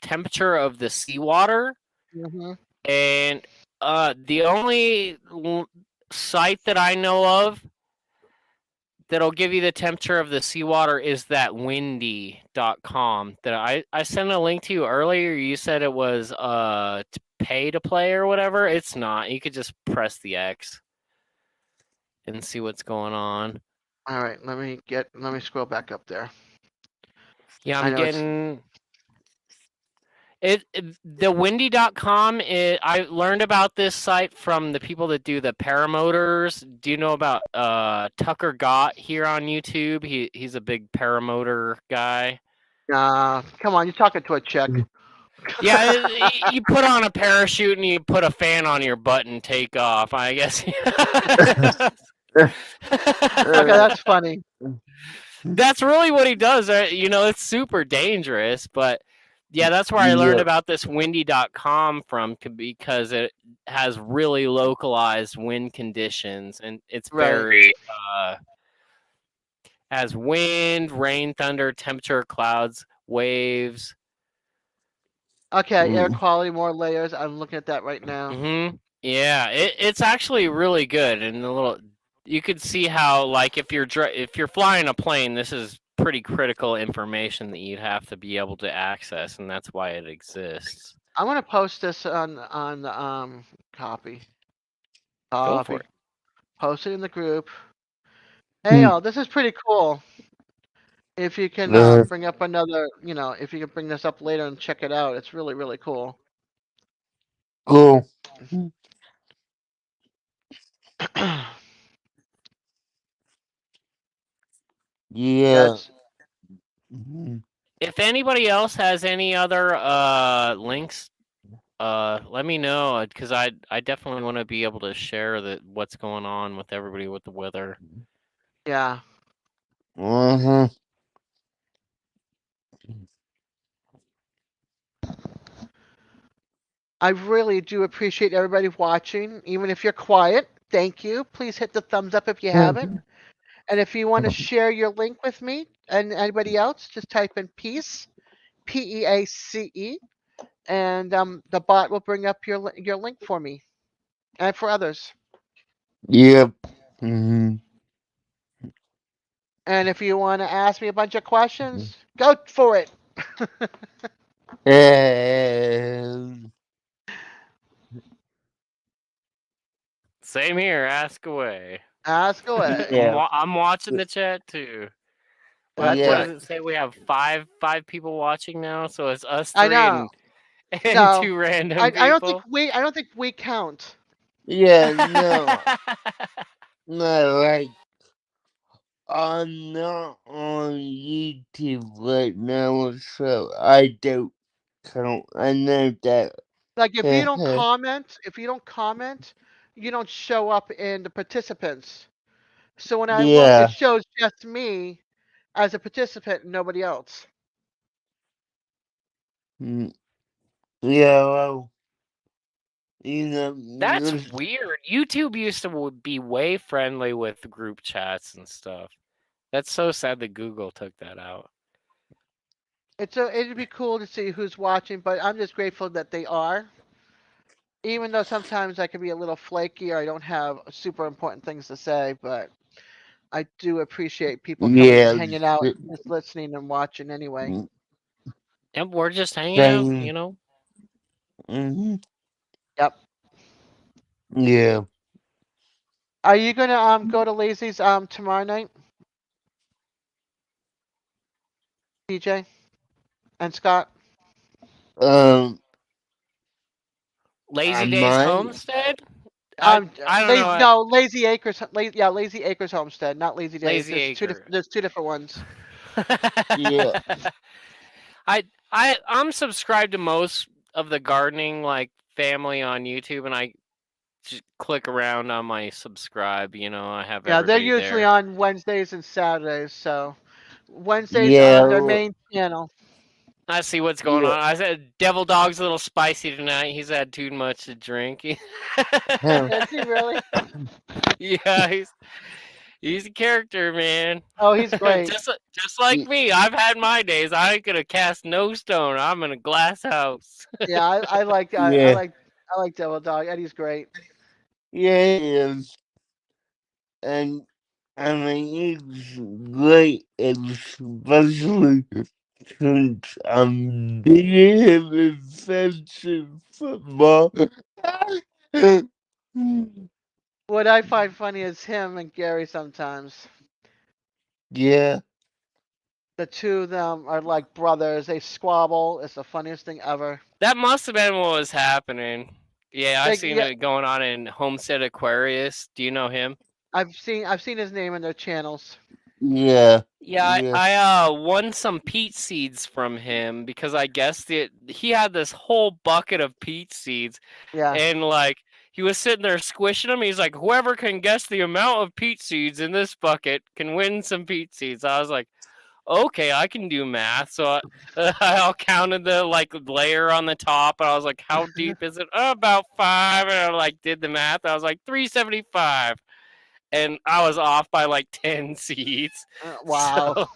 temperature of the seawater. Hmm. And the only site that I know of that'll give you the temperature of the seawater is that windy.com that I sent a link to you earlier. You said it was to pay to play or whatever. It's not. You could just press the X and see what's going on. All right, let me scroll back up there. Yeah, I I'm know it's getting The windy.com, I learned about this site from the people that do the paramotors. Do you know about Tucker Gott here on YouTube? He's a big paramotor guy. Come on, you're talking to a chick. Yeah, you put on a parachute and you put a fan on your butt and take off. I guess. Okay, that's funny. That's really what he does. It's super dangerous, but yeah, that's where I learned Yeah. about this windy.com from because it has really localized wind conditions and it's Right. very has wind, rain, thunder, temperature, clouds, waves. Okay, air Mm. quality, more layers. I'm looking at that right now. Yeah, it's actually really good, and you could see how, like, if you're flying a plane, this is pretty critical information that you'd have to be able to access, and that's why it exists. I'm gonna post this on copy. Go for Copy. it. Post it in the group. Hey, Mm. y'all, this is pretty cool. If you can bring up another, if you can bring this up later and check it out, it's really, really cool. Cool. Yeah. That's Mhm. If anybody else has any other links, let me know because I definitely want to be able to share what's going on with everybody with the weather. yeah. Uh-huh. I really do appreciate everybody watching, even if you're quiet. Thank you. Please hit the thumbs up if you haven't. And if you want to share your link with me and anybody else, just type in peace, PEACE, and the bot will bring up your link for me and for others. Yep. Mm-hmm. And if you want to ask me a bunch of questions, go for it. And Same here. Ask away. Ask away. yeah. I'm watching the chat too. What Yeah. does it say? We have five people watching now, so it's us I three know. and No, two random I don't think people. we count. Yeah, no. No, like I'm not on YouTube right now, so I don't count. I know that. Like if you don't comment, you don't show up in the participants. So when I look, it Yeah. shows just me as a participant and nobody else. Mm. Yeah, well, That's weird. YouTube used to be way friendly with group chats and stuff. That's so sad that Google took that out. It'd be cool to see who's watching, but I'm just grateful that they are. Even though sometimes I can be a little flaky or I don't have super important things to say, but I do appreciate people coming and yeah. hanging out, just listening and watching anyway. Yep, we're just hanging out, Same. you know. Mm-hmm. Yep. Yeah. Are you gonna go to Lazy's tomorrow night, DJ and Scott? Um, I Lazy Days might. Homestead. I don't Lazy know. no Lazy Acres. Lazy Acres Homestead, not Lazy Days. Lazy Acre. There's two different ones. Yeah. I'm subscribed to most of the gardening like family on YouTube, and I just click around on my subscribe. I have Yeah, they're everybody usually there. on Wednesdays and Saturdays. So Wednesdays Yeah. on their main channel. I see what's going Yeah. on. I said Devil Dog's a little spicy tonight. He's had too much to drink. Is he really? Yeah, he's a character, man. Oh, he's great. just like me. I've had my days. I ain't gonna cast no stone. I'm in a glass house. Yeah, I like Yeah. I like Devil Dog. Eddie's great. Yeah, it is. And I mean, it's great, especially since I'm big in fancy football. What I find funny is him and Gary sometimes. Yeah. The two of them are like brothers. They squabble. It's the funniest thing ever. That must have been what was happening. Yeah, I Like, seen yeah, it going on in Homestead Aquarius. Do you know him? I've seen his name in their channels. Yeah. Yeah, Yeah. I won some peach seeds from him because I guessed it. He had this whole bucket of peach seeds, Yeah. and like he was sitting there squishing them. He's like, "Whoever can guess the amount of peach seeds in this bucket can win some peach seeds." I was like, "Okay, I can do math." So I counted the like layer on the top, and I was like, "How deep is it?" "Oh, about 5." And I like did the math. I was like 375, and I was off by like 10 seeds. Wow. So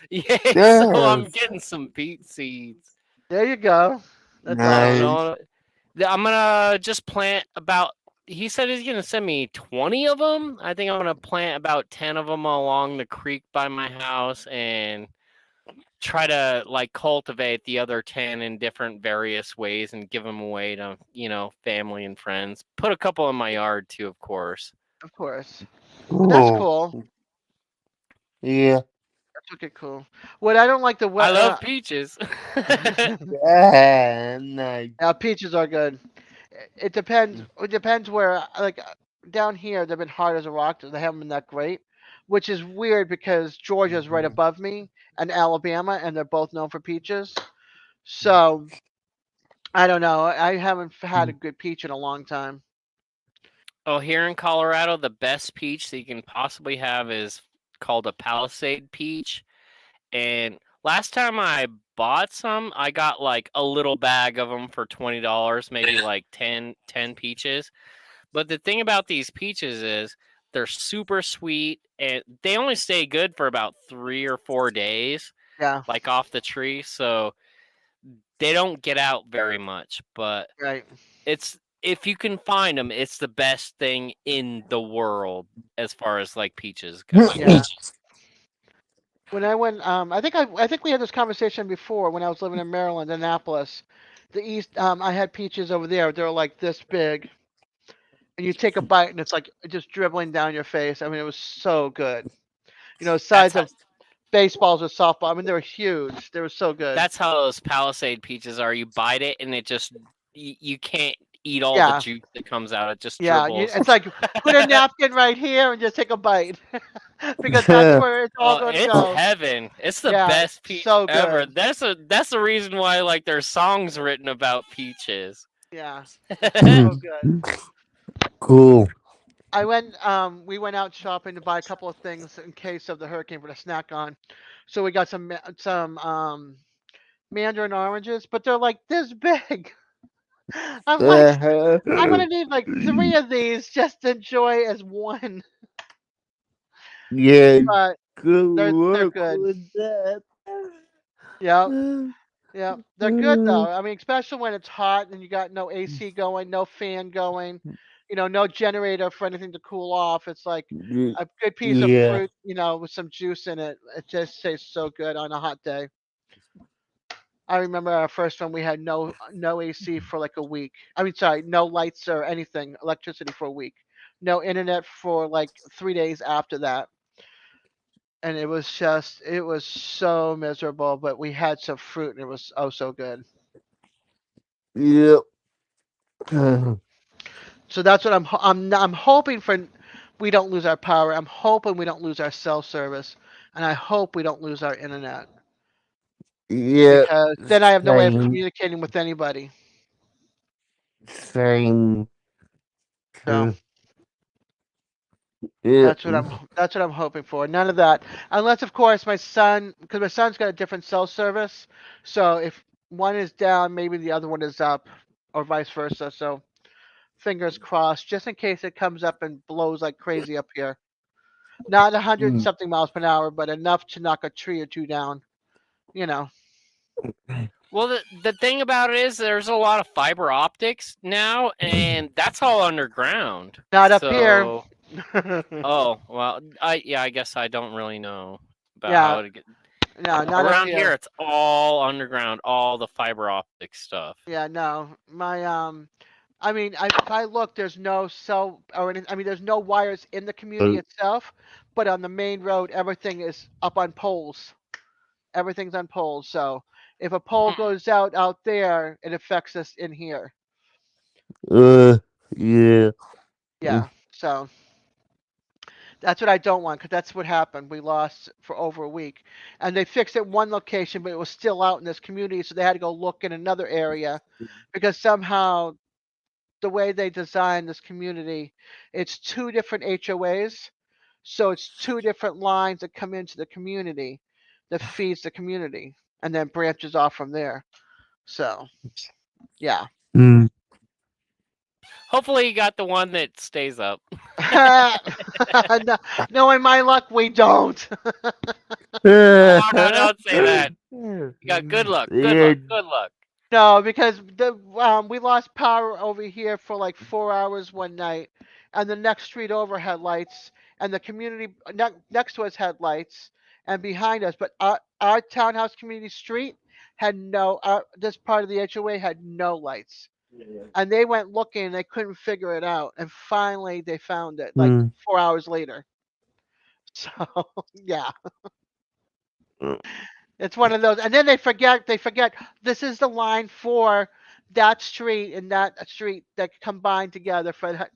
yeah, so I'm Yes. getting some peach seeds. There you go. That's I don't awesome. Nice. know. I'm gonna just plant about. He said he's gonna send me 20 of them. I think I'm gonna plant about 10 of them along the creek by my house and try to like cultivate the other 10 in different various ways and give them away to family and friends. Put a couple in my yard too, of course. Of course. But that's Cool. cool. Yeah. That's okay, cool. What I don't like the I what love peaches. Yeah. Nice. peaches are good. It depends. It depends where. Like down here, they've been hard as a rock. They haven't been that great, which is weird because Georgia's right above me and Alabama, and they're both known for peaches. So I don't know. I haven't had a good peach in a long time. Oh, here in Colorado, the best peach that you can possibly have is called a Palisade peach. And last time I bought some, I got like a little bag of them for $20, maybe like 10 peaches. But the thing about these peaches is they're super sweet and they only stay good for about 3 or 4 days, Yeah. like off the tree. So they don't get out very much. But Right. it's if you can find them, it's the best thing in the world as far as like peaches go. Yeah. When I went, I think we had this conversation before when I was living in Maryland, Annapolis. The East, I had peaches over there. They're like this big, and you take a bite, and it's like just dribbling down your face. I mean, it was so good. That's Size of baseballs or softball. I mean, they were huge. They were so good. That's how those Palisade peaches are. You bite it and it just you can't eat all the Yeah, juice that comes out. It just yeah. dribbles. It's like put a napkin right here and just take a bite, because that's where it's all Oh, going to it's go. heaven. It's the Yeah, best peach so ever. good. That's the reason why like there's songs written about peaches. Yeah, it's so good. Cool. We went out shopping to buy a couple of things in case of the hurricane for the snack on. So we got some mandarin oranges, but they're like this big. I'm like, I'm gonna need like three of these just to enjoy as one. Yeah. But Good they're work good. with that. Yeah, yeah, they're good though. I mean, especially when it's hot and you got no AC going, no fan going, no generator for anything to cool off. It's like a good piece of Yeah. fruit, with some juice in it. It just tastes so good on a hot day. I remember our first one. We had no AC for like a week. I mean, sorry, no lights or anything, electricity for a week. No internet for like 3 days after that. And it was so miserable. But we had some fruit, and it was oh so good. Yep. So that's what I'm hoping for. We don't lose our power. I'm hoping we don't lose our cell service, and I hope we don't lose our internet, Yep. because then I have no way of Same. communicating with anybody. Same. So Yep. that's what I'm hoping for. None of that, unless of course because my son's got a different cell service. So if one is down, maybe the other one is up, or vice versa. So fingers crossed, just in case it comes up and blows like crazy up here. Not 100 and something miles per hour, but enough to knock a tree or two down. You know, Well, the thing about it is there's a lot of fiber optics now, and that's all underground. not up here. So, oh well, I guess I don't really know about Yeah, how to get no, not up around here. here. It's all underground, all the fiber optic stuff. Yeah, no. I mean, if I look, there's no cell or any, I mean, there's no wires in the community itself, but on the main road, everything is up on poles. Everything's on poles, so If a pole goes out there, it affects us in here. Yeah. Yeah. So that's what I don't want because that's what happened. We lost for over a week, and they fixed it one location, but it was still out in this community, so they had to go look in another area because somehow the way they designed this community, it's two different HOAs, so it's two different lines that come into the community that feeds the community and then branches off from there. So yeah. Mm. Hopefully, you got the one that stays up. No, knowing my luck, we don't. Oh no, don't say that. You got good luck. Good Yeah. luck. Good luck. No, because we lost power over here for like 4 hours one night, and the next street over had lights, and the community next to us had lights, and behind us, but our townhouse community street had no. This part of the HOA had no lights, and they went looking, and they couldn't figure it out, and finally they found it like Mm. 4 hours later. So yeah. It's one of those, and then they forget. They forget this is the line for that street and that street that combine together for,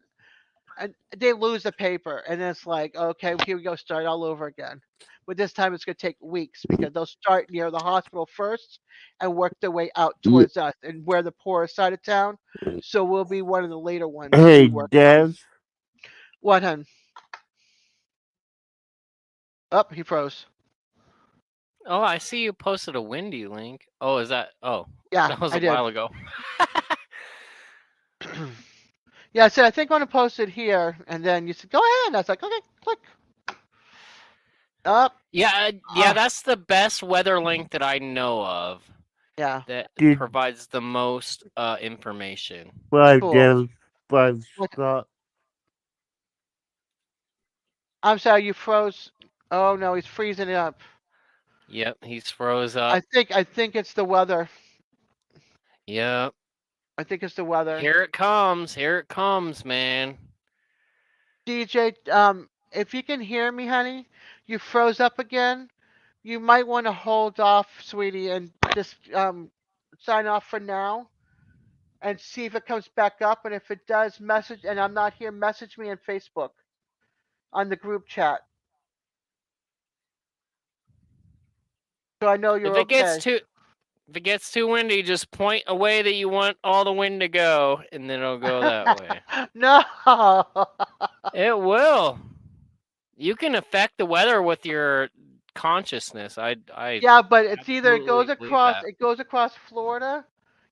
and they lose the paper, and it's like, okay, here we go, start all over again. But this time it's gonna take weeks because they'll start near the hospital first and work their way out Yeah. towards us, and we're the poorest side of town, so we'll be one of the later ones to be Hey, worked on. Dev. What, hun? Up, he froze. Oh, I see you posted a windy link. Oh, is that? Oh, Yeah, that was I a did. while ago. Yeah, I said I think I'm gonna post it here, and then you said go ahead. I was like, okay, click up. Yeah, that's the best weather link that I know of Yeah, that Did provides the most information. five cool. Dev, five What? Scott. I'm sorry, you froze. Oh no, he's freezing it up. Yep, he's froze up. I think it's the weather. Yep. I think it's the weather. Here it comes. Here it comes, man. DJ, if you can hear me, honey, you froze up again. You might want to hold off, sweetie, and just sign off for now and see if it comes back up. And if it does, message. And I'm not here. Message me on Facebook on the group chat so I know If you're it gets okay. too if it gets too windy, just point a way that you want all the wind to go, and then it'll go that way. No. It will. You can affect the weather with your consciousness. I Yeah, but it's either absolutely believe that. it goes across Florida.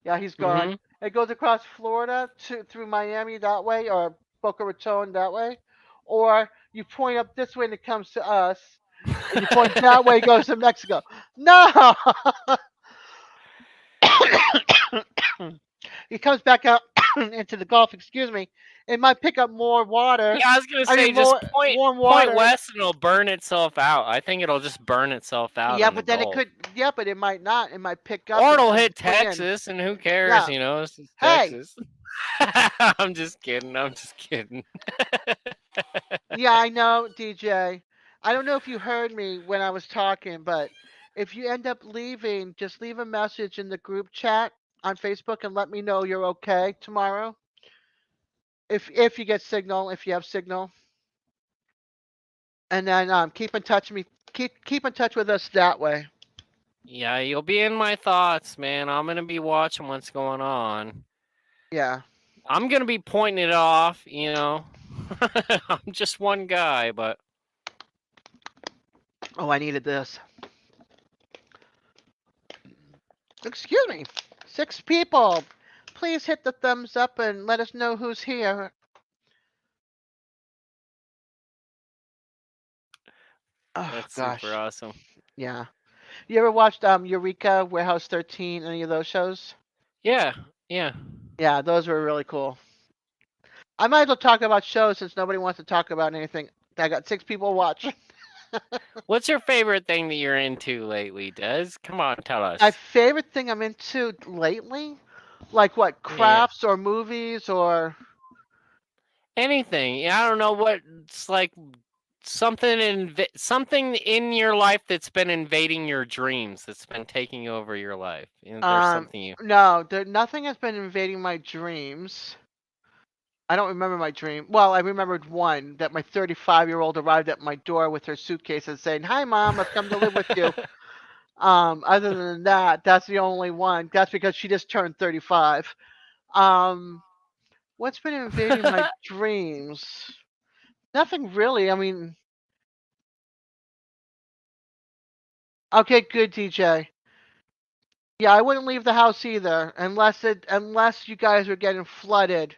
Yeah, he's gone. Mhm. It goes across Florida to through Miami that way, or Boca Raton that way, or you point up this way and it comes to us, and you point that way, it goes to Mexico. No, he comes back out into the Gulf. Excuse me. It might pick up more water. Yeah, I was gonna I say mean, just more point warm point water. west and it'll burn itself out. I think it'll just burn itself out Yeah, in the but then it Gulf. could. Yeah, but it might not. It might pick up Or and it'll come hit swing in. Texas, and who cares? Yeah. You know, it's just Hey. Texas. I'm just kidding. I'm just kidding. Yeah, I know, DJ. I don't know if you heard me when I was talking, but if you end up leaving, just leave a message in the group chat on Facebook and let me know you're okay tomorrow. If you get signal, if you have signal, and then keep in touch me keep in touch with us that way. Yeah, you'll be in my thoughts, man. I'm gonna be watching what's going on. Yeah. I'm gonna be pointing it off. You know, I'm just one guy, but Oh, I needed this. Excuse me. 6 people. Please hit the thumbs up and let us know who's here. Oh that's gosh. super awesome. Yeah. You ever watched Eureka, Warehouse 13, any of those shows? Yeah, yeah. Yeah, those were really cool. I might as well talk about shows since nobody wants to talk about anything. I got 6 people watching. What's your favorite thing that you're into lately, Des? Come on, tell us. My favorite thing I'm into lately, like what, Yeah. crafts or movies or Anything. Yeah, I don't know what it's like something in your life that's been invading your dreams, that's been taking over your life. There's something you. No, nothing has been invading my dreams. I don't remember my dream. Well, I remembered one that my 35-year-old arrived at my door with her suitcase and saying, "Hi, Mom, I've come to live with you." Other than that, that's the only one. That's because she just turned 35. Um, what's been invading my dreams? Nothing really. I mean, okay, good, DJ. Yeah, I wouldn't leave the house either unless you guys are getting flooded.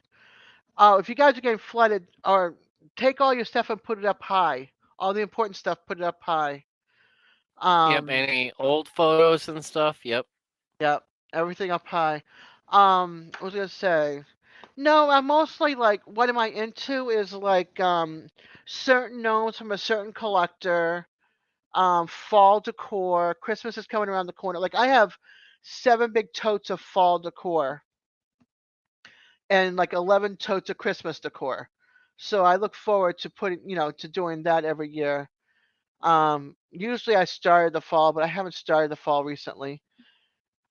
If you guys are getting flooded, or take all your stuff and put it up high. All the important stuff, put it up high. Yep. Any old photos and stuff. Yep. Yep, everything up high. I was gonna say, no, I'm mostly like, what am I into is like certain gnomes from a certain collector, fall decor. Christmas is coming around the corner. Like I have 7 big totes of fall decor and like 11 totes of Christmas decor. So I look forward to to doing that every year. Usually I started the fall, but I haven't started the fall recently.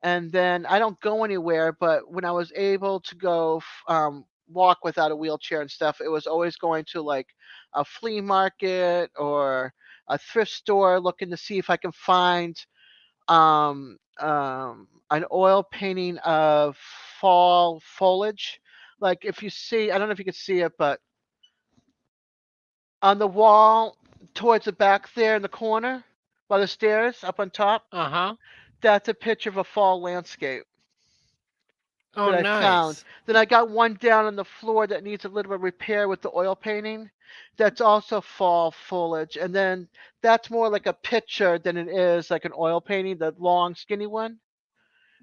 And then I don't go anywhere, but when I was able to go walk without a wheelchair and stuff, it was always going to like a flea market or a thrift store looking to see if I can find an oil painting of fall foliage. Like if you see, I don't know if you can see it, but on the wall towards the back there in the corner by the stairs up on top, Uh-huh. that's a picture of a fall landscape Oh, that I found. nice. Then I got one down on the floor that needs a little bit of repair with the oil painting. That's also fall foliage. And then that's more like a picture than it is like an oil painting, the long skinny one.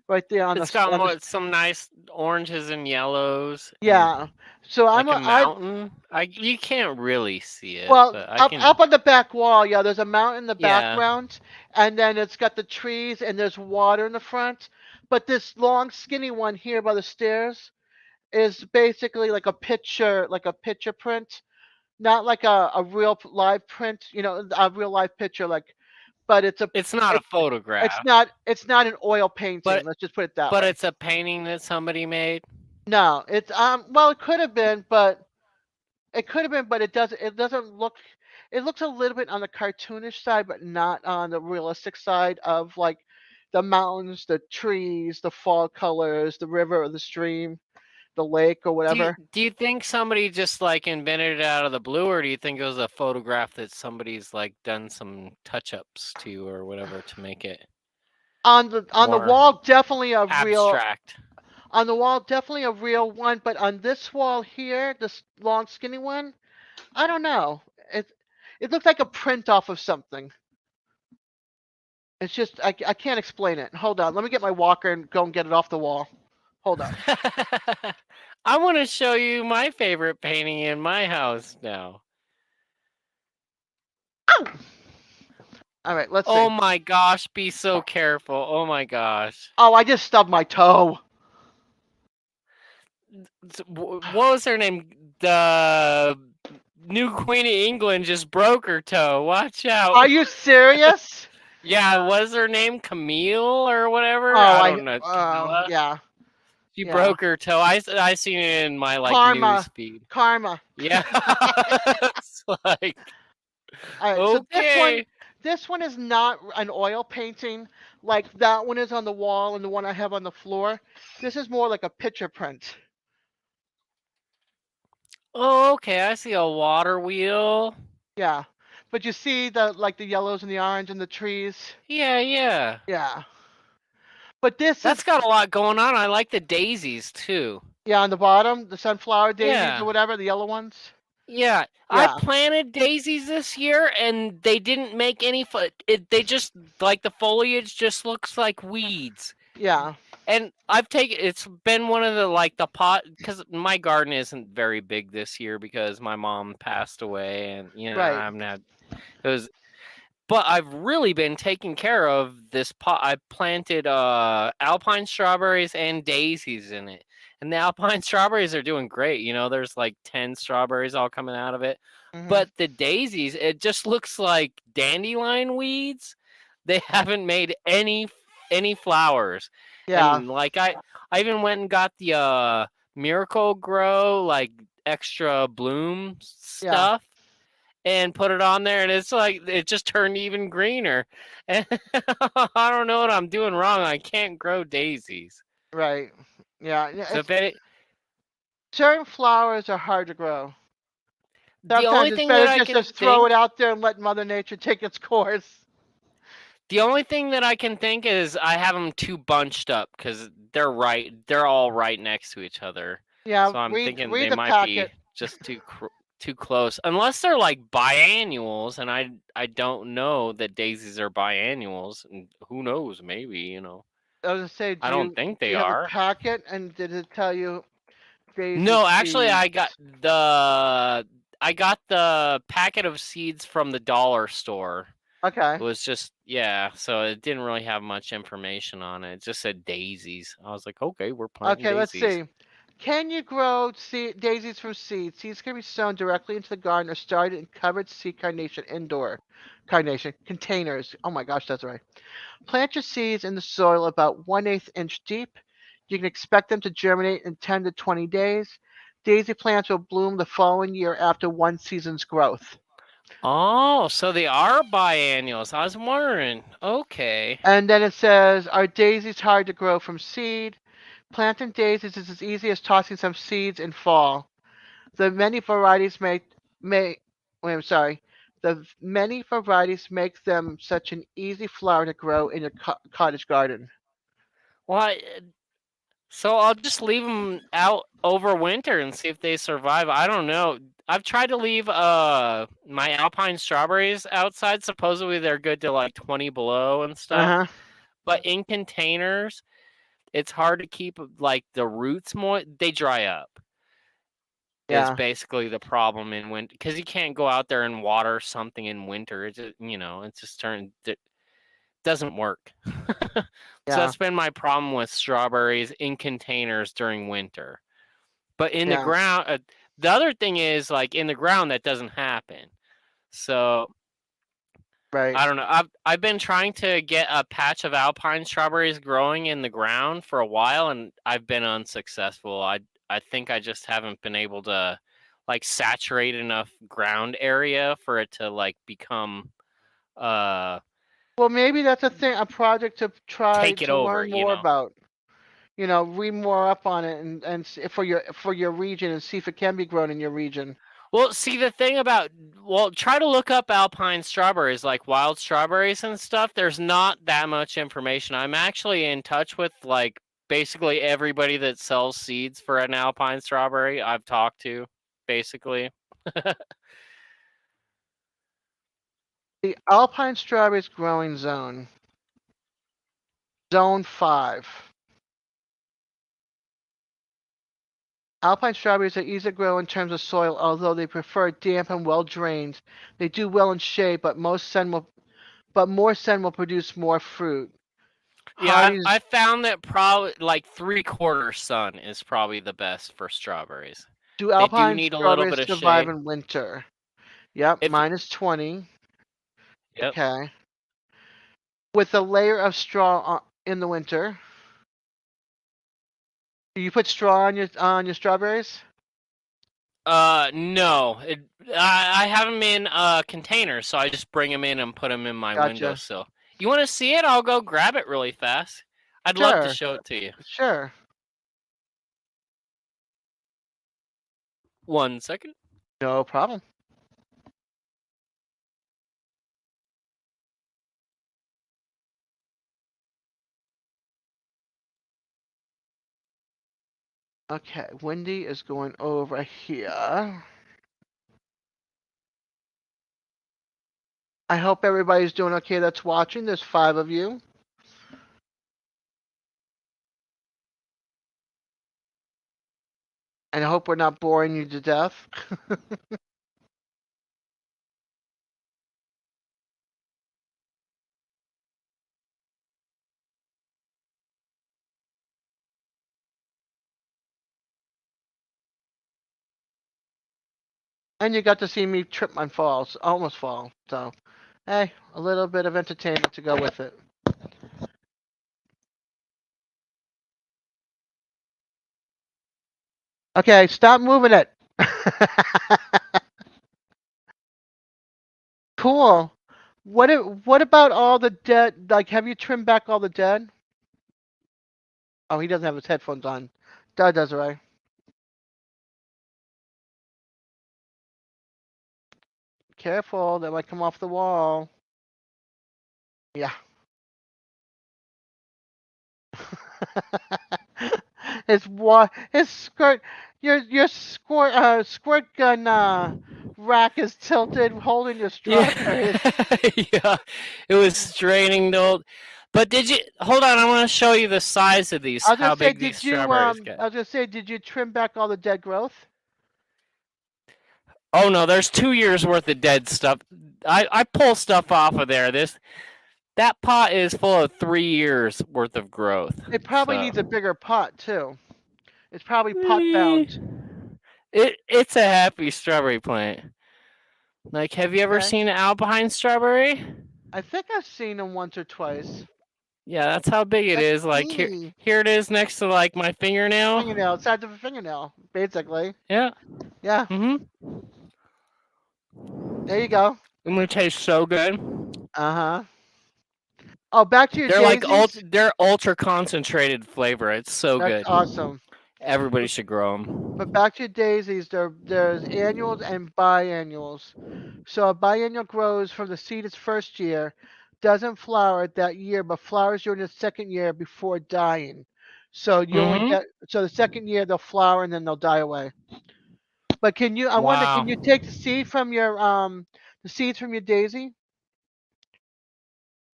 Right there on It's got on the some nice oranges and yellows and yeah. So like a I mountain. You can't really see it, well but I up can. up on the back wall, yeah, there's a mountain in the Yeah. background and then it's got the trees and there's water in the front. But this long skinny one here by the stairs is basically like a picture print, not like a real live print, a real live picture but It's not a it, photograph, it's not an oil painting. but Let's just put it that but way. it's a painting that somebody made. No, it's well it could have been, but it doesn't look it looks a little bit on the cartoonish side, but not on the realistic side of like the mountains, the trees, the fall colors, the river or the stream, the lake or whatever. Do you think somebody just like invented it out of the blue, or do you think it was a photograph that somebody's like done some touch-ups to or whatever to make it On the more wall, definitely a real abstract? on the wall, definitely a real one, but on this wall here, this long skinny one, I don't know. It looks like a print off of something. It's just I can't explain it. Hold on, let me get my walker and go and get it off the wall. Hold on. I want to show you my favorite painting in my house now. Ow! All right, let's Oh see. my gosh, be so careful. Oh my gosh. Oh, I just stubbed my toe. What was her name? The new Queen of England just broke her toe. Watch out. Are you serious? Yeah, was her name Camille or whatever? Oh, I don't know. Camilla. yeah, She yeah. broke her toe. I seen it in my like news Karma, feed. karma. Yeah. It's like All right, so okay. this one is not an oil painting like that one is on the wall and the one I have on the floor. This is more like a picture print. Oh, okay. I see a water wheel. Yeah. But you see the yellows and the orange and the trees? Yeah, yeah. Yeah. But this is That's got a lot going on. I like the daisies too. yeah, on the bottom, the sunflower daisies or Yeah. whatever, the yellow ones. Yeah, I Yeah. planted daisies this year, and they didn't make any. They just like the foliage just looks like weeds. Yeah. And I've taken. It's been one of the like the pot because my garden isn't very big this year because my mom passed away, and Right. I haven't had it was. But I've really been taking care of this pot. I planted alpine strawberries and daisies in it. And the alpine strawberries are doing great. There's like 10 strawberries all coming out of it. Mhm. But the daisies, it just looks like dandelion weeds. They haven't made any flowers. Yeah. And like I even went and got the Miracle Grow like extra bloom Yeah. stuff and put it on there, and it's like it just turned even greener. And I don't know what I'm doing wrong. I can't grow daisies. Right. Yeah. So It's if it, certain flowers are hard to grow. the Sometimes only it's thing that better I just can to throw it think out there and let Mother Nature take its course. The only thing that I can think is I have them too bunched up because they're all right next to each other. Yeah. So I'm Read thinking read they the might be packet. just too close, unless they're like biannuals, and I don't know that daisies are biannuals, and who knows? Maybe I was gonna say, I don't think do they you have the are. packet and did it tell you daisy No, actually, seeds? I got the packet of seeds from the dollar store. Okay. It was just yeah, so it didn't really have much information on it. It just said daisies. I was like, okay, we're planting Okay, let's daisies. see. Can you grow daisies from seeds? Seeds can be sown directly into the garden or started in covered seed carnation indoor carnation containers. Oh my gosh, that's right. Plant your seeds in the soil about 1/8 inch deep. You can expect them to germinate in 10 to 20 days. Daisy plants will bloom the following year after one season's growth. Oh, so they are biennials. I was wondering. Okay. And then it says, are daisies hard to grow from seed? Planting daisies is as easy as tossing some seeds in fall. The many varieties may wait, I'm sorry. The many varieties make them such an easy flower to grow in your cottage garden. Well, so I'll just leave them out over winter and see if they survive. I don't know. I've tried to leave my alpine strawberries outside. Supposedly they're good to like 20 below and Uh stuff. huh. But in containers, it's hard to keep like the roots moist. They dry up. Is Yeah. basically the problem in winter because you can't go out there and water something in winter. It just it just it doesn't work. So Yeah. that's been my problem with strawberries in containers during winter. But in the Yeah. ground, the other thing is like in the ground that doesn't happen. So Right. I don't know. I've been trying to get a patch of alpine strawberries growing in the ground for a while, and I've been unsuccessful. I think I just haven't been able to like saturate enough ground area for it to like become uh Well, maybe that's a project to try take it to over. learn more about. Read more up on it and for your region and see if it can be grown in your region. Well, see the thing about try to look up alpine strawberries, like wild strawberries and stuff. There's not that much information. I'm actually in touch with like basically everybody that sells seeds for an alpine strawberry I've talked to, basically. The alpine strawberries growing zone, zone 5. Alpine strawberries are easy to grow in terms of soil, although they prefer damp and well drained. They do well in shade, but more sun will produce more fruit. Yeah, I've Hardy's I found that probably like 3/4 sun is probably the best for strawberries. do They do alpine need a little strawberries bit of survive shade. in winter? Yep, If -20. yep. Okay. With a layer of straw in the winter. Do you put straw on your strawberries? No. I have them in containers, so I just bring them in and put them in my Gotcha. windowsill. You want to see it? I'll go grab it really fast. I'd love to Sure, show it to you. sure. 1 second. No problem. Okay, Wendy is going over here. I hope everybody's doing okay that's watching. There's 5 of you. And I hope we're not boring you to death. And you got to see me trip and falls, almost fall. So, hey, a little bit of entertainment to go with it. Okay, stop moving it. Cool. What about all the dead? Like, have you trimmed back all the dead? Oh, he doesn't have his headphones on. Doug does, right? Careful, they might come off the wall. Yeah. His skirt, your squirt gun rack is tilted, holding your strawberries. Yeah, it was straining to hold. But did you hold on? I want to show you the size of these. I was gonna How say, big these strawberries get. I was gonna say, did you trim back all the dead growth? Oh no, there's 2 years worth of dead stuff. I pull stuff off of there. That pot is full of 3 years worth of growth. It probably So. needs a bigger pot too. It's probably pot Eh, bound. It's a happy strawberry plant. Like, have you ever Okay. seen an alpine strawberry? I think I've seen them once or twice. Yeah, that's how big it That's is. Like teeny. here it is next to like my fingernail. Fingernail, size of a fingernail, basically. Yeah. Yeah. Mhm. There you go. And it tastes so good. Uh-huh. Oh, back to your They're like daisies. they're ultra concentrated flavor. It's so That's good. awesome. Everybody should grow them. But back to your daisies, there's annuals and biannuals. So a biennial grows from the seed its first year, doesn't flower that year, but flowers during the second year before dying. So you only Mhm. get the second year they'll flower and then they'll die away. But I wonder, Wow. can you take the seed from the seeds from your daisy?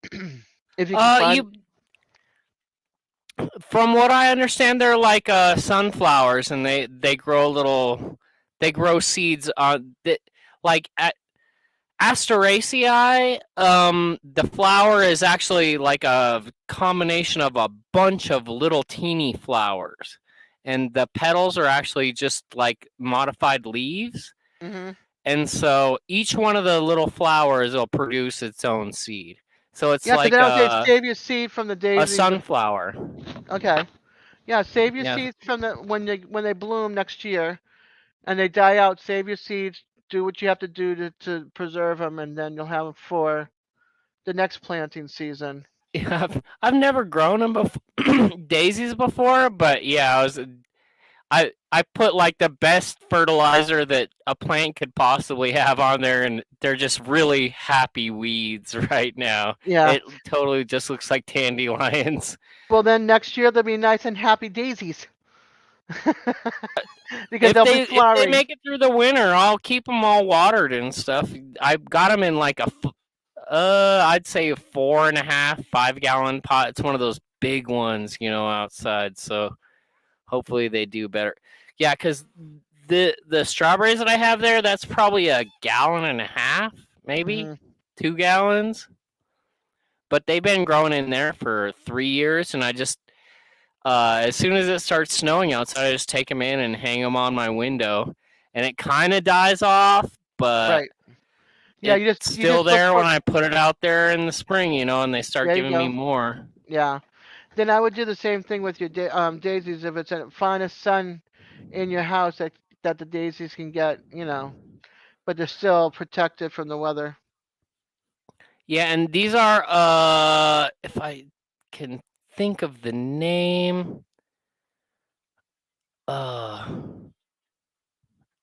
If you can find. You from what I understand, they're like sunflowers, and they grow they grow seeds on like at Asteraceae. The flower is actually like a combination of a bunch of little teeny flowers, and the petals are actually just like modified leaves. Hmm. And so each one of the little flowers will produce its own seed. So it's Yeah, because like then I'll say save your seed from the a daisy. sunflower. Okay. Yeah, save your Yeah. seeds from the when they bloom next year and they die out. Save your seeds. Do what you have to do to preserve them, and then you'll have them for the next planting season. Yeah, I've never grown them daisies before, but yeah, I put like the best fertilizer that a plant could possibly have on there, and they're just really happy weeds right now. Yeah. It totally just looks like dandelions. Well, then next year they'll be nice and happy daisies. Because If they'll be they flowering. make it through the winter, I'll keep them all watered and stuff. I got them in like I'd say a 4.5, 5 gallon pot. It's one of those big ones, outside. So hopefully they do better. Yeah, because the strawberries that I have there, that's probably a 1.5 gallons, maybe Hmm. 2 gallons. But they've been growing in there for 3 years, and I just as soon as it starts snowing outside, I just take them in and hang them on my window, and it kind of dies off, but Right. Yeah, it's you still just look there for. when I put it out there in the spring, and they start There you giving me go. more. Yeah. Then I would do the same thing with your daisies if it's find a sun in your house that the daisies can get, but they're still protected from the weather. Yeah, and these are if I can think of the name, I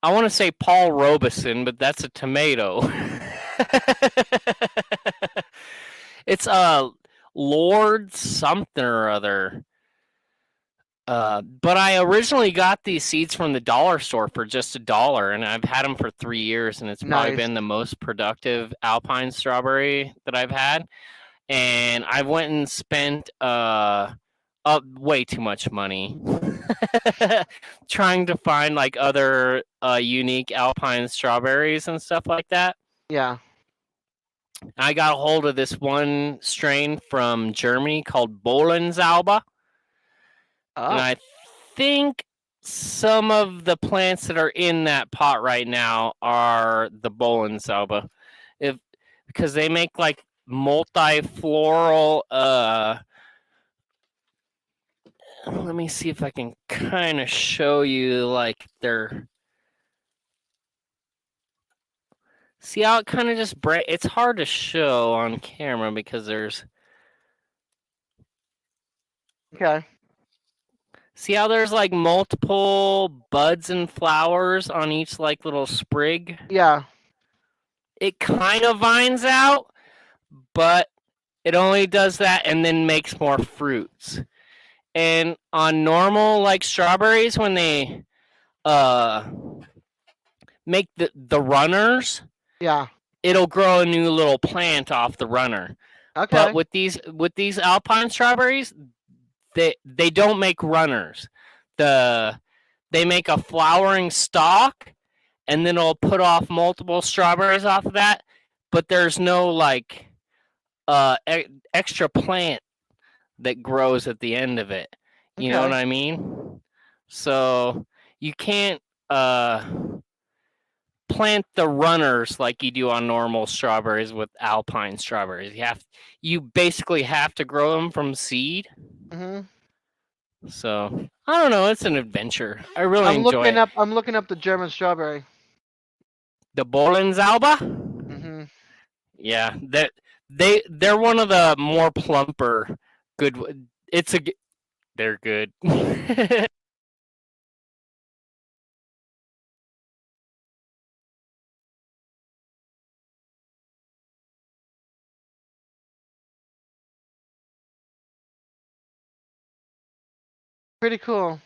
want to say Paul Robeson, but that's a tomato. It's Lord something or other. But I originally got these seeds from the dollar store for just $1, and I've had them for 3 years, and it's probably Nice. been the most productive alpine strawberry that I've had. And I went and spent way too much money trying to find like other unique alpine strawberries and stuff like that. Yeah. I got a hold of this one strain from Germany called Bohlensalbe, and Oh. I think some of the plants that are in that pot right now are the Bolensalba. If because they make like multifloral let me see if I can kind of show you like their see how it kind of just it's hard to show on camera because there's Okay. see how there's like multiple buds and flowers on each like little sprig? Yeah. It kind of vines out, but it only does that and then makes more fruits. And on normal like strawberries when they uh make the runners, Yeah. it'll grow a new little plant off the runner. But Okay. with these alpine strawberries, they don't make runners. They make a flowering stalk and then it'll put off multiple strawberries off of that, but there's no like extra plant that grows at the end of it. You know what Okay. I mean? So you can't plant the runners like you do on normal strawberries with alpine strawberries. You basically have to grow them from seed. Hmm. So I don't know. It's an adventure. I really enjoy it. I'm looking up the German strawberry. The Bolensalba. Hmm. Yeah, they're one of the more plumper good. They're good. Pretty cool.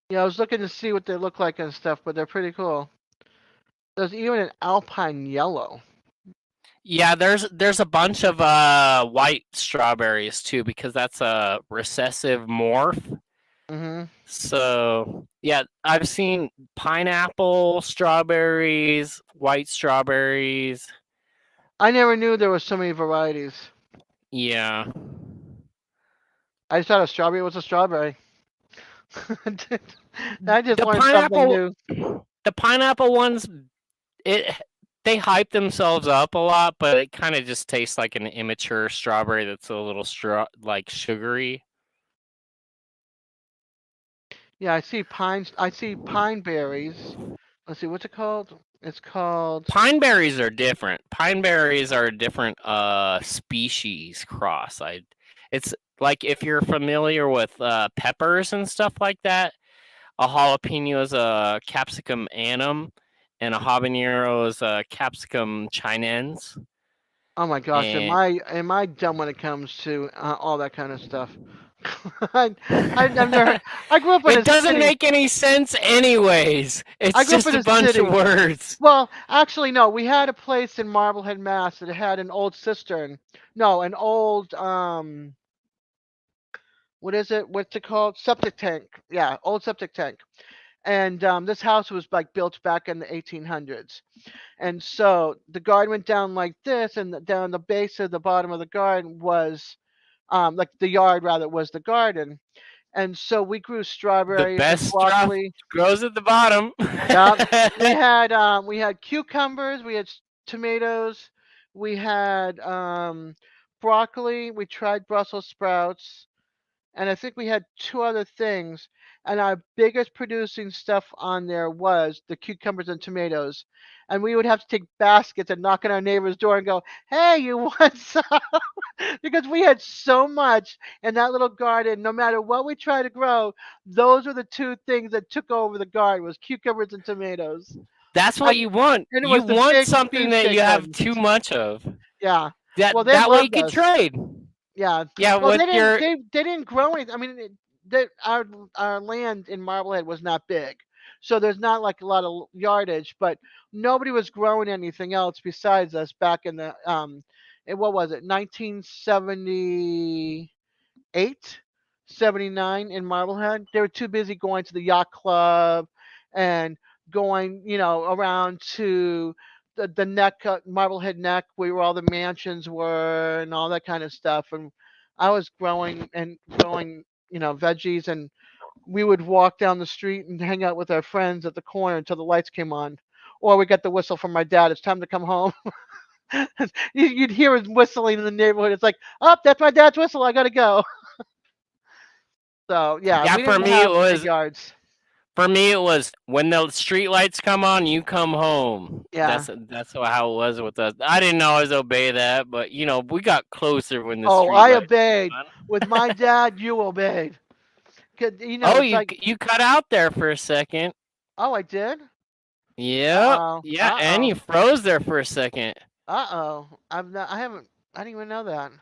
Yeah, I was looking to see what they look like and stuff, but they're pretty cool. There's even an alpine yellow. Yeah, there's a bunch of white strawberries too because that's a recessive morph. Hmm. So yeah, I've seen pineapple strawberries, white strawberries. I never knew there was so many varieties. Yeah, I just thought a strawberry was a strawberry. I just the learned something pineapple new. the pineapple ones it they hype themselves up a lot, but it kind of just tastes like an immature strawberry that's a little like sugary. Yeah, I see pines. I see pine berries. Let's see, what's it called? It's called. Pine berries are different. Pine berries are a different species cross. It's like if you're familiar with peppers and stuff like that, a jalapeno is a capsicum annuum and a habanero is a capsicum chinense. Oh my gosh, And am I dumb when it comes to all that kind of stuff? I, I've never. I grew up in it a doesn't city. make any sense anyways. I It's grew up just in a a bunch of city. words. Well, actually, no. We had a place in Marblehead, Mass. That had an old cistern. No, an old what is it? What's it called? Septic tank. Yeah, old septic tank. And this house was like built back in the 1800s. And so the garden went down like this, and down the base of the bottom of the garden was, like the yard rather was the garden. And so we grew The strawberries and best stuff broccoli. grows at the bottom. Yeah, we had cucumbers, we had tomatoes, we had broccoli. We tried Brussels sprouts, and I think we had two other things. And our biggest producing stuff on there was the cucumbers and tomatoes. And we would have to take baskets and knock on our neighbor's door and go, "Hey, you want some?" Because we had so much in that little garden. No matter what we tried to grow, those were the two things that took over the garden was cucumbers and tomatoes. That's what And you want. and it You was the want big something that cheesecake you have ones. too much of. Yeah. That Well, they that way you loved could us. trade. Yeah. Yeah, Well, with your they didn't grow anything. I mean, our land in Marblehead was not big, so there's not like a lot of yardage. But nobody was growing anything else besides us back in the what was it, 1978, 79 in Marblehead. They were too busy going to the yacht club and going, around to the neck, Marblehead Neck, where all the mansions were and all that kind of stuff. And I was growing veggies and we would walk down the street and hang out with our friends at the corner until the lights came on, or we got the whistle from my dad. It's time to come home. You'd hear him whistling in the neighborhood. It's like, oh, that's my dad's whistle. I gotta go. So yeah, Yeah, we didn't have big yards. for me it was when the street lights come on, you come home. Yeah. That's how it was with us. I didn't always obey that, but we got closer when the Oh, street I lights obeyed. came on. With my dad, you obeyed. 'Cause, Oh, it's like, you cut out there for a second. oh, I did. Yep. Uh oh. Yeah, Uh and oh. you froze there for a second. Uh oh. I'm not. I haven't. I didn't even know that.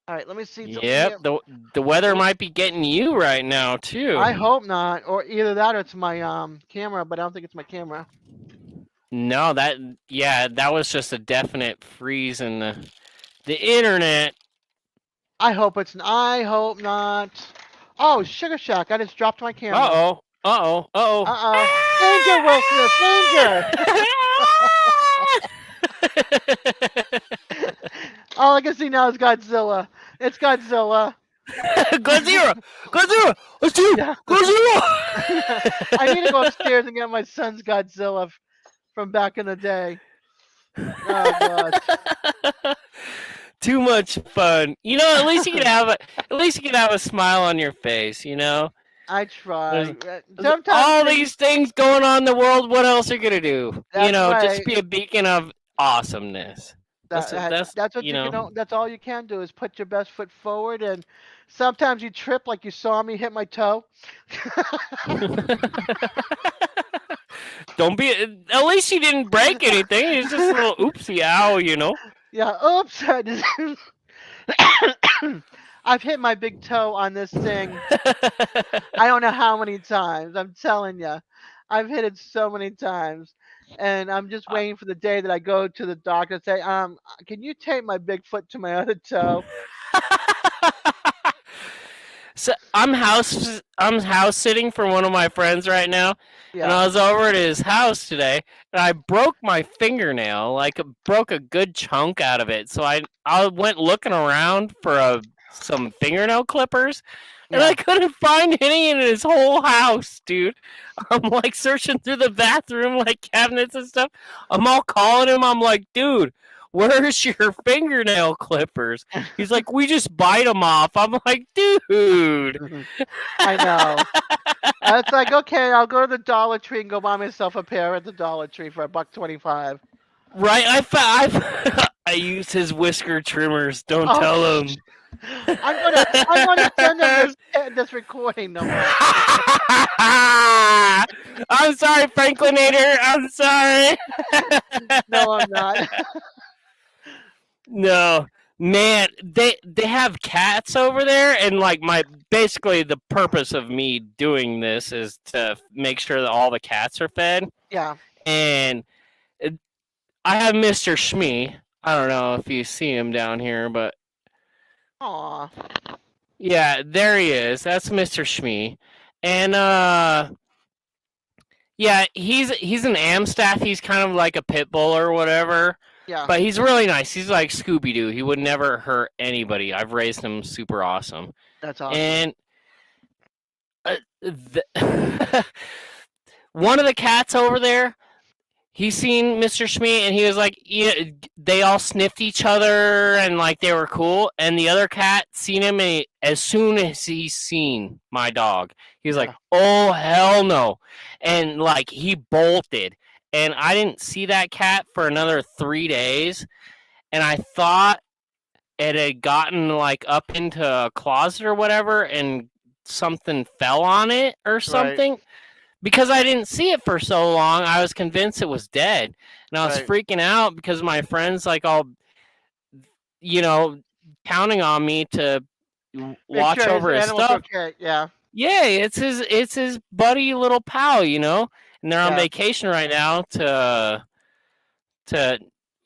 All right. Let me see something Yep. here. The weather might be getting you right now too. I hope not, or either that or it's my camera, but I don't think it's my camera. No, that was just a definite freeze in the internet. I hope it's. I hope not. Oh, Sugar Shack! I just dropped my camera. Uh oh. Uh oh. Danger, Will Smith! Danger! All I can see now is Godzilla. It's Godzilla. Godzilla! Godzilla! It's you! Yeah. Godzilla! I need to go upstairs and get my son's Godzilla from back in the day. Oh god. Too much fun. At least you can have a smile on your face. I try. There's Sometimes all these things going on in the world. What else are you gonna do? That's Just right. be a beacon of awesomeness. That's what you you know. can. That's all you can do is put your best foot forward. And sometimes you trip, like you saw me hit my toe. Don't be. At least you didn't break anything. It's just a little oopsie ow. Yeah. Oops. I've hit my big toe on this thing. I don't know how many times. I'm telling you, I've hit it so many times, and I'm just waiting for the day that I go to the doctor and say, can you tape my big foot to my other toe? So I'm house sitting for one of my friends right now, and I Yeah. was over at his house today, and I broke my fingernail, like broke a good chunk out of it. So I went looking around for some fingernail clippers, and Yeah. I couldn't find any in his whole house, dude. I'm like searching through the bathroom, like cabinets and stuff. I'm all calling him. I'm like, dude, where's your fingernail clippers? He's like, we just bite them off. I'm like, dude. I know. It's like, okay, I'll go to the Dollar Tree and go buy myself a pair at the Dollar Tree for $1.25. Right? I use his whisker trimmers. Don't Oh, tell him. I'm gonna send him this recording number. I'm sorry, Franklinator. I'm sorry. No, I'm not. No, man, they have cats over there, and like basically the purpose of me doing this is to make sure that all the cats are fed. Yeah. And I have Mr. Shmee. I don't know if you see him down here, but Aw. yeah, there he is. That's Mr. Shmee. And yeah, he's an Amstaff. He's kind of like a pit bull or whatever. Yeah. But he's really nice. He's like Scooby Doo. He would never hurt anybody. I've raised him super awesome. That's awesome. And one of the cats over there, he seen Mr. Shmee and he was like, yeah, they all sniffed each other and like they were cool. And the other cat seen him, and as soon as he seen my dog, he was like, oh hell no, and like he bolted. And I didn't see that cat for another 3 days, and I thought it had gotten like up into a closet or whatever, and something fell on it or something. Because I didn't see it for so long, I was convinced it was dead, and I was freaking out because my friends like all, counting on me to watch sure over his stuff. Okay. Yeah. Yeah, it's his buddy little pal, and they're on vacation right now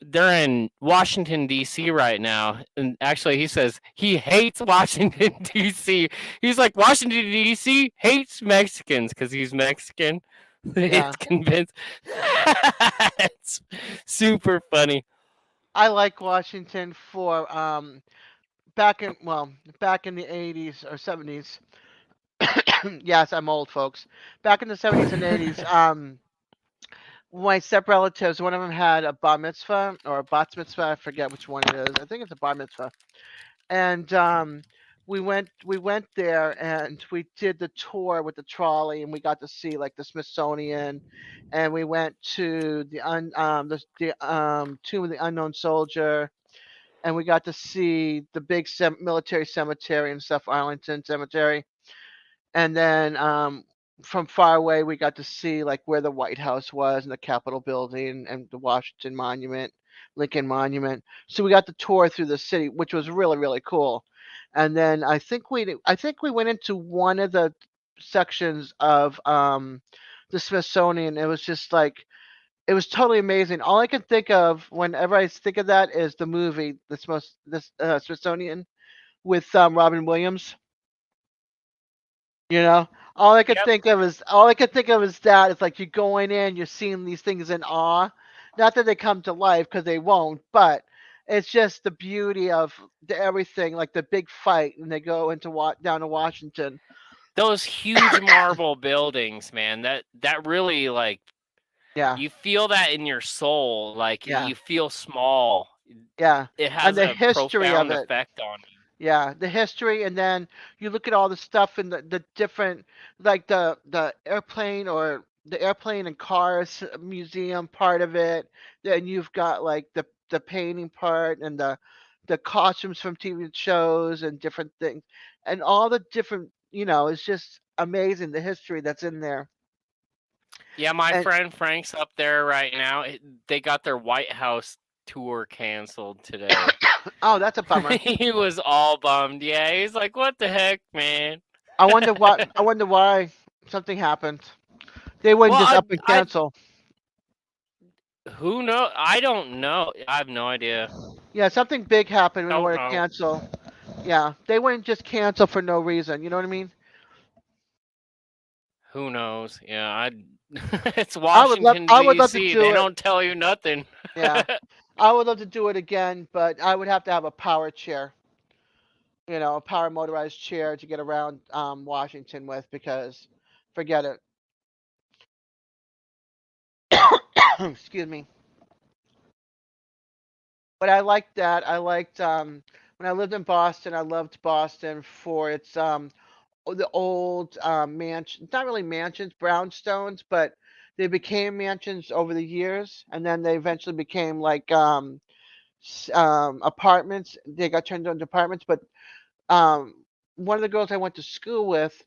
they're in Washington D.C. right now, and actually he says he hates Washington D.C. He's like, Washington D.C. hates Mexicans because he's Mexican. Yeah. It's convinced. It's super funny. I like Washington for back in the 80s or 70s. Yes, I'm old, folks. Back in the 70s and 80s, my step relatives, one of them had a bar mitzvah or a bat mitzvah. I forget which one it is. I think it's a bar mitzvah. And we went there and we did the tour with the trolley, and we got to see like the Smithsonian, and we went to the tomb of the unknown soldier, and we got to see the big military cemetery and stuff, Arlington Cemetery. And then from far away, we got to see like where the White House was and the Capitol building and the Washington Monument, Lincoln Monument. So we got the tour through the city, which was really really cool. And then I think we went into one of the sections of the Smithsonian. It was just like it was totally amazing. All I can think of whenever I think of that is the movie, this Smithsonian with Robin Williams. You know, Yep. all I could think of is that it's like you're going in, you're seeing these things in awe. Not that they come to life because they won't, but it's just the beauty of everything, like the big fight, and they go into down to Washington. Those huge marble buildings, man. That really like Yeah, you feel that in your soul. Like yeah, you feel small. yeah, It and has the a history of profound it. effect on you. Yeah, the history, and then you look at all the stuff in the different, like the airplane or the airplane and cars museum part of it. Then you've got like the painting part and the costumes from TV shows and different things, and all the different. It's just amazing the history that's in there. Yeah, my And friend Frank's up there right now. They got their White House tour canceled today. oh, that's a bummer. He was all bummed. Yeah, he's like, "What the heck, man?" I wonder what. I wonder why something happened. They wouldn't Well, just up and cancel. who know? I don't know. I have no idea. Yeah, something big happened in Don't order to know. cancel. Yeah, they wouldn't just cancel for no reason. You know what I mean? Who knows? Yeah, it's I would love. Washington I would love to D.C. They do it. don't tell you nothing. Yeah, I would love to do it again, but I would have to have a power chair. A power motorized chair to get around Washington with because, forget it. Excuse me. But I liked that. I liked when I lived in Boston. I loved Boston for its the old mansion, not really mansions, brownstones, but they became mansions over the years, and then they eventually became like apartments. They got turned into apartments, but um, one of the girls I went to school with,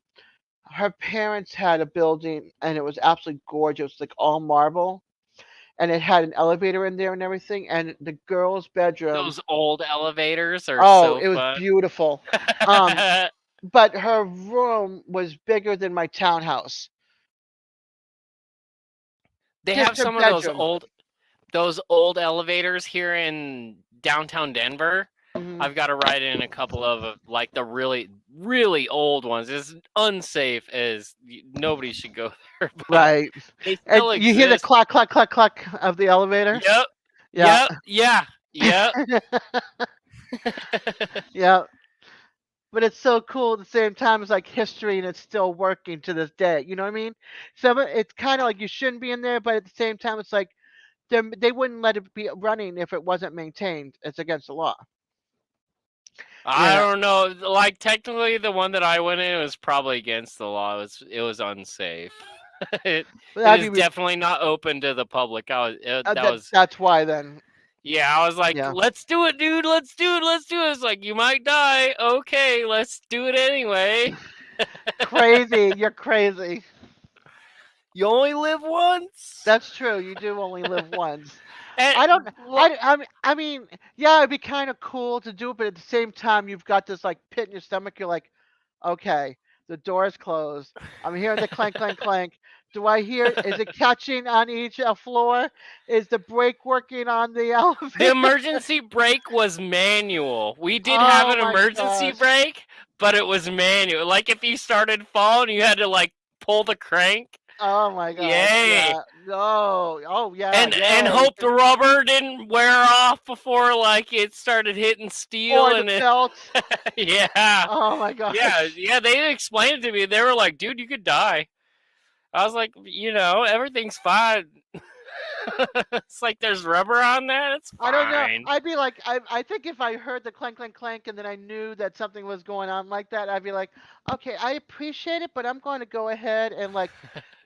her parents had a building, and it was absolutely gorgeous, like all marble, and it had an elevator in there and everything, and the girls' bedroom. Those old elevators are Oh, so it was fun. beautiful. But her room was bigger than my townhouse. They Just have her some of bedroom. those old elevators here in downtown Denver. Mhm. I've got to ride in a couple of like the really really old ones. It's unsafe as nobody should go there, but Right. they And still you hear the exist. clack, clack, clack, clack of the elevator? Yep. Yeah. Yep. Yeah. Yep. Yeah. But it's so cool at the same time. It's like history and it's still working to this day. You know what I mean? It's kind of like you shouldn't be in there, but at the same time, it's like they wouldn't let it be running if it wasn't maintained. It's against the law. You I know? don't know. Like technically, the one that I went in was probably against the law. It was unsafe. it, But it that'd is be definitely not open to the public. That was that's why then. yeah. I was like, Yeah. let's do it, dude. Let's do it. Let's do it. It's like you might die. Okay, let's do it anyway. Crazy. You're crazy. You only live once. That's true. You do only live once. And I don't. well, I mean, yeah, it'd be kind of cool to do, but at the same time, you've got this like pit in your stomach. You're like, okay, the door is closed. I'm hearing the clank, clank, clank. Do I hear? Is it catching on each floor? Is the brake working on the the elevator? emergency brake was manual. We did have Oh an my emergency gosh. brake, but it was manual. Like if you started falling, you had to like pull the crank. Oh my gosh. Yay! Yeah. No. Oh yeah. And Yay. hope the rubber didn't wear off before like it started hitting steel Or the and it, felt. yeah. Oh my gosh. Yeah, they explained it to me. They were like, "Dude, you could die." I was like, everything's fine. It's like there's rubber on that. It's I don't know. fine. I'd be like, I think if I heard the clank, clank, clank, and then I knew that something was going on like that, I'd be like, okay, I appreciate it, but I'm going to go ahead and like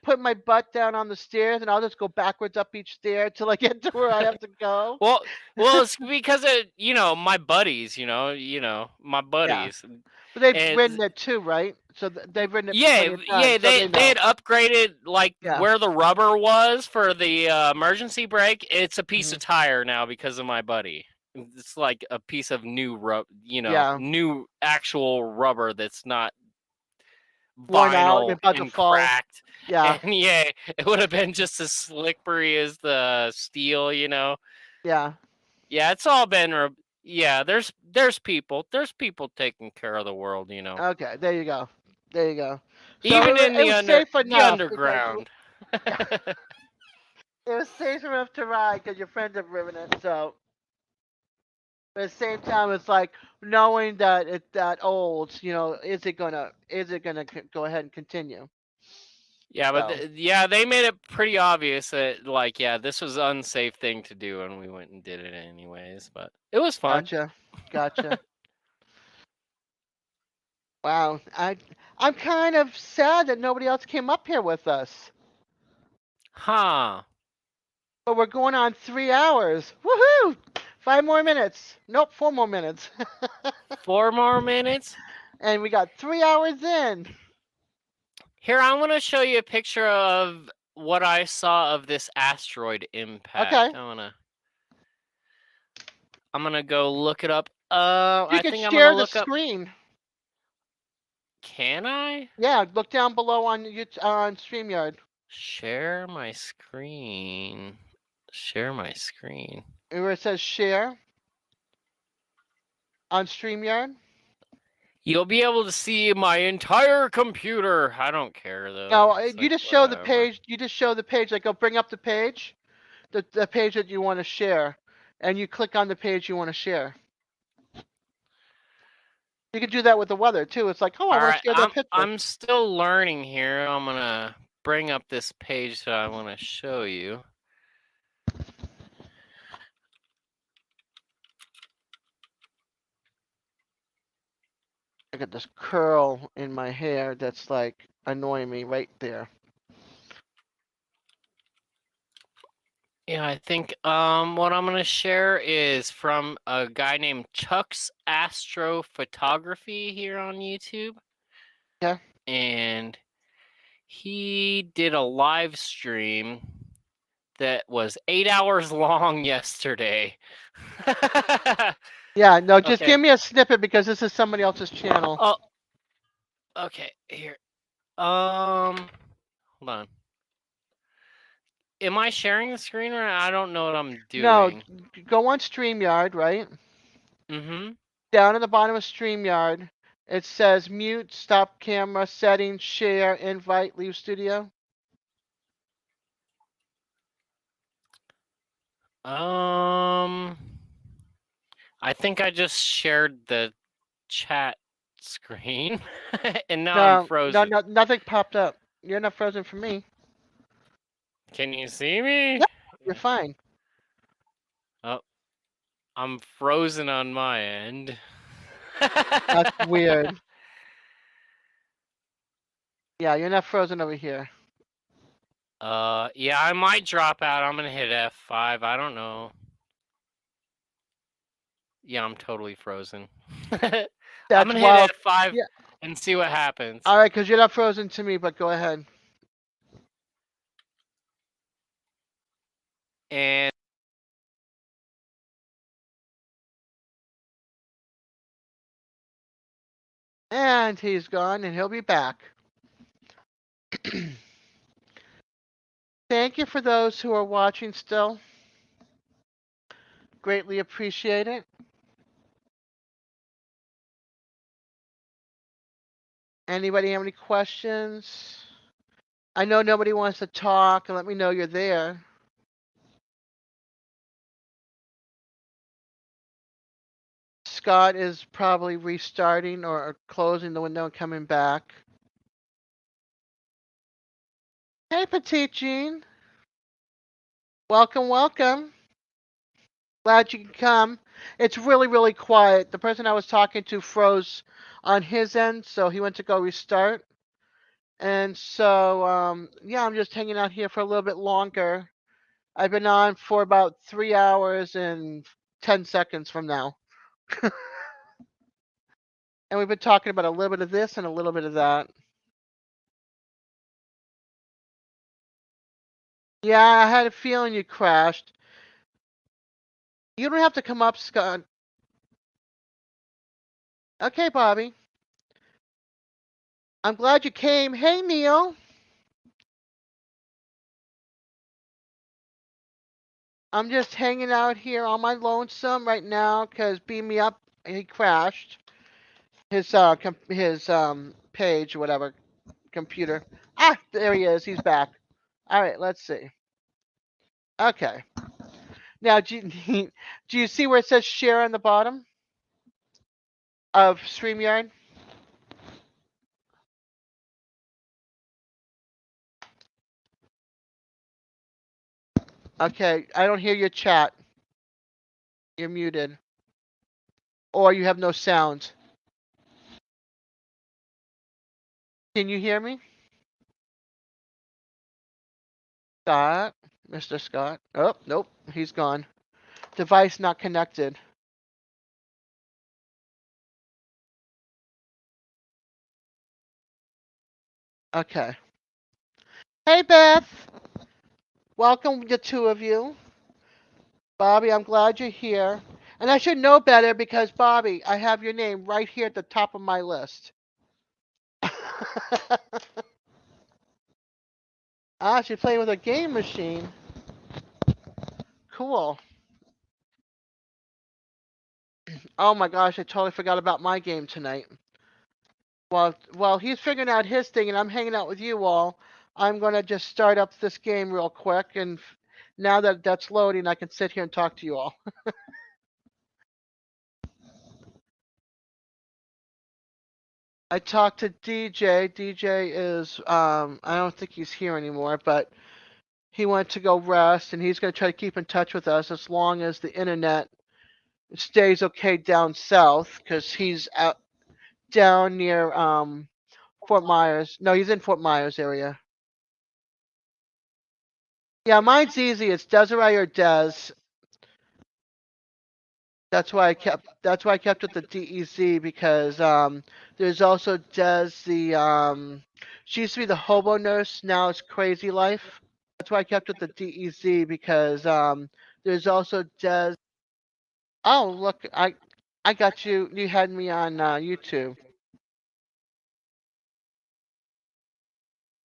put my butt down on the stairs, and I'll just go backwards up each stair till I get to where I have to go. Well, it's because of my buddies. My Yeah, buddies. but they've And ridden it too, right? So they've ridden it yeah, plenty of yeah, times, so they they they know. had upgraded like Yeah. where the rubber was for the emergency brake. It's a piece Mhm. of tire now because of my buddy. It's like a piece of new Yeah. new actual rubber that's not Worn out and vinyl about to and fall. cracked. Yeah. And yeah, it would have been just as slippery as the steel. Yeah. Yeah, it's all been. Yeah, there's people taking care of the world. Okay. There you go. There you go. So Even in it was safe the enough because underground. it was safe enough to ride because your friends have driven it. So, but at the same time, it's like knowing that it's that old. Is it gonna go ahead and continue? Yeah, but So, yeah, they made it pretty obvious that like, yeah, this was an unsafe thing to do, and we went and did it anyways. But it was fun. gotcha. Wow. I'm kind of sad that nobody else came up here with us. Huh. But we're going on 3 hours. Woohoo! 5 more minutes. Nope, 4 more minutes. 4 more minutes. And we got 3 hours in. Here, I want to show you a picture of what I saw of this asteroid impact. Okay. I'm gonna go look it up. You I can think I'm gonna share the look up. screen. Can I Yeah, look down below on on StreamYard. share my screen? Share my screen. Where it says share on StreamYard. You'll be able to see my entire computer. I don't care though. No, It's you like, just show the whatever. page. You just show the page. Like, go bring up the page, the page that you want to share, and you click on the page you want to share. You can do that with the weather too. It's like, oh, I All want right, to share that picture. I'm still learning here. I'm gonna bring up this page that I want to show you. I got this curl in my hair that's like annoying me right there. Yeah, I think what I'm gonna share is from a guy named Chuck's Astrophotography here on YouTube. Yeah. And he did a live stream that was 8 hours long yesterday. Yeah, no, just Okay. give me a snippet because this is somebody else's channel. Oh, okay. Here. Hold on. Am I sharing the screen right? I don't know what I'm doing. No, go on StreamYard, right? Mm-hmm. Down at the bottom of StreamYard, it says mute, stop camera, settings, share, invite, leave studio. I think I just shared the chat screen, and now I'm frozen. No, nothing popped up. You're not frozen for me. Can you see me? Yeah, you're fine. Oh, I'm frozen on my end. That's weird. Yeah, you're not frozen over here. Yeah, I might drop out. I'm gonna hit F5. I don't know. Yeah, I'm totally frozen. I'm gonna hit F5 and see what happens. All right, because you're not frozen to me, but go ahead. And he's gone, and he'll be back. Thank you for those who are watching still. Greatly appreciate it. Anybody have any questions? I know nobody wants to talk, and let me know you're there. Scott is probably restarting or closing the window and coming back. Hey, Petite Jean. Welcome, welcome. Glad you can come. It's really, really quiet. The person I was talking to froze on his end, so he went to go restart. And so, yeah, I'm just hanging out here for a little bit longer. I've been on for about 3 hours and 10 seconds from now. And we've been talking about a little bit of this and a little bit of that. Yeah, I had a feeling you crashed. You don't have to come up, Scott. Okay, Bobby. I'm glad you came. Hey, Neil. I'm just hanging out here on my lonesome right now because Beam Me Up, he crashed. His page, whatever, computer. Ah, there he is. He's back. All right, let's see. Okay. Now, do you, do you see where it says share on the bottom of StreamYard? Okay, I don't hear your chat. You're muted. Or you have no sound. Can you hear me? Scott? Mr. Scott? Oh, nope. He's gone. Device not connected. Okay. Hey, Beth. Welcome, the two of you. Bobby, I'm glad you're here. And I should know better because, Bobby, I have your name right here at the top of my list. Ah, she's playing with a game machine. Cool. Oh my gosh, I totally forgot about my game tonight. While he's figuring out his thing and I'm hanging out with you all, I'm gonna just start up this game real quick, and now that that's loading, I can sit here and talk to you all. I talked to DJ. DJ is I don't think he's here anymore, but he went to go rest, and he's gonna try to keep in touch with us as long as the internet stays okay down south, because he's out down near Fort Myers. No, he's in Fort Myers area. Yeah, mine's easy. It's Desiree or Des. That's why I kept with the DEZ, because there's also Des, the she used to be the hobo nurse, now it's Crazy Life. That's why I kept with the DEZ, because there's also Des. Oh, look, I got you. You had me on YouTube.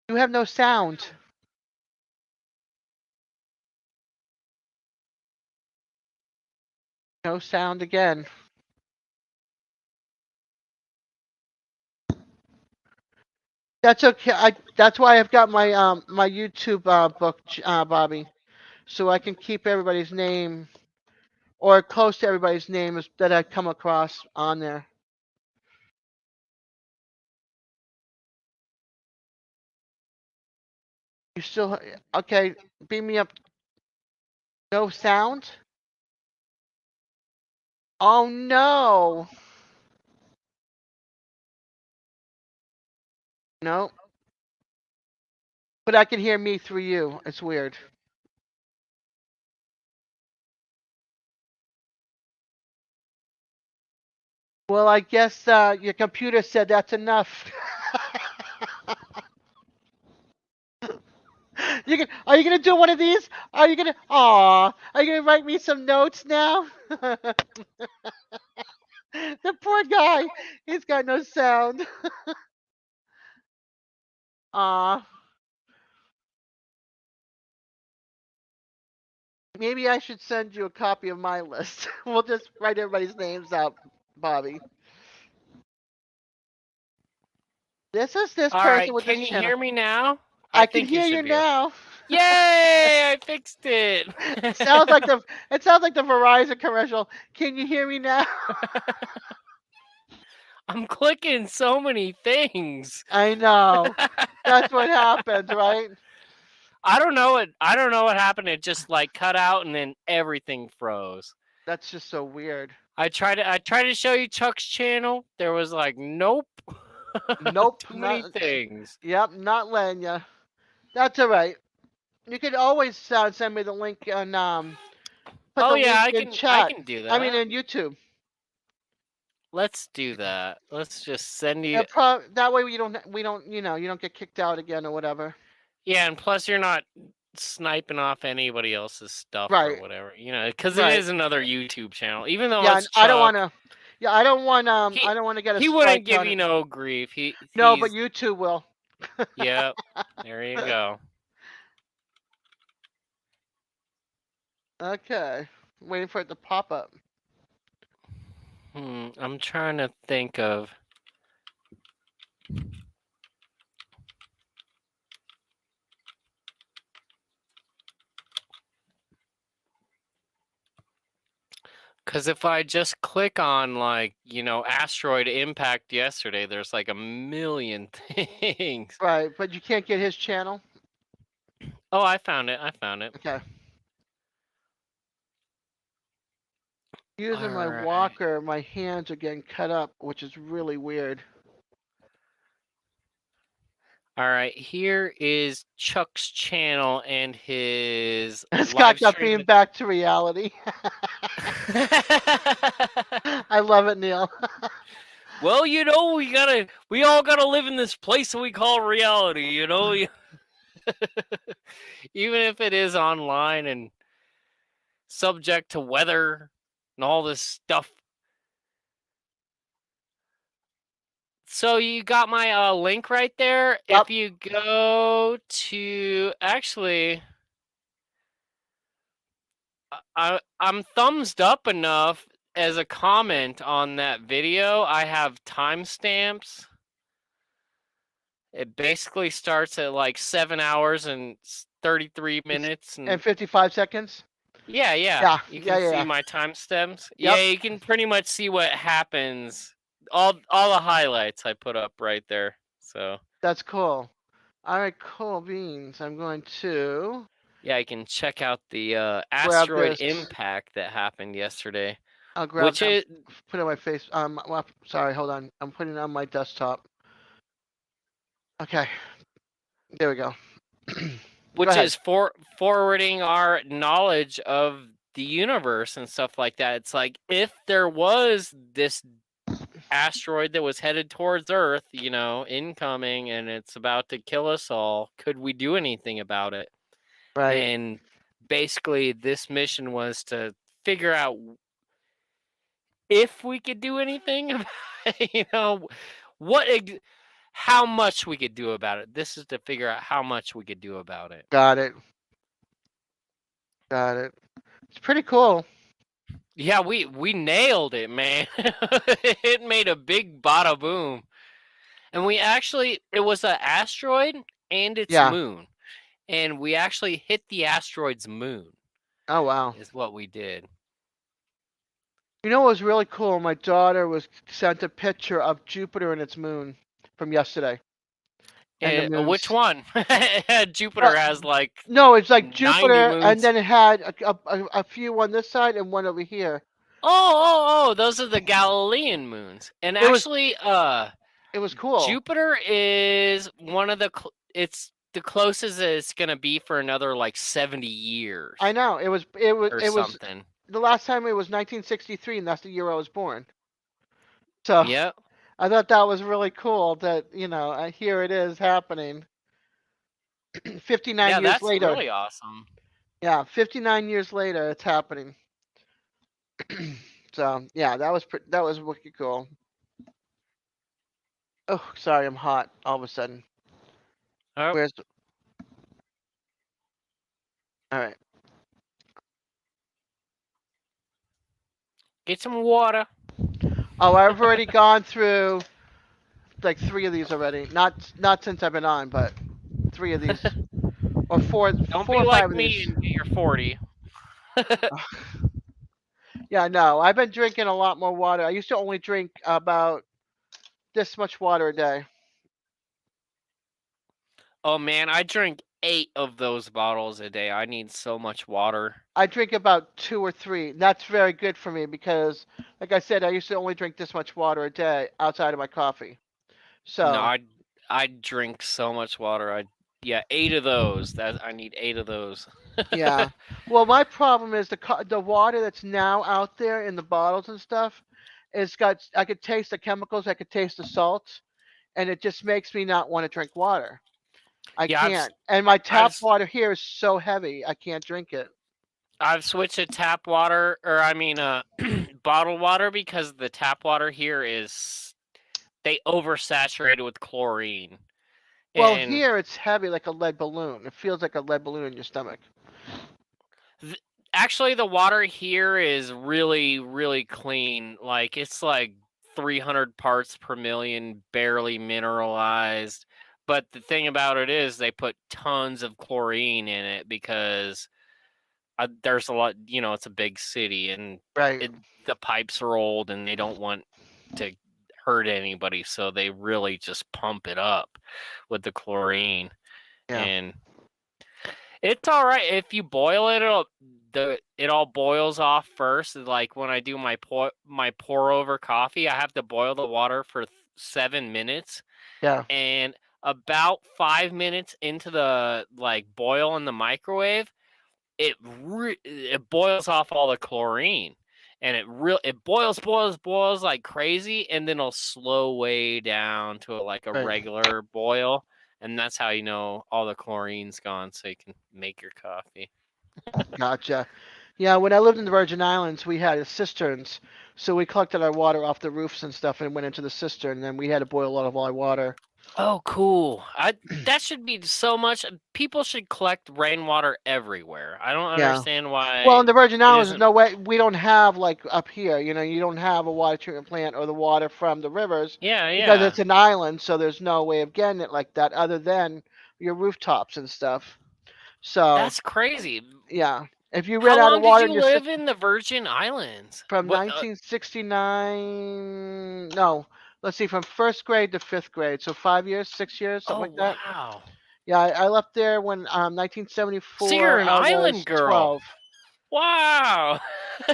You have no sound. No sound again. That's okay. That's why I've got my my YouTube book, Bobby, so I can keep everybody's name, or close to everybody's name that I come across on there. You still okay? Beam me up. No sound. Oh no. No. But I can hear me through you. It's weird. Well, I guess your computer said that's enough. Are you gonna do one of these? Are you gonna? Aw, are you gonna write me some notes now? The poor guy. He's got no sound. Aw. Maybe I should send you a copy of my list. We'll just write everybody's names out, Bobby. This is this All person right, with this can you channel. hear me now? I can think hear you should be. now. Yay! I fixed it. It sounds like the Verizon commercial. Can you hear me now? I'm clicking so many things. I know. That's what happens, right? I don't know what happened. It just like cut out and then everything froze. That's just so weird. I tried to show you Chuck's channel. There was like nope. Nope. Too many things. Yep, not letting you. That's all right. You could always send me the link and put Oh the yeah, link I in can chat. do that. I mean in YouTube. Let's do that. Let's just send you. Yeah, that way we don't you don't get kicked out again or whatever. Yeah, and plus you're not sniping off anybody else's stuff Right. or whatever, because Right. it is another YouTube channel. Even though Yeah, it's I don't Chuck, want to. Yeah, I don't want I don't want to get a he strike wouldn't give on you it. no grief. No, but YouTube will. Yep. There you go. Okay. Waiting for it to pop up. I'm trying to think of. Because if I just click on, like, asteroid impact yesterday, there's like a million things. Right, but you can't get his channel. Oh, I found it. Okay. Using my Alright. walker, my hands are getting cut up, which is really weird. All right, here is Chuck's channel and his Scott live got stream. beamed back to reality. I love it, Neil. Well, we all gotta live in this place that we call reality, even if it is online and subject to weather and all this stuff. So you got my link right there. Yep. If you go to, actually, I'm thumbsed up enough as a comment on that video. I have timestamps. It basically starts at like 7 hours and 33 minutes And 55 seconds. Yeah. Yeah, You can yeah. see my timestamps. Yep. Yeah, you can pretty much see what happens. All the highlights I put up right there. So That's cool. All right, cool beans. I'm going to. yeah, you can check out the asteroid this. impact that happened yesterday. I'll grab Which is put it on my face. Well, sorry, hold on. I'm putting it on my desktop. Okay. There we go. which is forwarding our knowledge of the universe and stuff like that. It's like if there was this asteroid that was headed towards Earth, incoming, and it's about to kill us all, could we do anything about it? Right. And basically, this mission was to figure out if we could do anything about how much we could do about it. This is to figure out how much we could do about it. Got it. It's pretty cool. Yeah, we nailed it, man. It made a big bada boom. And it was an asteroid and its moon. And we actually hit the asteroid's moon. Oh, wow. Is what we did. You know what was really cool? My daughter was sent a picture of Jupiter and its moon from yesterday. And which one? Jupiter has like no, it's like Jupiter, moons. and then it had a few on this side and one over here. Oh! Those are the Galilean moons. And it was cool. Jupiter is one of it's the closest it's gonna be for another like 70 years. I know it was something. The last time it was 1963, and that's the year I was born. So yeah. I thought that was really cool that, here it is happening 59 years later. That's really awesome. Yeah, 59 years later, it's happening. So, yeah, that was wicked cool. Oh, sorry, I'm hot all of a sudden. Oh. All right. Get some water. Oh, I've already gone through like 3 of these already. Not since I've been on, but 3 of these, or four, Don't 4 be or 5 like of me these. and get your 40. Yeah, no, I've been drinking a lot more water. I used to only drink about this much water a day. Oh man, I drink 8 of those bottles a day. I need so much water. I drink about 2 or 3. That's very good for me because, like I said, I used to only drink this much water a day outside of my coffee. No, So, I drink so much water. Yeah, 8 of those. That I need 8 of those. yeah. Well, my problem is the water that's now out there in the bottles and stuff. It's got I could taste the chemicals, I could taste the salts, and it just makes me not want to drink water. I Yeah, can't. And my tap I've water here is so heavy, I can't drink it. I've switched to tap water, or I mean, bottled water, because the tap water here is they oversaturated with chlorine. Well, And here it's heavy like a lead balloon. It feels like a lead balloon in your stomach. th- actually, the water here is really, really clean. Like it's like 300 parts per million, barely mineralized. But the thing about it is, they put tons of chlorine in it because there's a lot. It's a big city, and Right. the pipes are old, and they don't want to hurt anybody, so they really just pump it up with the chlorine. Yeah. And it's all right if you boil it. It all boils off first. Like when I do my pour over coffee, I have to boil the water for 7 minutes, Yeah. and about 5 minutes into the boil in the microwave, it boils off all the chlorine, and it boils like crazy, and then it'll slow way down to a Right. regular boil, and that's how you know all the chlorine's gone, so you can make your coffee. Gotcha. Yeah, when I lived in the Virgin Islands, we had cisterns, so we collected our water off the roofs and stuff, and went into the cistern, and then we had to boil a lot of our water. Oh, cool! That should be so much. People should collect rainwater everywhere. I don't Yeah. understand Well, in why the Virgin it Islands, there's isn't. no way we don't have like up here. You don't have a water treatment plant or the water from the rivers Yeah, because yeah. it's an island, so there's no way of getting it like that other than your rooftops and stuff. So, That's crazy. yeah, if you ran How out of long did water in you your live system in the Virgin Islands? from What? 1969, no, let's see, from first grade to fifth grade, so 5 years, 6 years, something Oh, like that. wow. Yeah, I left there when So you're 1974. an I island was girl. 12. Wow. I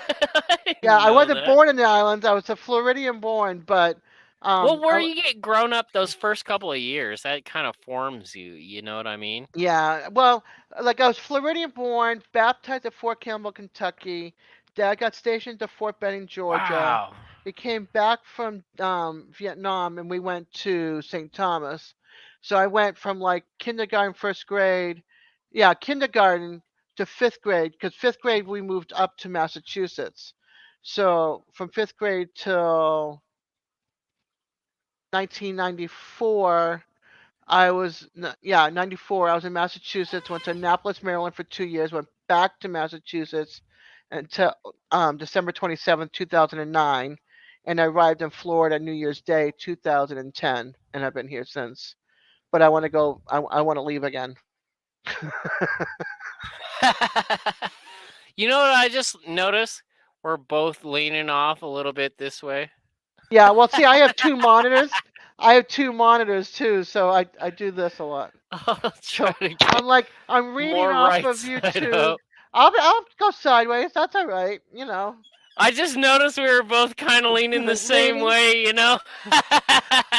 Yeah, didn't I know wasn't that. born in the islands. I was a Floridian born, but Well, where I, you get grown up those first couple of years, that kind of forms you. You know what I mean? yeah, well, like I was Floridian born, baptized at Fort Campbell, Kentucky. Dad got stationed to Fort Benning, Georgia. Wow. We came back from Vietnam and we went to St. Thomas. So I went from like kindergarten, first grade, yeah, kindergarten to fifth grade, because fifth grade we moved up to Massachusetts. So from fifth grade till 1994, yeah, 94. I was in Massachusetts. Went to Annapolis, Maryland for 2 years. Went back to Massachusetts until December 27th, 2009, and I arrived in Florida New Year's Day 2010, and I've been here since. But I want to go. I want to leave again. You know what I just noticed? We're both leaning off a little bit this way. Yeah. Well, see, I have two monitors. I have two monitors too, so I do this a lot. I'll try So to get I'm reading more off right of side YouTube. up. I'll go sideways. That's all right. I just noticed we were both kind of leaning the same Leaning. way, you know?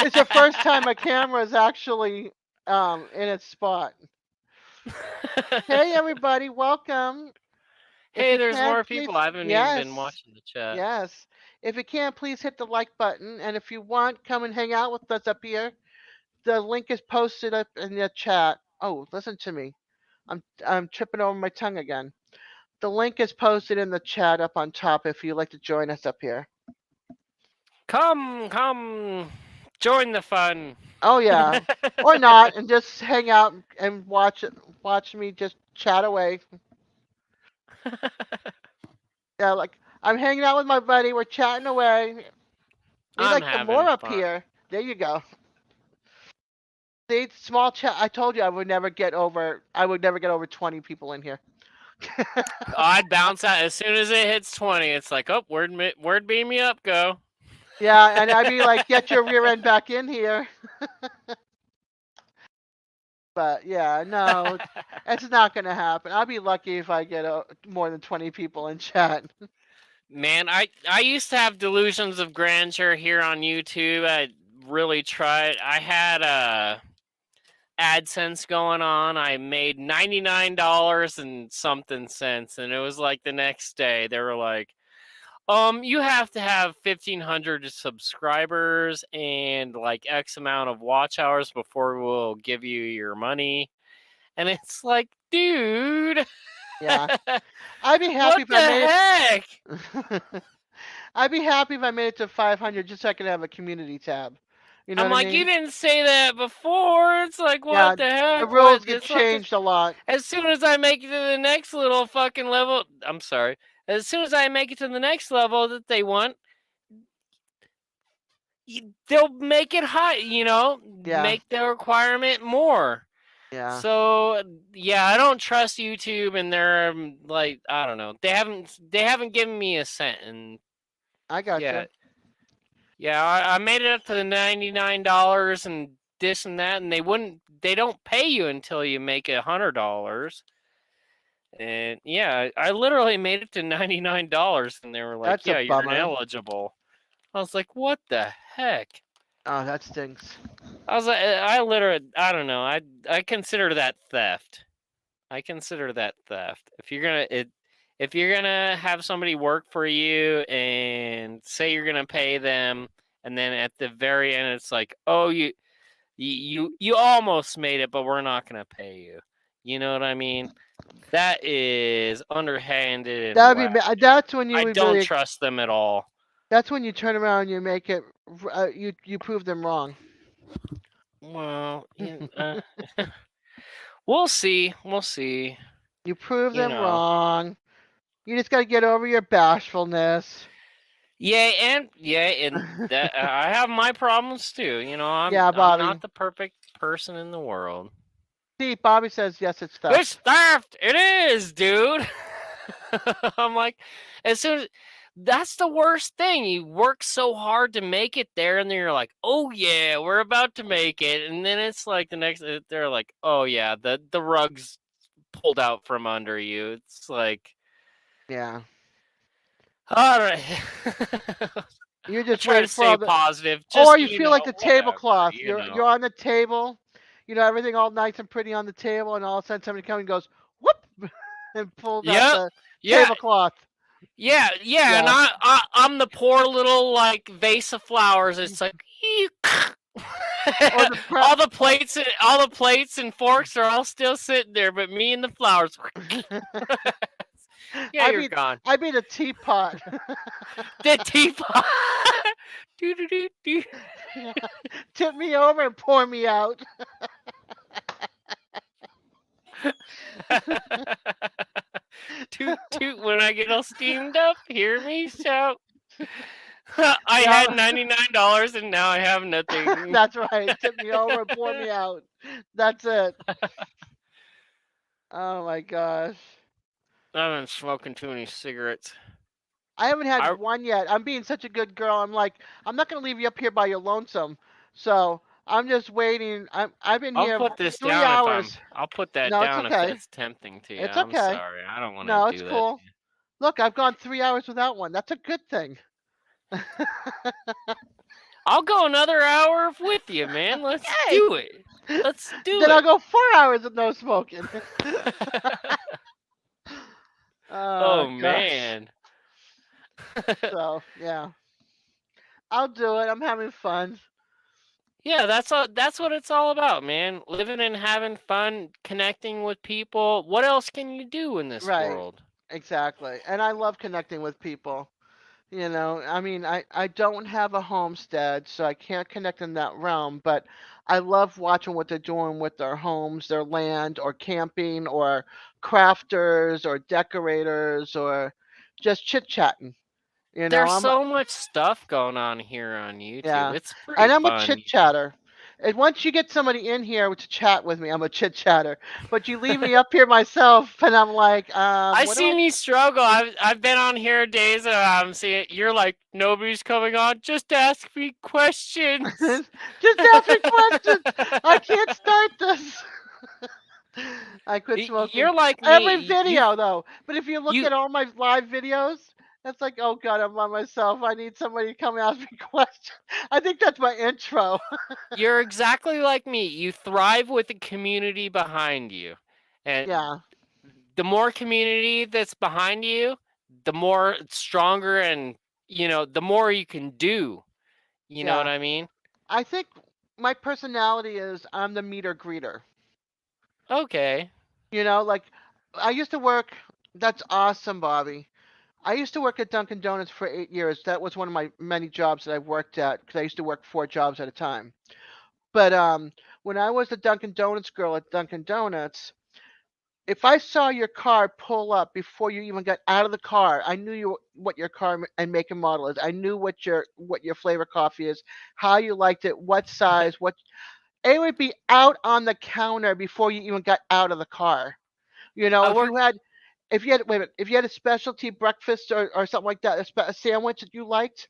It's the first time a camera is actually in its spot. Hey everybody, welcome. If Hey, you there's can, more please, people. I haven't even been yes, watching the chat. yes. If you can, please hit the like button, and if you want, come and hang out with us up here. The link is posted up in the chat. Oh, listen to me. I'm tripping over my tongue again. The link is posted in the chat up on top if you'd like to join us up here. Come, join the fun. Oh yeah, or not, and just hang out and watch me just chat away. Yeah, like I'm hanging out with my buddy. We're chatting away. We I'm like the more having up fun. here. There you go. See, small chat. I told you I would never get over. I would never get over 20 people in here. I'd bounce out as soon as it hits 20. It's like, oh, word beam me up, go. Yeah, and I'd be like, get your rear end back in here. But yeah, no, it's not gonna happen. I'll be lucky if I get more than 20 people in chat. Man, I used to have delusions of grandeur here on YouTube. I really tried. I had AdSense going on. I made $99 and something cents, and it was like the next day they were like, you have to have 1,500 subscribers and like X amount of watch hours before we'll give you your money. And it's like, dude, Yeah, I'd be happy what if the I made heck? it. I'd be happy if I made it to 500 just so I could have a community tab. You know I'm what I like, you mean? didn't say that before. It's like, Yeah, what the the heck? rules What? get It's like, changed a lot. as soon as I make it to the next little fucking level, I'm sorry. As soon as I make it to the next level that they want, they'll make it high, Yeah, make the requirement more. yeah, So yeah, I don't trust YouTube, and they're like, I don't know, they haven't given me a cent, and I yeah, gotcha. yeah, I made it up to the $99 and this and that, and they don't pay you until you make $100. And yeah, I literally made it to $99, and they were like, That's a yeah, you're bummer. ineligible. I was like, what the heck? Oh, that stinks. I was like, I literally, I don't know. I consider that theft. I consider that theft. If you're gonna have somebody work for you and say you're gonna pay them, and then at the very end it's like, oh, you almost made it, but we're not gonna pay you. You know what I mean? That is underhanded and That'd be. whack. That's when you I would don't really. trust them at all. That's when you turn around and you make it. You prove them wrong. Well, we'll see. We'll see. You prove You them know. wrong. You just gotta get over your bashfulness. Yeah, and that I have my problems too. Yeah, I'm Bobby. not the perfect person in the world. See, Bobby says yes, it's It's theft. theft. It is, dude. I'm like, as soon as that's the worst thing. You work so hard to make it there, and then you're like, oh yeah, we're about to make it, and then it's like the next. They're like, oh yeah, the rug's pulled out from under you. It's like, Yeah. all right. You're I just try waiting to for stay all the. positive. Or Just you feel like the whatever. tablecloth. You're on the table. You know everything all nice and pretty on the table, and all of a sudden somebody comes and goes whoop and pulls out Yep. the Yeah. tablecloth. Yeah. Yeah. And Yeah. I'm the poor little like vase of flowers. It's like Or the all the plates and forks are all still sitting there, but me and the flowers. Yeah, I you're be gone. I be the teapot. The teapot. Do, do, do, do. Yeah. Tip me over and pour me out. Toot toot when I get all steamed up, hear me shout. I Yeah. had $99 and now I have nothing. That's right. Tip me over and pour me out. That's it. Oh my gosh. I've been smoking too many cigarettes. I haven't had I- one yet. I'm being such a good girl. I'm like, I'm not gonna leave you up here by your lonesome. So I'm just waiting. I've been I'll here put this 3 down hours. I'll put that No, it's down if okay. that's tempting to you. It's I'm okay. sorry. I don't want No, to it's do that. cool. Look, I've gone 3 hours without one. That's a good thing. I'll go another hour with you, man. Let's Hey! do it. Let's do Then I'll it. go 4 hours with no smoking. Oh Gosh. man. So yeah, I'll do it. I'm having fun. Yeah, that's what it's all about, man. Living and having fun, connecting with people. What else can you do in this Right. world? Exactly. And I love connecting with people. You know, I mean, I don't have a homestead, so I can't connect in that realm, but I love watching what they're doing with their homes, their land, or camping, or crafters, or decorators, or just chit-chatting. You know, There's so much stuff going on here on YouTube. yeah, It's pretty and I'm a fun. chit-chatter. And once you get somebody in here to chat with me, I'm a chit chatter. But you leave me up here myself, and I'm like, I what do I? seen you struggle. I've been on here days and I'm seeing you're like nobody's coming on. Just ask me questions. Just ask me questions. I can't start this. I quit smoking You're like every me. video though. But if you look You at all my live videos, it's like, oh god, I'm by myself. I need somebody to come and ask me questions. I think that's my intro. you're exactly like me. You thrive with the community behind you, and Yeah, the more community that's behind you, the more stronger and the more you can do. You know what yeah. I mean? I think my personality is I'm the meter greeter. Okay. Like I used to work. That's awesome, Bobby. I used to work at Dunkin' Donuts for 8 years. That was one of my many jobs that I've worked at because I used to work 4 jobs at a time. But when I was the Dunkin' Donuts girl at Dunkin' Donuts, if I saw your car pull up before you even got out of the car, I knew what your car and make and model is. I knew what your flavor coffee is, how you liked it, what size, what it would be out on the counter before you even got out of the car. I If you worked. had wait a minute, if you had a specialty breakfast or something like that, a sandwich that you liked,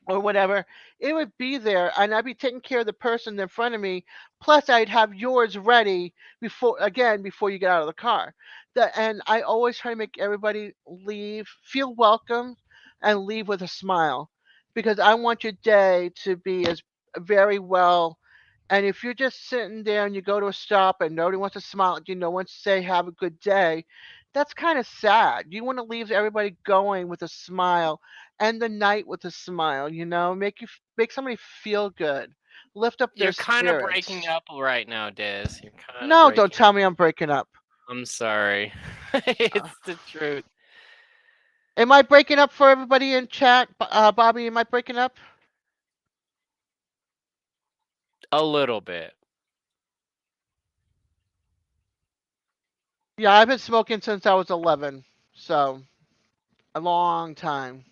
or whatever, it would be there, and I'd be taking care of the person in front of me. Plus, I'd have yours ready before you get out of the car. And I always try to make everybody leave, feel welcome, and leave with a smile, because I want your day to be as very well. And if you're just sitting there and you go to a stop and nobody wants to smile at you, no one to say have a good day, that's kind of sad. You want to leave everybody going with a smile, end the night with a smile, make somebody feel good, lift up their You're kind of breaking spirits. up right now, Des. You're kind of No, don't breaking up. tell me I'm breaking up. I'm sorry. Uh, It's the truth. am I breaking up for everybody in chat? Bobby, am I breaking up? A little bit. Yeah, I've been smoking since I was 11, so a long time.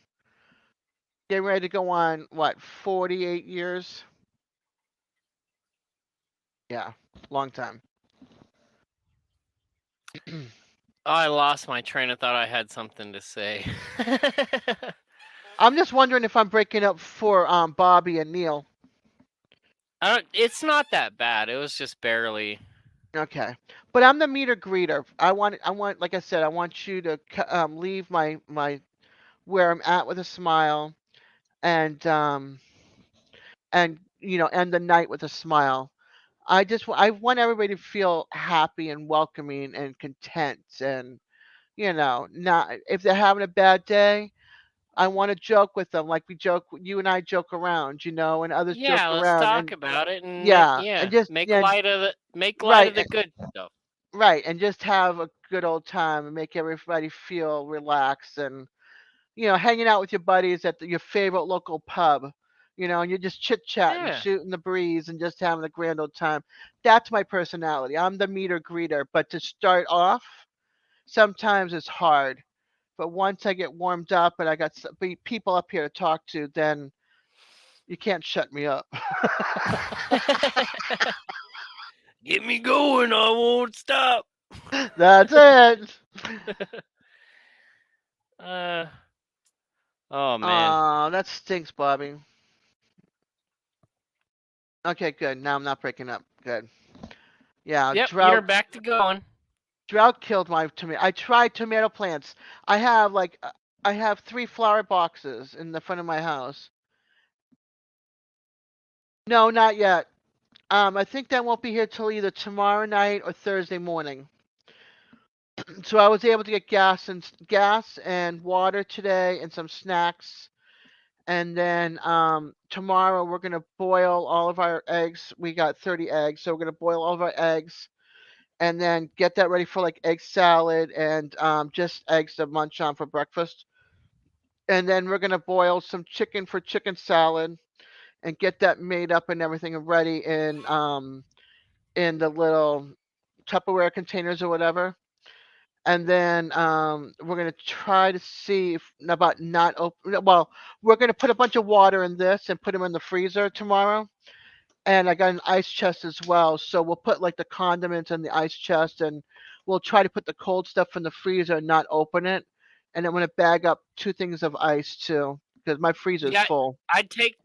Getting ready to go on, what, 48 years? Yeah, long time. Oh, I lost my train of thought. I had something to say. I'm just wondering if I'm breaking up for Bobby and Neil. It's not that bad. It was just barely. Okay, but I'm the meter greeter. I want, like I said, I want you to leave my where I'm at with a smile, and end the night with a smile. I want everybody to feel happy and welcoming and content, and not if they're having a bad day. I want to joke with them like you and I joke around, and others joke Yeah, let's around, talk and about it and yeah, and just make yeah, light of right, the good stuff. right, and just have a good old time and make everybody feel relaxed, and hanging out with your buddies at your favorite local pub, and you're just chit chatting, Yeah. shooting the breeze, and just having a grand old time. That's my personality. I'm the meter greeter, but to start off, sometimes it's hard. But once I get warmed up and I got people up here to talk to, then you can't shut me up. Get me going. I won't stop. That's it. Uh. Oh man. Oh, that stinks, Bobby. Okay, good. Now I'm not breaking up. Good. Yeah, Yep, you're back to going. drought killed my tomato. I tried tomato plants. I have I have 3 flower boxes in the front of my house. No, not yet. I think that won't be here till either tomorrow night or Thursday morning. So I was able to get gas and water today and some snacks. And then tomorrow we're gonna boil all of our eggs. We got 30 eggs, so we're gonna boil all of our eggs and then get that ready for like egg salad and just eggs to munch on for breakfast. And then we're gonna boil some chicken for chicken salad and get that made up and everything ready in the little Tupperware containers or whatever. And then we're gonna try to see if about not open. Well, we're gonna put a bunch of water in this and put them in the freezer tomorrow. and I got an ice chest as well. So we'll put like the condiments in the ice chest, and we'll try to put the cold stuff in the freezer and not open it. And I'm gonna bag up 2 things of ice too, because my freezer's Yeah, full. I'd take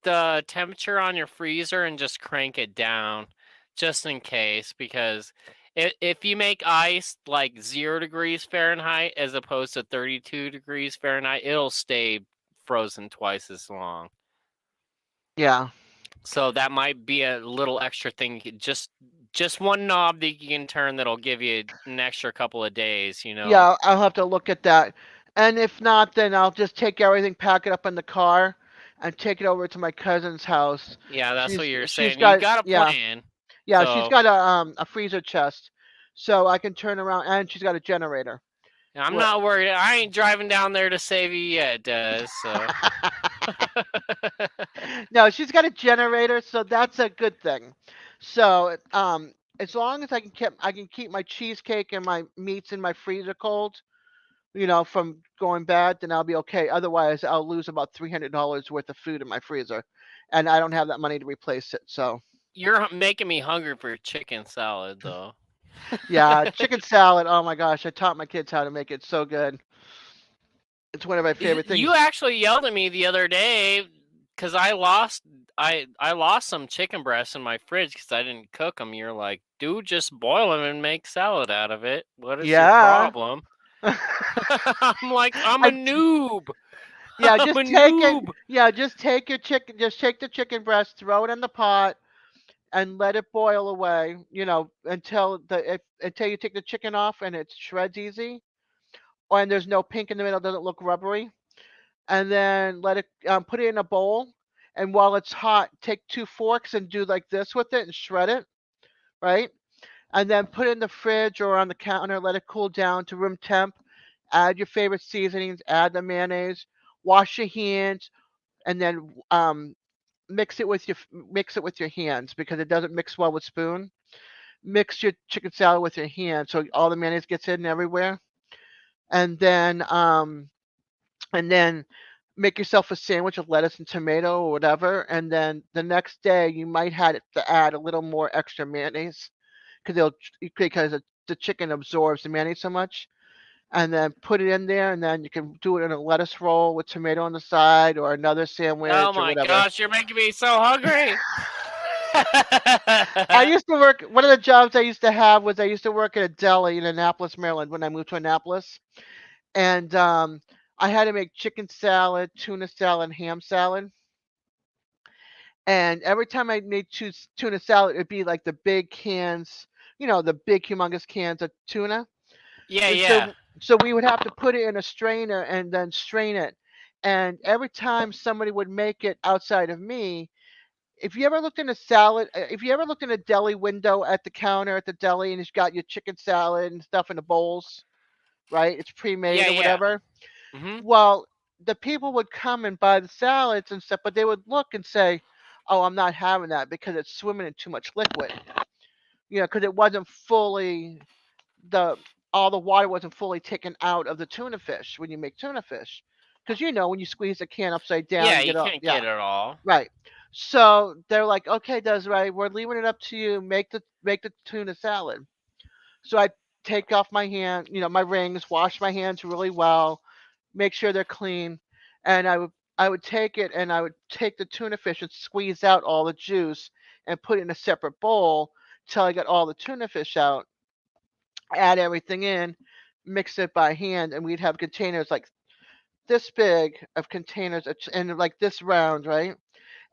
the temperature on your freezer and just crank it down, just in case, because if you make ice like 0 degrees Fahrenheit as opposed to 32 degrees Fahrenheit, it'll stay frozen twice as long. Yeah. So that might be a little extra thing. You could just one knob that you can turn that'll give you an extra couple of days. Yeah, I'll have to look at that. And if not, then I'll just take everything, pack it up in the car, and take it over to my cousin's house. Yeah, that's what you're She's saying. You got got a yeah, plan. yeah, she's So got a freezer chest, so I can turn around, and she's got a generator. I'm What? not worried. I ain't driving down there to save you yet, Des. So No, she's got a generator, so that's a good thing. So, as long as I can keep my cheesecake and my meats in my freezer cold, from going bad, then I'll be okay. Otherwise, I'll lose about $300 worth of food in my freezer, and I don't have that money to replace it. So, you're making me hungry for chicken salad, though. yeah, chicken salad. Oh my gosh, I taught my kids how to make it so good. It's one of my favorite You things. actually yelled at me the other day because I lost some chicken breasts in my fridge because I didn't cook them. You're like, dude, just boil them and make salad out of it. What is your Yeah. problem? I'm like, I'm a I, noob. yeah, I'm a just take it. noob. Yeah, just take your chicken. Just take the chicken breast, throw it in the pot, and let it boil away. Until you take the chicken off and it shreds easy, and there's no pink in the middle, doesn't look rubbery. And then let it put it in a bowl. And while it's hot, take 2 forks and do like this with it and shred it, right? And then put it in the fridge or on the counter. Let it cool down to room temp. Add your favorite seasonings. Add the mayonnaise. Wash your hands, and then mix it with your hands because it doesn't mix well with spoon. Mix your chicken salad with your hands so all the mayonnaise gets in everywhere. And then and then make yourself a sandwich of lettuce and tomato or whatever. And then the next day you might have to add a little more extra mayonnaise because the chicken absorbs the mayonnaise so much. And then put it in there, and then you can do it in a lettuce roll with tomato on the side or another Oh sandwich or my whatever. gosh, you're making me so hungry. I used to work. One of the jobs I used to have was I used to work at a deli in Annapolis, Maryland, when I moved to Annapolis, and I had to make chicken salad, tuna salad, and ham salad. And every time I made tuna salad, it'd be like the big cans, the big humongous cans of tuna. Yeah, And yeah. so we would have to put it in a strainer and then strain it. And every time somebody would make it outside of me, if you ever looked in a deli window at the counter at the deli and it's got your chicken salad and stuff in the bowls, right? It's Yeah, pre-made or yeah. whatever. Hmm. Well, the people would come and buy the salads and stuff, but they would look and say, "Oh, I'm not having that because it's swimming in too much liquid." Because it wasn't fully the all the water wasn't fully taken out of the tuna fish when you make tuna fish. Because when you squeeze the can upside down, Yeah, you you get all can't yeah. get it all. Right. So they're like, okay, Desiree, we're leaving it up to you. Make the tuna salad. So I take off my hand, my rings, wash my hands really well, make sure they're clean, and I would take it and I would take the tuna fish and squeeze out all the juice and put it in a separate bowl till I got all the tuna fish out. Add everything in, mix it by hand, and we'd have containers like this big of containers and like this round, right?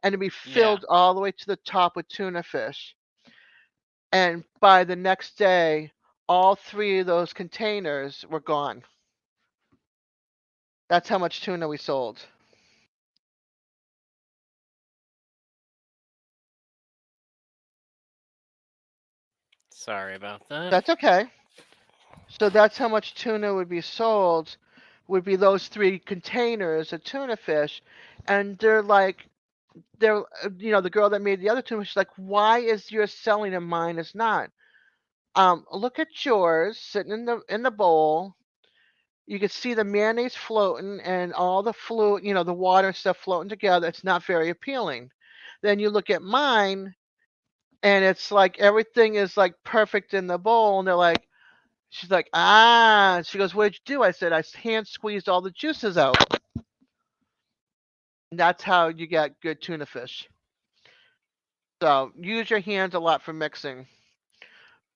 And it'd be Yeah. filled all the way to the top with tuna fish. And by the next day, all 3 of those containers were gone. That's how much tuna we sold. Sorry about that. That's okay. So that's how much tuna would be sold, would be those 3 containers of tuna fish. And the girl that made the other tuna, she's like, why is yours selling and mine is not? Look at yours sitting in the bowl. You can see the mayonnaise floating and all the fluid, the water and stuff floating together. It's not very appealing. Then you look at mine, and it's like everything is like perfect in the bowl, and they're like, she's like, ah. She goes, what did you do? I said, I hand squeezed all the juices out. And that's how you get good tuna fish. So use your hands a lot for mixing.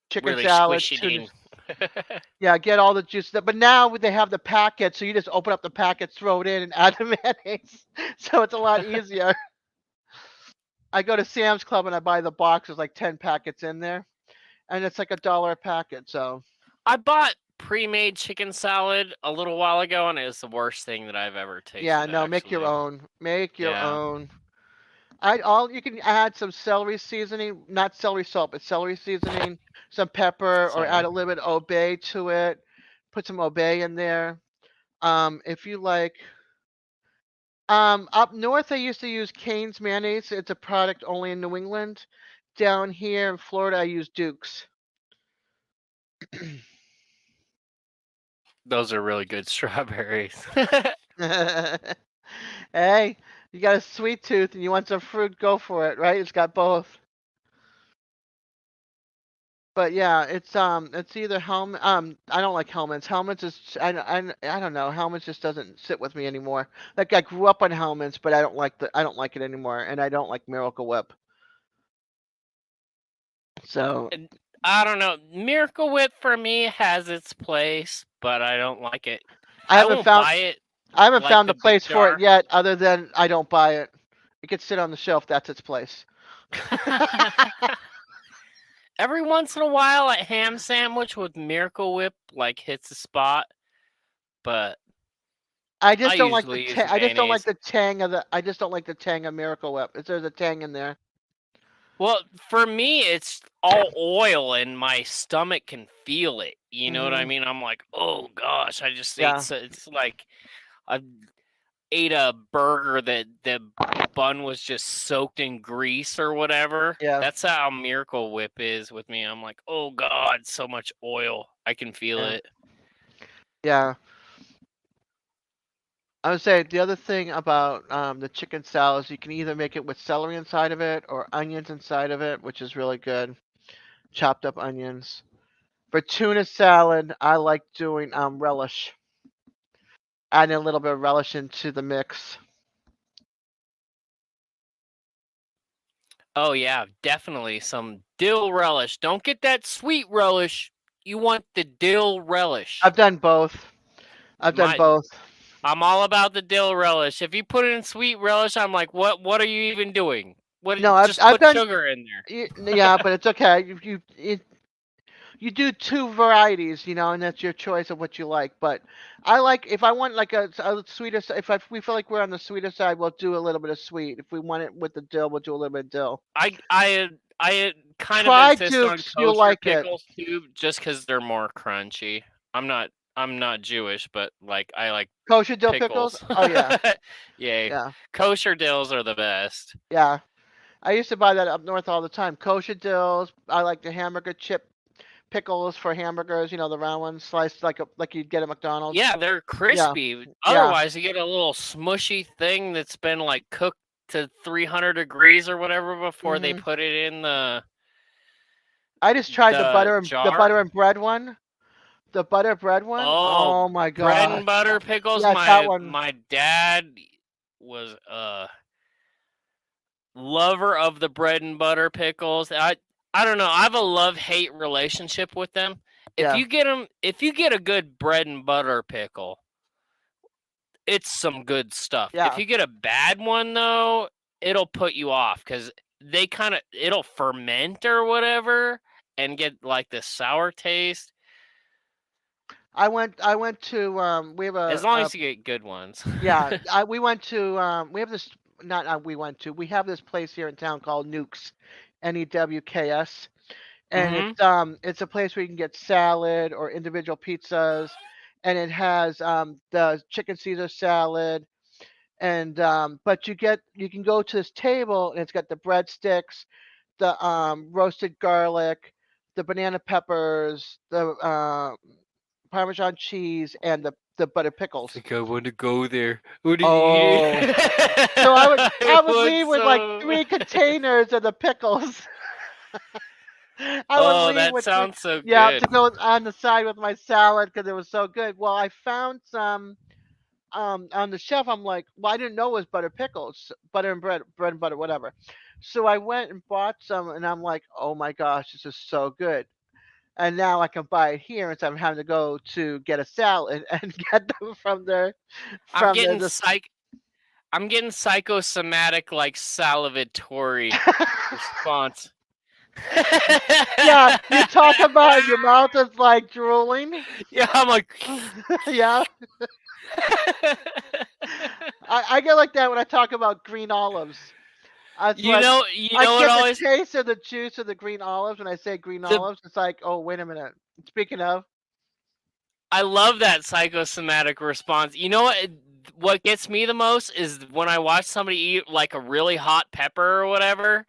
Chicken Really salad, squishy tuna. Dean. Yeah, get all the juice. But now they have the packet, so you just open up the packet, throw it in, and add the mayonnaise. So it's a lot easier. I go to Sam's Club and I buy the box. There's like 10 packets in there, and it's like $1 a packet. So I bought pre-made chicken salad a little while ago, and it was the worst thing that I've ever tasted. yeah, no, make your actually. own. Make your Yeah. own. All you can add some celery seasoning, not celery salt, but celery seasoning, some pepper, or add Sorry. a little bit of obey to it. Put some obey in there. If you like, up north I used to use Cane's mayonnaise. It's a product only in New England. Down here in Florida, I use Duke's. Those are really good strawberries. Hey, you got a sweet tooth and you want some fruit, go for it, right? It's got both. But yeah, it's either helmet. I don't like helmets. Helmets is I don't know. Helmets just doesn't sit with me anymore. Like I grew up on helmets, but I don't like it anymore, and I don't like Miracle Whip. So I don't know. Miracle Whip for me has its place, but I don't like it. I I haven't won't found buy it I haven't like found the the big place for it jar. yet, other than I don't buy it. It could sit on the shelf. That's its place. Every once in a while, a ham sandwich with Miracle Whip like hits the spot, but I I just don't like usually use I just don't like mayonnaise. the tang of the I just don't like the tang of Miracle Whip. There's a tang in there. Well, for me, it's all oil, and my stomach can feel it. You know what I Hmm. mean? I'm like, oh gosh, I just ate. Yeah. So it's like I ate a burger that the bun was just soaked in grease or whatever. Yeah. That's how Miracle Whip is with me. I'm like, oh god, so much oil. I can feel Yeah. it. Yeah. I would say the other thing about the chicken salad is you can either make it with celery inside of it or onions inside of it, which is really good. Chopped up onions. For tuna salad, I like doing relish. Adding a little bit of relish into the mix. Oh yeah, definitely some dill relish. Don't get that sweet relish. You want the dill relish. I've done both. I've done My both. I'm all about the dill relish. If you put in sweet relish, I'm like, what are you even doing? No, Just I've put done sugar in there. yeah, but it's okay. You do two varieties, and that's your choice of what you like. But I like if I want like a sweeter, we feel like we're on the sweeter side, we'll do a little bit of sweet. If we want it with the dill, we'll do a little bit of dill. I kind of Try insist on Dukes, you'll kosher like it. pickles too, just because they're more crunchy. I'm not Jewish, but like I like Kosher dill pickles? pickles. Oh yeah, Yay. yeah, Kosher dills are the best. yeah. I used to buy that up north all the time. Kosher dills. I like the hamburger chip pickles for hamburgers. The round ones, sliced like you'd get at McDonald's. Yeah, they're Yeah, crispy. yeah. Otherwise, you get a little smushy thing that's been like cooked to 300 degrees or whatever before they Hmm. put it in the I just tried the the jar. butter and bread one. The butter bread one. Oh, Oh my bread gosh. and butter pickles. Yes, that My one. my dad was a lover of the bread and butter pickles. I don't know. I have a love-hate relationship with them. Yeah, If you get a good bread and butter pickle, it's some good stuff. If yeah. you get a bad one though, it'll put you off cuz it'll ferment or whatever and get like this sour taste. I went to we have As long as you get good ones. yeah, we went to we have this not we went to we have this place here in town called Nukes, Newks, and Mhm. it's a place where you can get salad or individual pizzas, and it has the chicken Caesar salad, and but you can go to this table and it's got the breadsticks, the roasted garlic, the banana peppers, the Parmesan cheese, and the butter pickles. think I want to go there. What did you? Oh, so I would want leave with like some. 3 containers of the pickles. I would Oh, leave that with three, sounds so yeah, good. to go on the side with my salad because it was so good. Well, I found some on the shelf. I'm like, well, I didn't know it was butter pickles, butter and bread and butter, whatever. So I went and bought some, and I'm like, oh my gosh, this is so good. And now I can buy it here instead of having to go to get a salad and get them from there, I'm from there. getting This, psych. I'm getting psychosomatic like salivatory response. yeah, you talk about your mouth is like drooling. Yeah, I'm like. Yeah, I get like that when I talk about green olives. It's you like know, you I know what get the always taste of the juice of the green olives when I say green the olives. It's like, oh, wait a minute. Speaking of, I love that psychosomatic response. You know what gets me the most is when I watch somebody eat like a really hot pepper or whatever.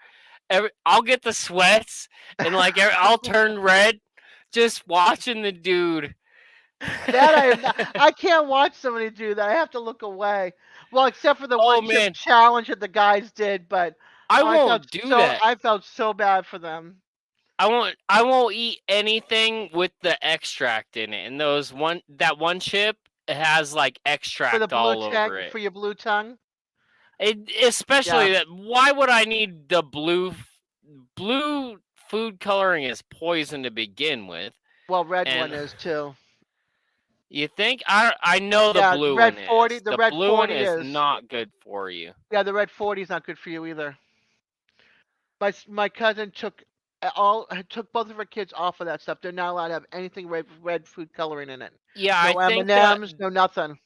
I'll get the sweats and like I'll turn red just watching the dude. that I am not, I can't watch somebody do that. I have to look away. Well, except for the Oh one chip man, challenge that the guys did, but I won't do that. I felt so bad for them. I won't eat anything with the extract in it. And that one chip it has like For the extract blue all over tongue, it. for your blue tongue. Especially Yeah. that. Why would I need the blue food coloring is poison to begin with, Well, red one and is too. you think I know the Yeah, blue one is. the The red blue one 40 is is. not good for you. Yeah, the red 40 is not good for you either. My cousin took both of her kids off of that stuff. They're not allowed to have anything red food coloring in it. Yeah, I No think that M&Ms, no nothing.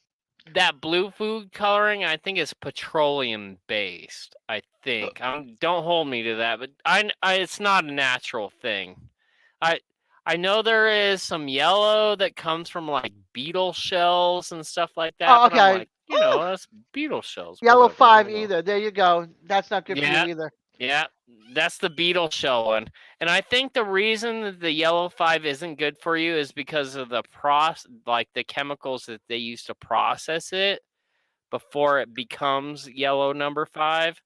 that blue food coloring I think is petroleum based. I think. Don't hold me to that, but it's not a natural thing. I I know there is some yellow that comes from like beetle shells and stuff like that, Oh, but I'm okay. like, Ooh, that's beetle shells, yellow whatever, 5 either. There you go. That's not good for you Yeah, either. yeah, that's the beetle shell one. And I think the reason that the yellow 5 isn't good for you is because of like the chemicals that they use to process it before it becomes yellow number 5.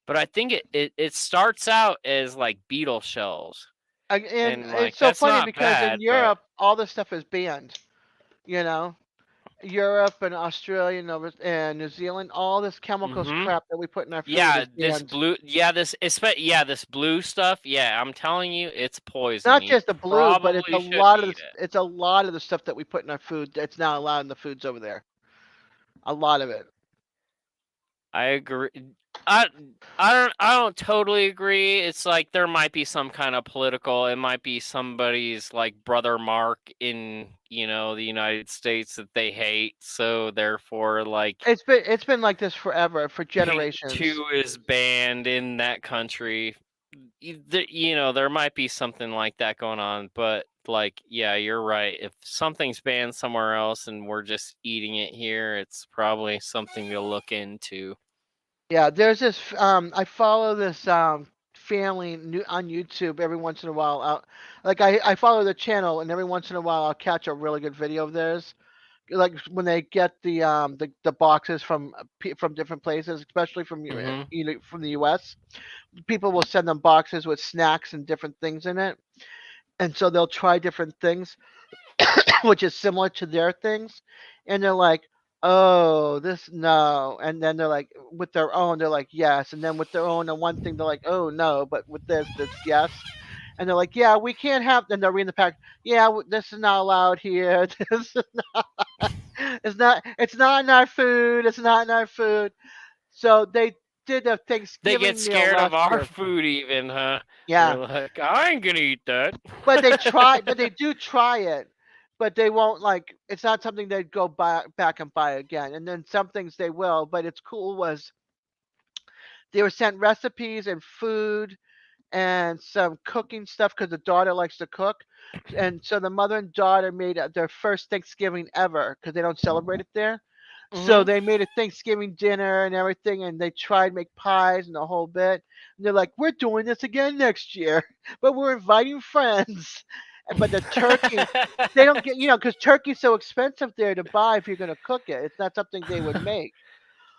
But I think it starts out as like beetle shells. And And it's like so that's funny not because in bad, but Europe, all this stuff is banned. You know, Europe and Australia and New Zealand, all this chemicals mhm. crap that we put in our food Yeah, is banned. this blue stuff, yeah, I'm telling you, it's poison. Not You just the blue, but probably shouldn't eat it. it's a lot of the stuff that we put in our food that's not allowed in the foods over there. A lot of it. I agree. I I don't totally agree. It's like there might be some kind of political. It might be somebody's like brother Mark in the United States that they hate. So therefore, like It's been like this forever, for Pink generations. 2 is banned in that country. There might be something like that going on, but like, yeah, you're right. If something's banned somewhere else and we're just eating it here, it's probably something to look into. Yeah, there's this. I follow this family on YouTube every once in a while. Like I follow the channel, and every once in a while I'll catch a really good video of theirs. Like when they get the boxes from different places, especially Hmm. from the U.S. People will send them boxes with snacks and different things in it, and so they'll try different things, which is similar to their things, and they're like, "Oh, this no," and then they're like, with their own, they're like, "Yes," and then with their own, and one thing they're like, "Oh no," but with this yes, and they're like, "Yeah, we can't have." Then they're reading the pack. Yeah, this is not allowed here. This is it's not. It's not in our food. It's not in our food. So they did a They get Thanksgiving meal scared of last our year. food, even, huh? They're Yeah, like, I ain't gonna eat that. but they do try it, but they won't like. It's not something they'd go back and buy again. And then some things they will. But it's cool was they were sent recipes and food and some cooking stuff because the daughter likes to cook, and so the mother and daughter made their first Thanksgiving ever because they don't celebrate it there. So Hmm. they made a Thanksgiving dinner and everything, and they tried to make pies and the whole bit. And they're like, "We're doing this again next year, but we're inviting friends." But the turkey, they don't get, because turkey's so expensive there to buy if you're going to cook it. It's not something they would make.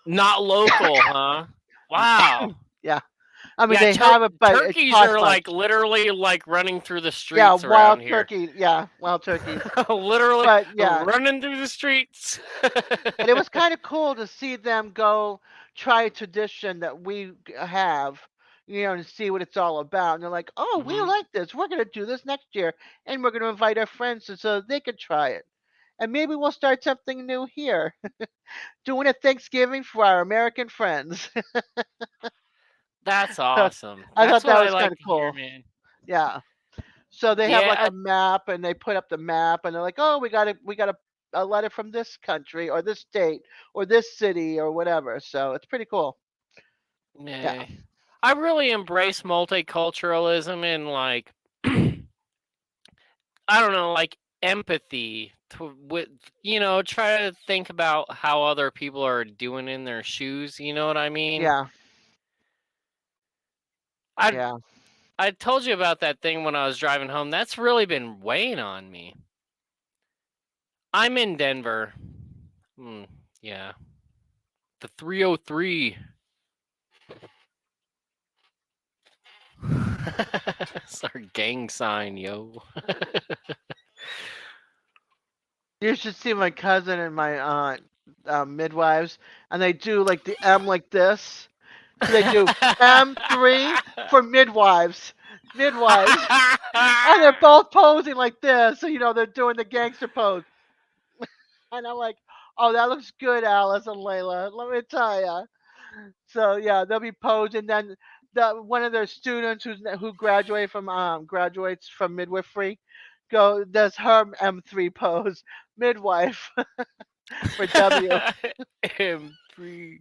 Not local, huh? Wow. Yeah. I mean, Yeah, they have it, but it turkeys costs are much. like literally like running through the Yeah, streets around wild here. turkey. Yeah, wild turkeys. Literally But yeah, running through the streets. but it was kind of cool to see them go try a tradition that we have, and see what it's all about. And they're like, "Oh, we Mhm. like this. We're gonna do this next year, and we're gonna invite our friends so they could try it, and maybe we'll start something new here, doing a Thanksgiving for our American friends." That's So awesome. I That's thought what that I was kind like of to hear, cool. man. Yeah. So they have like Yeah, a map, and they put up the map, and they're like, "Oh, we got a letter from this country or this state or this city or whatever." So it's pretty cool. Yeah. yeah. I really embrace multiculturalism and like I don't know, like empathy with try to think about how other people are doing in their shoes, you know what I mean? Yeah. I Yeah. I told you about that thing when I was driving home. That's really been weighing on me. I'm in Denver. Hmm, yeah. The 303. It's our gang sign, yo. You should see my cousin and my aunt, midwives, and they do like the M like this. So they do M3 for midwives. Midwives. And they're both posing like this. So, they're doing the gangster pose. And I'm like, "Oh, that looks good, Alice and Layla. Let me tell ya." So yeah, they'll be posing. Then one of their students who graduates from midwifery, does her M3 pose, midwife for W. M3.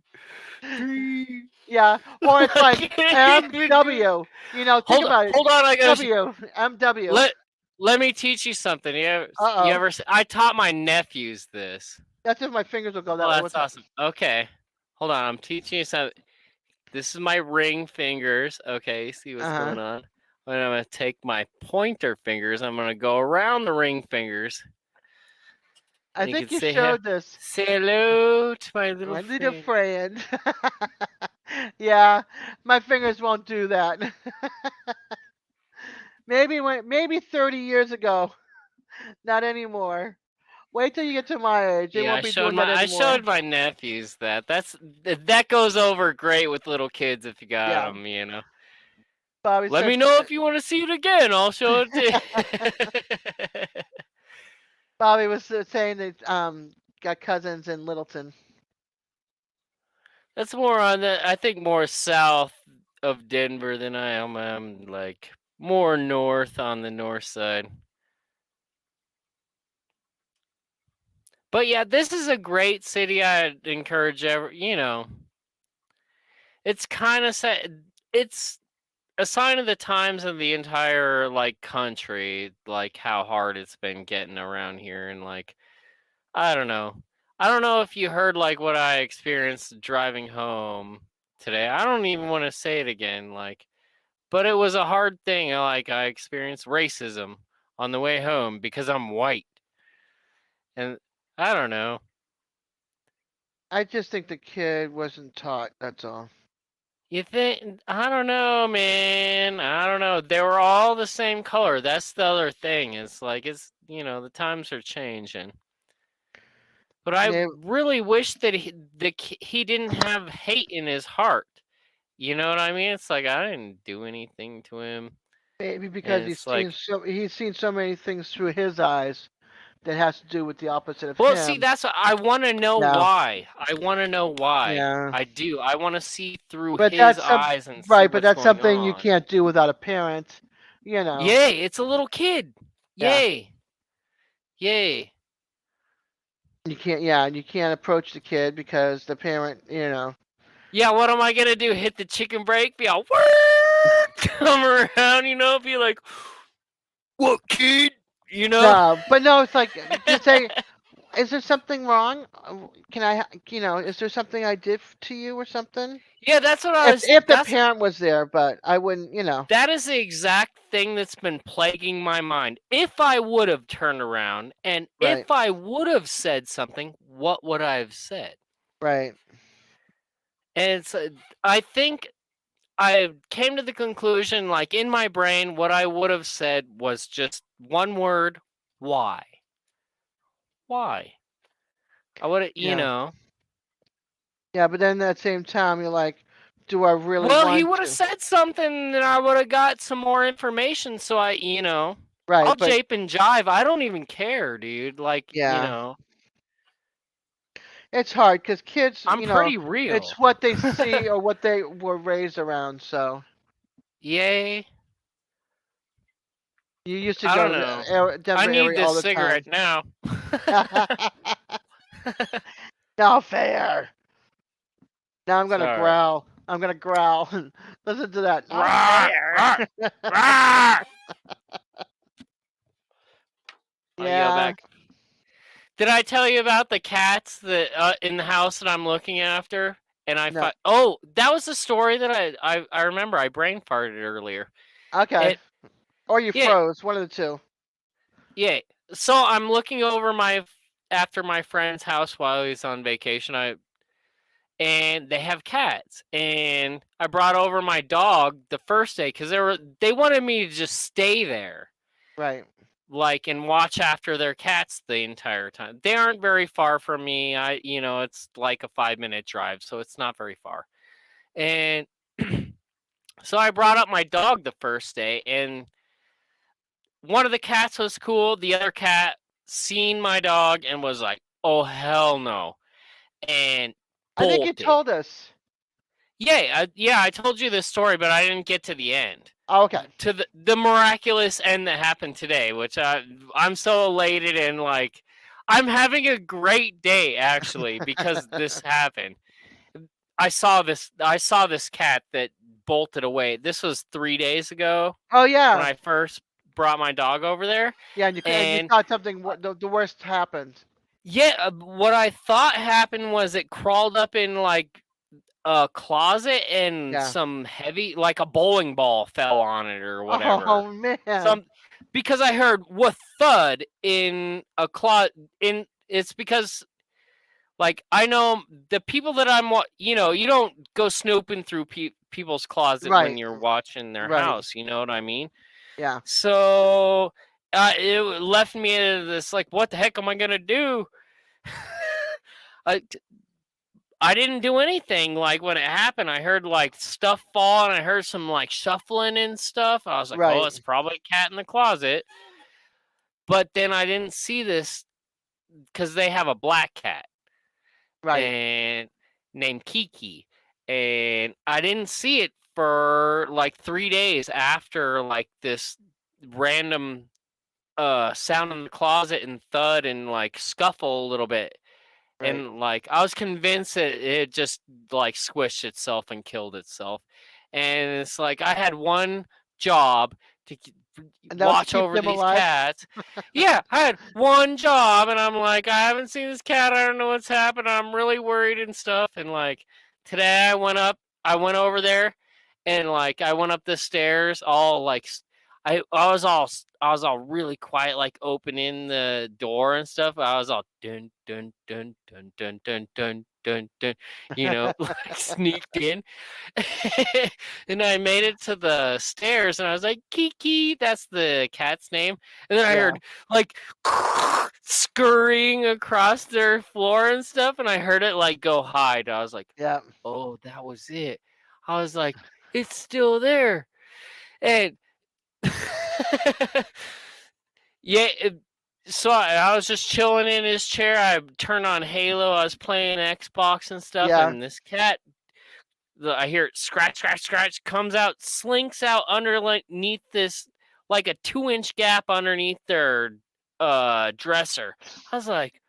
Three. Yeah, or it's I like can't even do it. MW. Think about it. Hold on. I gotta MW. let me teach you something. Uh You oh. ever? I taught my nephews this. That's if my fingers will go that Oh, way. that's What's that? awesome. Okay, hold on. I'm teaching you something. This is my ring fingers. Okay, see Uh what's huh. going on. And I'm gonna take my pointer fingers. I'm gonna go around the ring fingers. I And you can think you say here, showed this. say hello to my little My little friend. friend. Yeah, my fingers won't do that. Maybe 30 years ago. Not anymore. Wait till you get to my age. They Yeah, won't be doing that I anymore. showed my nephews that. That goes over great with little kids if you got Yeah. them. Bobby Let me said know if you want to see it again. I'll show it to you. Bobby was saying that got cousins in Littleton. That's more on I think more south of Denver than I am. I'm like more north on the north side. But yeah, this is a great city. I'd encourage it's kind of sad. It's a sign of the times of the entire like country, like how hard it's been getting around here, and like I don't know. I don't know if you heard like what I experienced driving home today. I don't even want to say it again, like, but it was a hard thing. Like I experienced racism on the way home because I'm white, and I don't know. I just think the kid wasn't taught. That's all. You think? I don't know, man. I don't know. They were all the same color. That's the other thing. It's like the times are changing. But I Maybe, really wish that he didn't have hate in his heart. You know what I mean? It's like I didn't do anything to him, maybe because and it's like, he's seen so many things through his eyes that has to do with the opposite of well, see, him. that's what I want to know Yeah. why. I want to know why. Yeah. I do. I want to see through But his that's some eyes and see right. But what's that's going something you on. can't do without a parent. You know. Yay! It's a little kid. Yeah. Yay! Yay! You can't. Yeah. You can't approach the kid because the parent. Yeah, what am I gonna do? Hit the chicken brake? Be all come around, be like, what kid? No, but no, it's like just say Is there something wrong? Can I, is there something I did to you or something? Yeah, that's what I was. If the parent was there, but I wouldn't, That is the exact thing that's been plaguing my mind. If I would have turned around and Right. if I would have said something, what would I have said? Right. And it's, I think I came to the conclusion, like in my brain, what I would have said was just one word: why? Why? I would have, Yeah. Yeah, but then at the same time, you're like, do I really Well, he want would have to? said something, and I would have got some more information. So I'll Right, but jape and jive. I don't even care, dude. Like, yeah, it's hard because kids, I'm pretty real. it's what they see or what they were raised around. So Yay. you used to I go don't to know. the Denver I need area all this the time. cigarette now. Not fair. Now I'm gonna Sorry. growl. I'm gonna growl. Listen to that. Not Rawr, fair. rawr, rawr. I'll yell Yeah. back. Did I tell you about the cats that in the house that I'm looking after? And No. That was the story that I remember. I brain farted earlier. Okay. Or you Yeah. froze. One of the two. Yeah. So I'm looking over after my friend's house while he's on vacation. And they have cats, and I brought over my dog the first day because they wanted me to just stay there, Right. like, and watch after their cats the entire time. They aren't very far from me. It's like a 5-minute drive, so it's not very far. And so I brought up my dog the first day, and one of the cats was cool. The other cat seen my dog and was like, "Oh hell no," and I think you bolted. told us. Yeah, I told you this story, but I didn't get to the end. Oh, okay. To the miraculous end that happened today, which I'm so elated and like I'm having a great day actually because this happened. I saw this cat that bolted away. This was 3 days ago Oh when yeah. I first brought my dog over there. Yeah, and you thought something. The worst happened. Yeah, what I thought happened was it crawled up in like a closet and Yeah. some heavy, like a bowling ball fell on it or whatever. Oh man. Because I heard what thud in a closet. It's because like I know the people that you don't go snooping through people's closet when Right. you're watching their Right. house. You know what I mean? Yeah. So it left me in this like, what the heck am I gonna do? I didn't do anything. Like when it happened, I heard like stuff fall and I heard some like shuffling and stuff. I was like, Right. oh, it's probably a cat in the closet. But then I didn't see this because they have a black cat Right. and named Kiki. And I didn't see it for like 3 days after like this random sound in the closet and thud and like scuffle a little bit. Right. And like I was convinced that it just like squished itself and killed itself. And it's like I had one job to And that was to watch keep over them these alive? cats. Yeah, I had one job, and I'm like, I haven't seen this cat. I don't know what's happened. I'm really worried and stuff. And like today, I went over there, and like I went up the stairs, all like I was all really quiet, like opening the door and stuff. I was all dun dun dun dun dun dun dun dun dun, like sneaked in. And I made it to the stairs and I was like, Kiki, that's the cat's name. And then I heard like scurrying across their floor and stuff, and I heard it like go hide. I was like, Yeah. oh, that was it. I was like, it's still there. And yeah, so I was just chilling in his chair. I turned on Halo. I was playing Xbox and stuff, Yeah. and this cat, I hear it scratch, scratch, scratch, comes out, slinks out underneath this, like a 2-inch gap underneath their dresser. I was like,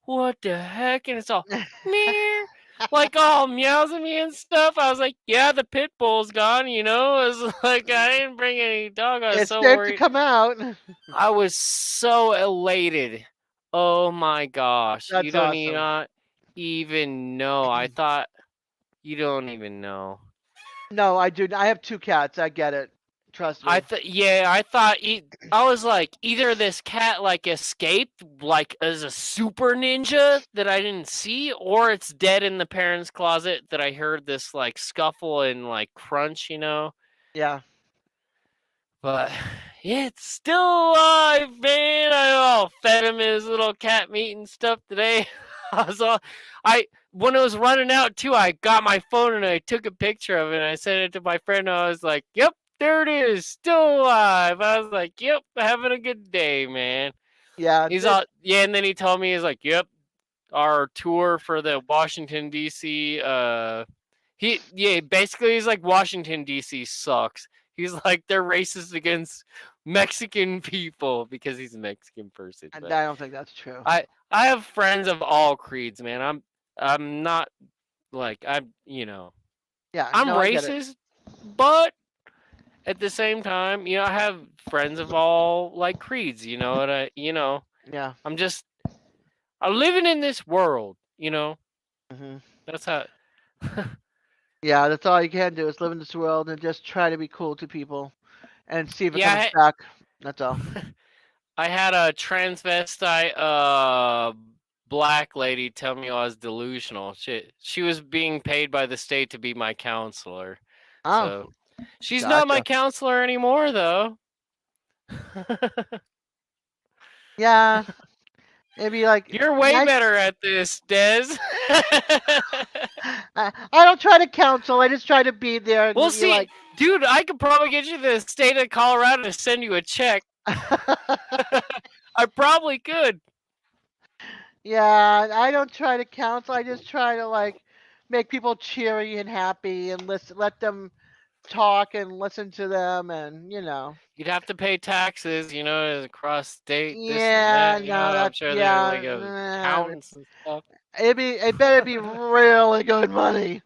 what the heck? And it's all meow, like all meows at me and stuff. I was like, yeah, the pit bull's gone, It was like I didn't bring any dog. I was It's so safe to worried. come out. I was so elated Oh my gosh. You That's don't awesome. not even know. I thought you don't even know. No, I do. I have 2 cats. I get it. Trust me. I thought I was like either this cat like escaped like as a super ninja that I didn't see, or it's dead in the parents' closet that I heard this like scuffle and like crunch, you know. Yeah. But yeah, it's still alive, man. I all fed him his little cat meat and stuff today. I when it was running out too, I got my phone and I took a picture of it and I sent it to my friend. And I was like, "Yep, there it is, still alive." I was like, "Yep, having a good day, man." Yeah. He's all yeah, and then he told me he's like, "Yep, our tour for the Washington D.C. Basically he's like Washington D.C. sucks. He's like they're racist against Mexican people because he's a Mexican person. And But I don't think that's true. I have friends of all creeds, man. I'm not like Yeah. I'm No, I get it. racist, but at the same time, I have friends of all like creeds. You know what Yeah. I'm living in this world. Hmm. That's how. Yeah. That's all you can do is live in this world and just try to be cool to people and see if it comes Yeah, back. That's all. I had a transvestite black lady tell me I was delusional. She was being paid by the state to be my counselor. Oh, So she's not my gotcha. counselor anymore though. Yeah. Maybe like You're way nice. better at this, Des. I don't try to counsel. I just try to be there and We'll be see. like. Dude, I could probably get you to the state of Colorado to send you a check. I probably could. Yeah, I don't try to counsel. I just try to like make people cheery and happy and listen, let them talk and listen to them, and You'd have to pay taxes, across state, this and Yeah, that. no, I'm that sure there's like yeah. accountants and stuff. It better be really good money.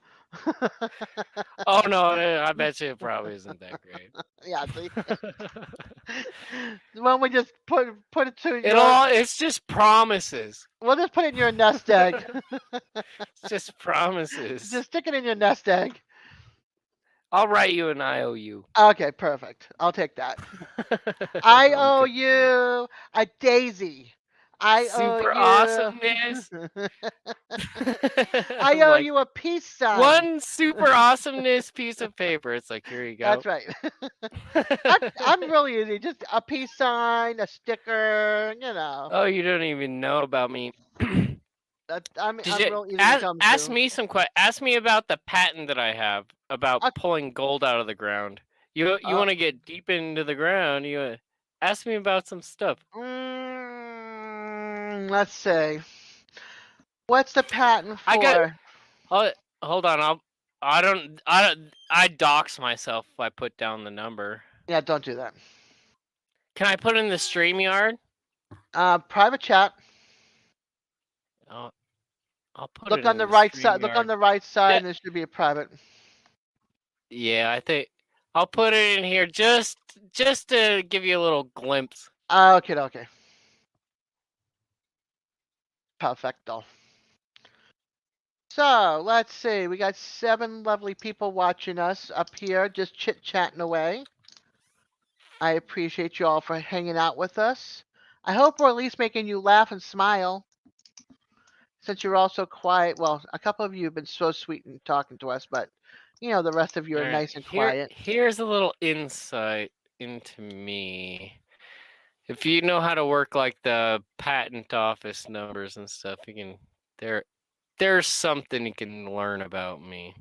Oh no, I bet you it probably isn't that great. Yeah, see, why don't we just put it to your? It's just promises. We'll just put it in your nest egg. It's just promises. Just stick it in your nest egg. I'll write you an IOU. Okay, perfect. I'll take that. I I'm owe good for it. you a daisy. I owe Super you. awesomeness. I owe Like you a peace sign. one super awesomeness piece of paper. It's like, here you go. That's right. I'm really easy. Just a peace sign, a sticker. Oh, you don't even know about me. I'm real easy to come Ask to. me some questions. Ask me about the patent that I have about Uh, pulling gold out of the ground. You uh, want to get deep into the ground? Ask me about some stuff. let's see. What's the patent I got. for? Hold on. I dox myself if I put down the number. Yeah, don't do that. Can I put in the StreamYard? Private chat. I'll put Look it on in the the right side. Look on StreamYard. the right side, That, and there should be a private. yeah, I think I'll put it in here just to give you a little glimpse. Okay, okay. Perfecto. So let's see. We got 7 lovely people watching us up here, just chit chatting away. I appreciate you all for hanging out with us. I hope we're at least making you laugh and smile. Since you're all so quiet, well, a couple of you have been so sweet and talking to us, but the rest of you All are right, nice and quiet. here's a little insight into me. If you know how to work like the patent office numbers and stuff, you can there's something you can learn about me.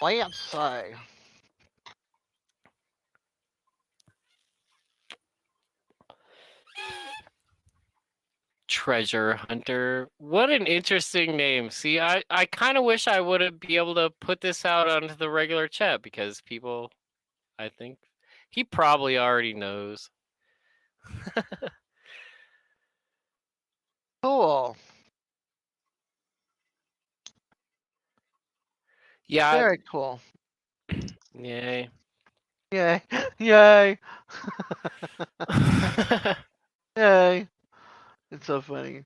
Let's see. Treasure hunter. What an interesting name. See, I kind of wish I would be able to put this out onto the regular chat because people, I think, he probably already knows. Cool. Yeah, Very cool. yay. Yay! Yay! Yay! It's so funny.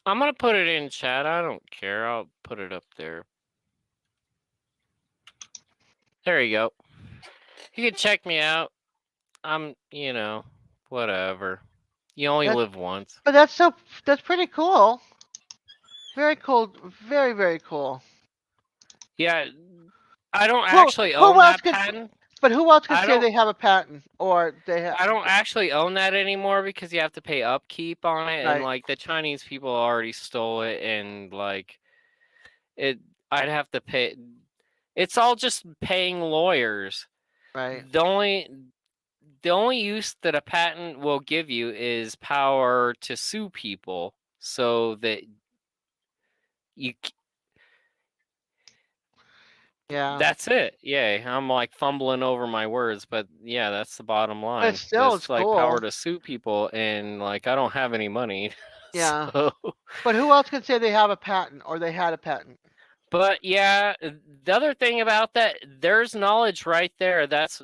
I'm gonna put it in chat. I don't care. I'll put it up there. There you go. You can check me out. I'm, whatever. You only That's, live once. but that's pretty cool. Very cool. Very very cool. Yeah, I don't Who actually who own else that could? patent. But who else could I say don't they have a patent or they have? I don't actually own that anymore because you have to pay upkeep on it, and Right. like the Chinese people already stole it, and like it, I'd have to pay. It's all just paying lawyers. Right. The only the only use that a patent will give you is power to sue people, so that you. Yeah. That's it. Yay! I'm like fumbling over my words, but yeah, that's the bottom But line. still, it's That's like power cool. to sue people, and like I don't have any money, Yeah. so. But who else can say they have a patent or they had a patent? But yeah, the other thing about that, there's knowledge right there. That's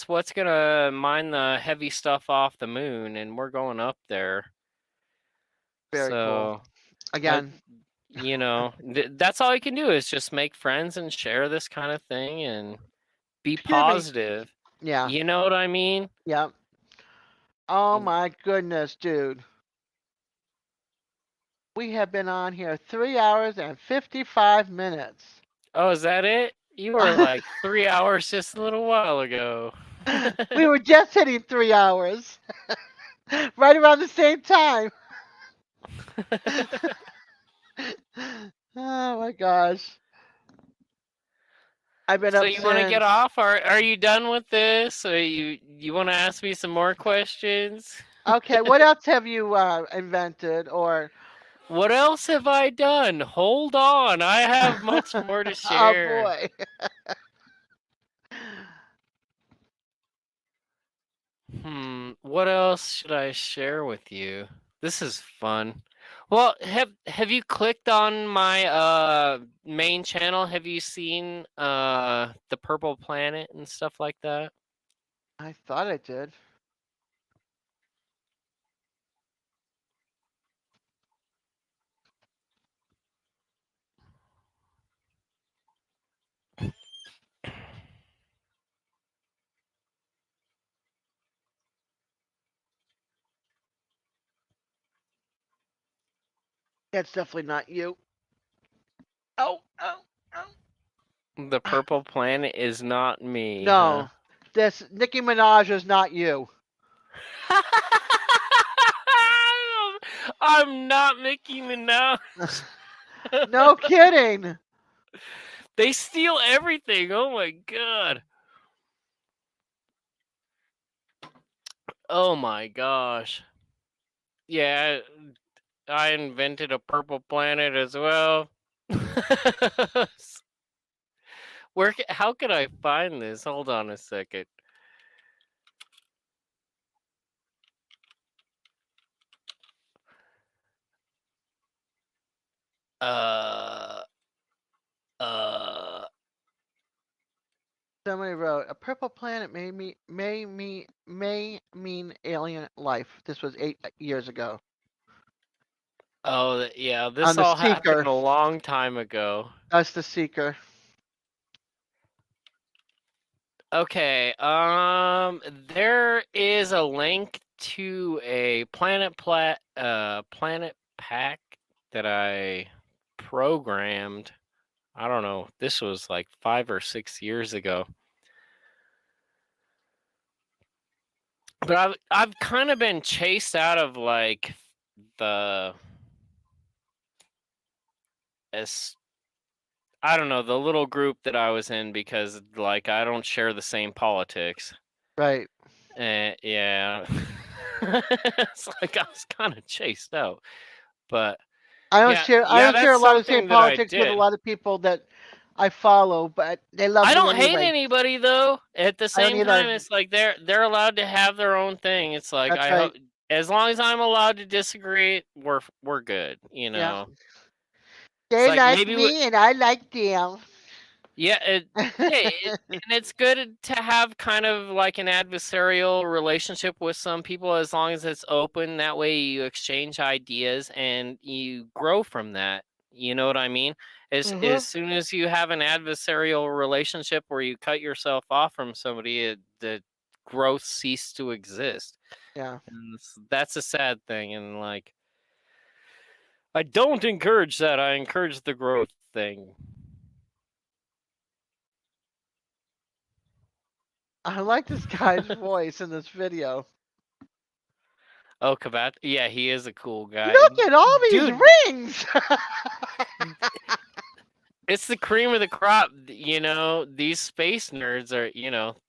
what's gonna mine the heavy stuff off the moon, and we're going up there. Very cool. So, Again, that's all you can do is just make friends and share this kind of thing and be excuse me. positive. Yeah. You know what I mean? Yeah. Oh my goodness, dude. We have been on here 3 hours and 55 minutes. Oh, is that it? You were like 3 hours just a little while ago. We were just hitting 3 hours. Right around the same time. Oh my gosh. I've been So up you want to get since. off? Are you done with this? Or you want to ask me some more questions? Okay, what else have you invented or? What else have I done? Hold on, I have much more to Oh share. boy. What else should I share with you? This is fun. Well, have you clicked on my main channel? Have you seen the purple planet and stuff like that? I thought I did. That's definitely not you. Oh, oh, oh. The purple planet is not me, huh? No. This Nicki Minaj is not you. I'm not Mickey Minaj. No kidding. They steal everything. Oh my god. Oh my gosh. Yeah, I invented a purple planet as well. How could I find this? Hold on a second. Uh uh Somebody wrote a purple planet may mean alien life. This was 8 years ago. Oh yeah, On this the all happened Seeker. a long time ago. That's the Seeker. Okay, there is a link to a planet pack that I programmed. I don't know. This was like 5 or 6 years ago. But I've kind of been chased out of like the as I don't know, the little group that I was in because like I don't share the same politics. Right. Yeah. It's like I was kind of chased out. But I don't yeah, share a that's lot of the same something that I politics with a did. lot of people that I follow, but they love I me don't hate anyway. anybody though. At the I don't same either. time, it's like they're allowed to have their own thing. It's like That's I right. hope as long as I'm allowed to disagree, we're good. You Yeah. know. It's They like like maybe me and I like them. Yeah, and it's good to have kind of like an adversarial relationship with some people as long as it's open. That way you exchange ideas and you grow from that. You know what I mean? Mhm. As soon as you have an adversarial relationship where you cut yourself off from somebody, the growth ceases to exist. Yeah. And that's a sad thing. And like, I don't encourage that. I encourage the growth thing. I like this guy's voice in this video. Oh, Kabat. Yeah, he is a cool guy. Look at all these Dude, rings. it's the cream of the crop. You know, these space nerds are,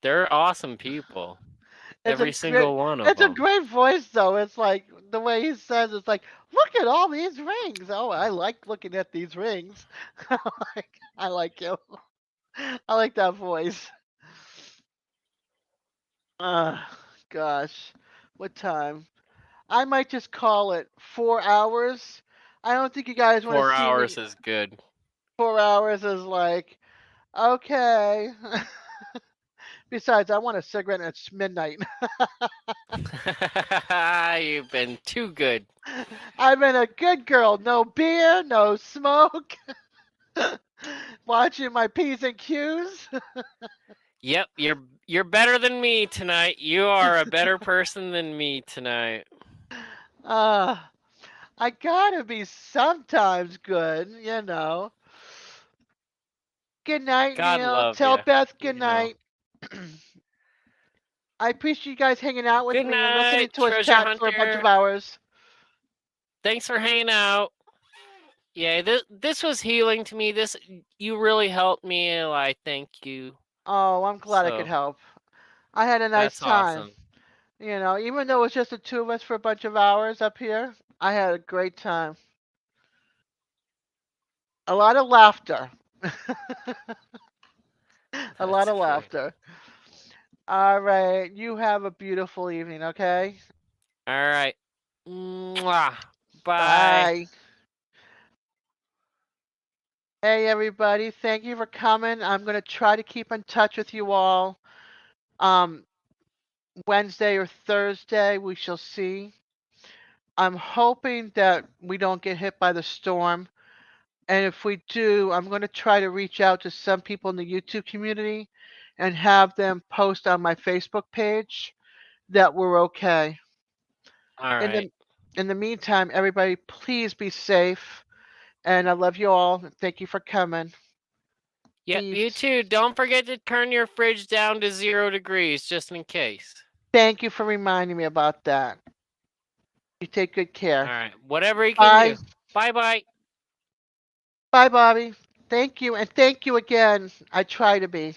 they're awesome people. It's a Every great, single one of it's a them. great voice though. It's like the way he says it's like, look at all these rings. Oh, I like looking at these rings. I like him. I like that voice. Gosh, what time? I might just call it 4 hours. I don't think you guys want to 4 see me. hours is good. 4 hours is like, okay. Besides, I want a cigarette and it's midnight. You've been too good. I've been a good girl. No beer, no smoke. Watching my P's and Q's. Yep, you're better than me tonight. You are a better person than me tonight. Uh, I gotta be sometimes good, you know. Good night, God Neil. love Tell you. Beth good You know. night. I appreciate you guys hanging out with Good me and listening night, to us treasure chat for a bunch of hunter. hours. Thanks for hanging out. Yeah, this was healing to me. You really helped me. I thank you. Oh, I'm glad I could So help. I had a nice that's time. awesome. You know, even though it was just the two of us for a bunch of hours up here, I had a great time. A lot of laughter. A lot That's of true. laughter. All right. You have a beautiful evening, okay? All right. Mwah. Bye. Bye. Hey, everybody. Thank you for coming. I'm going to try to keep in touch with you all. Um, Wednesday or Thursday, we shall see. I'm hoping that we don't get hit by the storm. And if we do, I'm going to try to reach out to some people in the YouTube community and have them post on my Facebook page that we're okay. All In right. the in the meantime, everybody, please be safe. And I love you all. Thank you for coming. Yep, you Peace. too. Don't forget to turn your fridge down to 0 degrees just in case. Thank you for reminding me about that. You take good All care. right. Whatever you can Bye. do. Bye bye. Bye, Bobby. Thank you. And thank you again. I try to be.